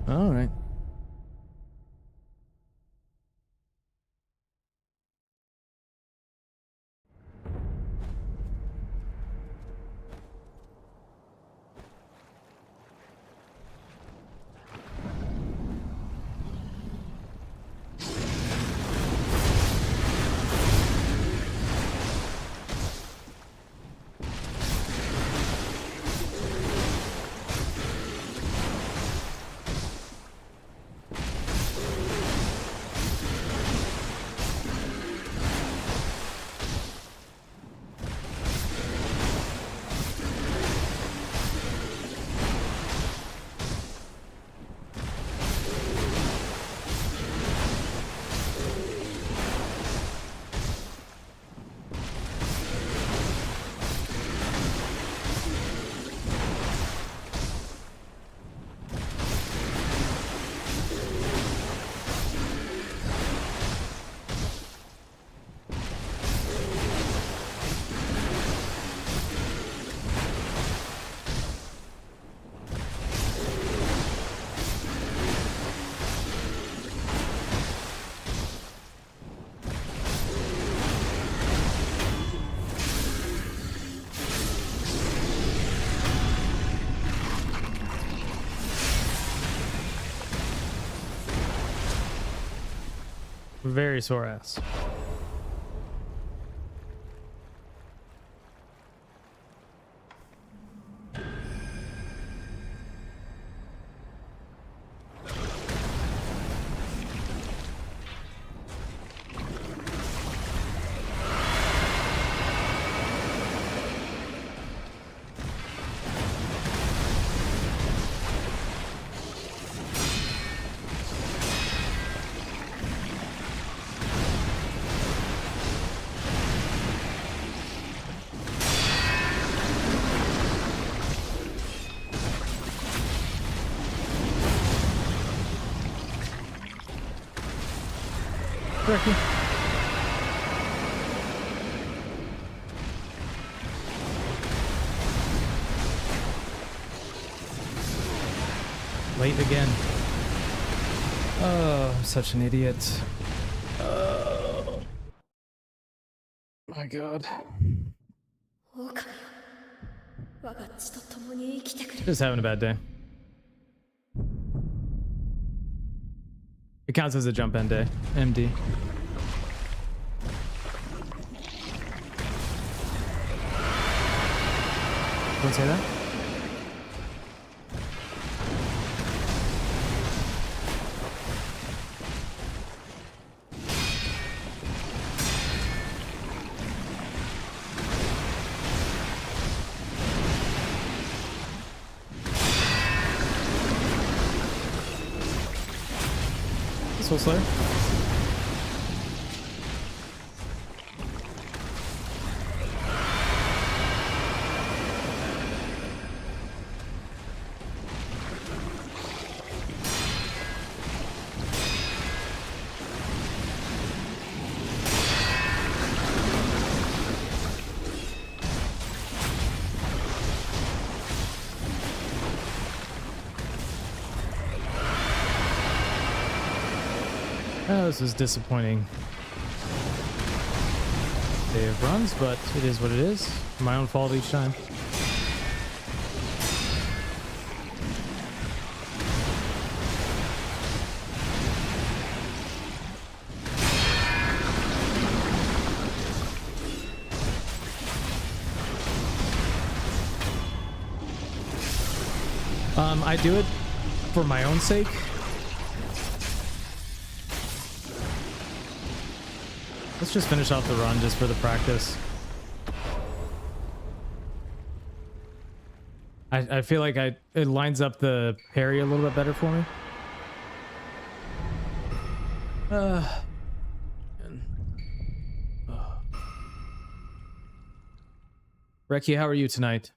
All right. Very sore ass. Ricky. Late again. Oh, I'm such an idiot. Oh my god. Just having a bad day. It counts as a jump end day. MD. Don't say that. Soul Slayer. Oh, this is disappointing day of runs, but it is what it is. My own fault each time. I do it for my own sake. Let's just finish off the run just for the practice. I feel like it lines up the parry a little bit better for me. Reki, how are you tonight?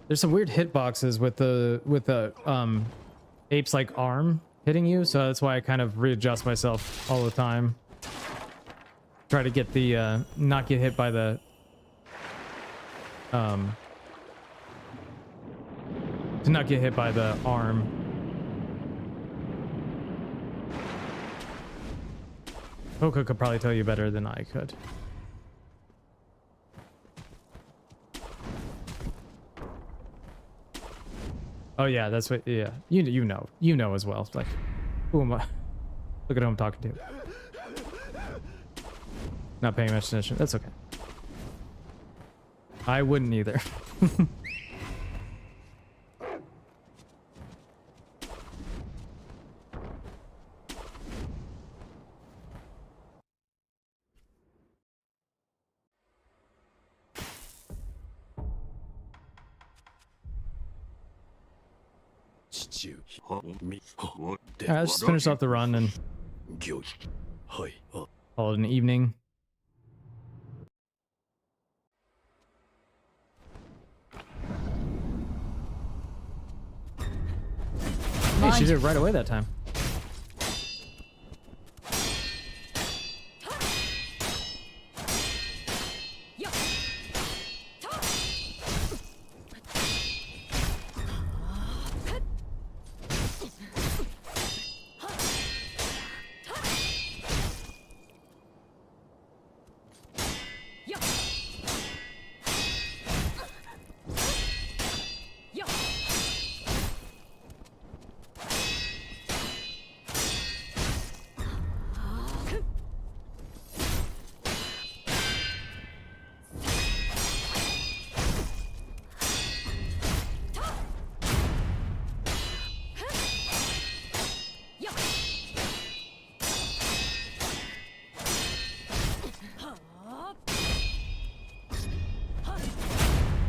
There's some weird hitboxes with the ape's like arm hitting you, so that's why I kind of readjust myself all the time. Try to get the not get hit by the to not get hit by the arm. Coco could probably tell you better than I could. Oh yeah, that's what. Yeah, you know as well. Like, who am I? Look at who I'm talking to. Not paying much attention. That's okay. I wouldn't either. Alright, let's just finish off the run and call it an evening. Hey, she did it right away that time.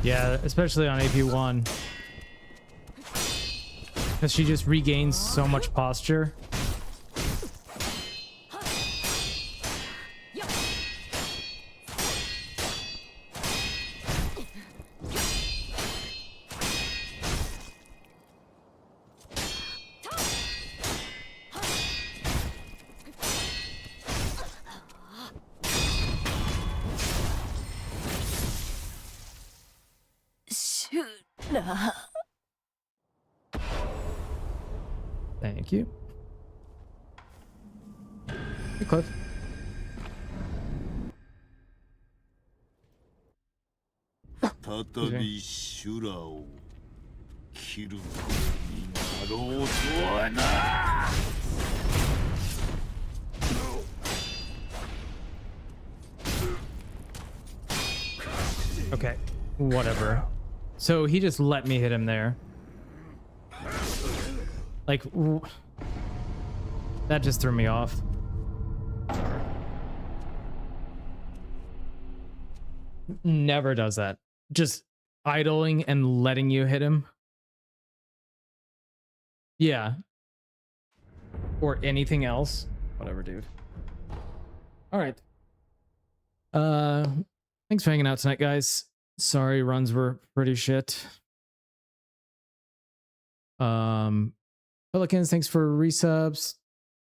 Yeah, especially on AP1. Because she just regains so much posture. Thank you. Hey, Cliff. Okay, whatever. So he just let me hit him there. Like, that just threw me off. Never does that. Just idling and letting you hit him. Yeah. Or anything else. Whatever, dude. All right. Thanks for hanging out tonight, guys. Sorry, runs were pretty shit. Pelicans, thanks for resubs.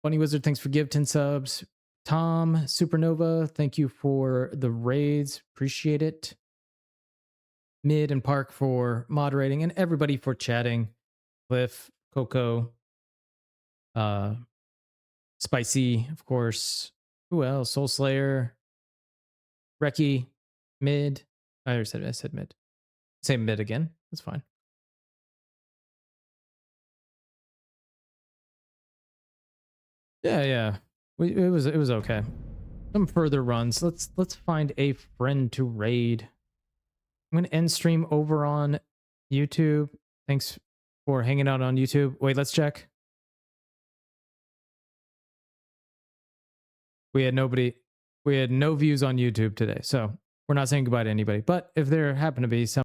Bunny Wizard, thanks for give 10 subs. Tom Supernova, thank you for the raids. Appreciate it. Mid and Park for moderating, and everybody for chatting. Cliff, Coco, Spicy, of course. Who else? Soul Slayer, Reki, Mid. I said mid. Say mid again. That's fine. Yeah. It was okay. Some further runs. Let's find a friend to raid. I'm gonna end stream over on YouTube. Thanks for hanging out on YouTube. Wait, let's check. We had no views on YouTube today, so we're not saying goodbye to anybody. But if there happen to be some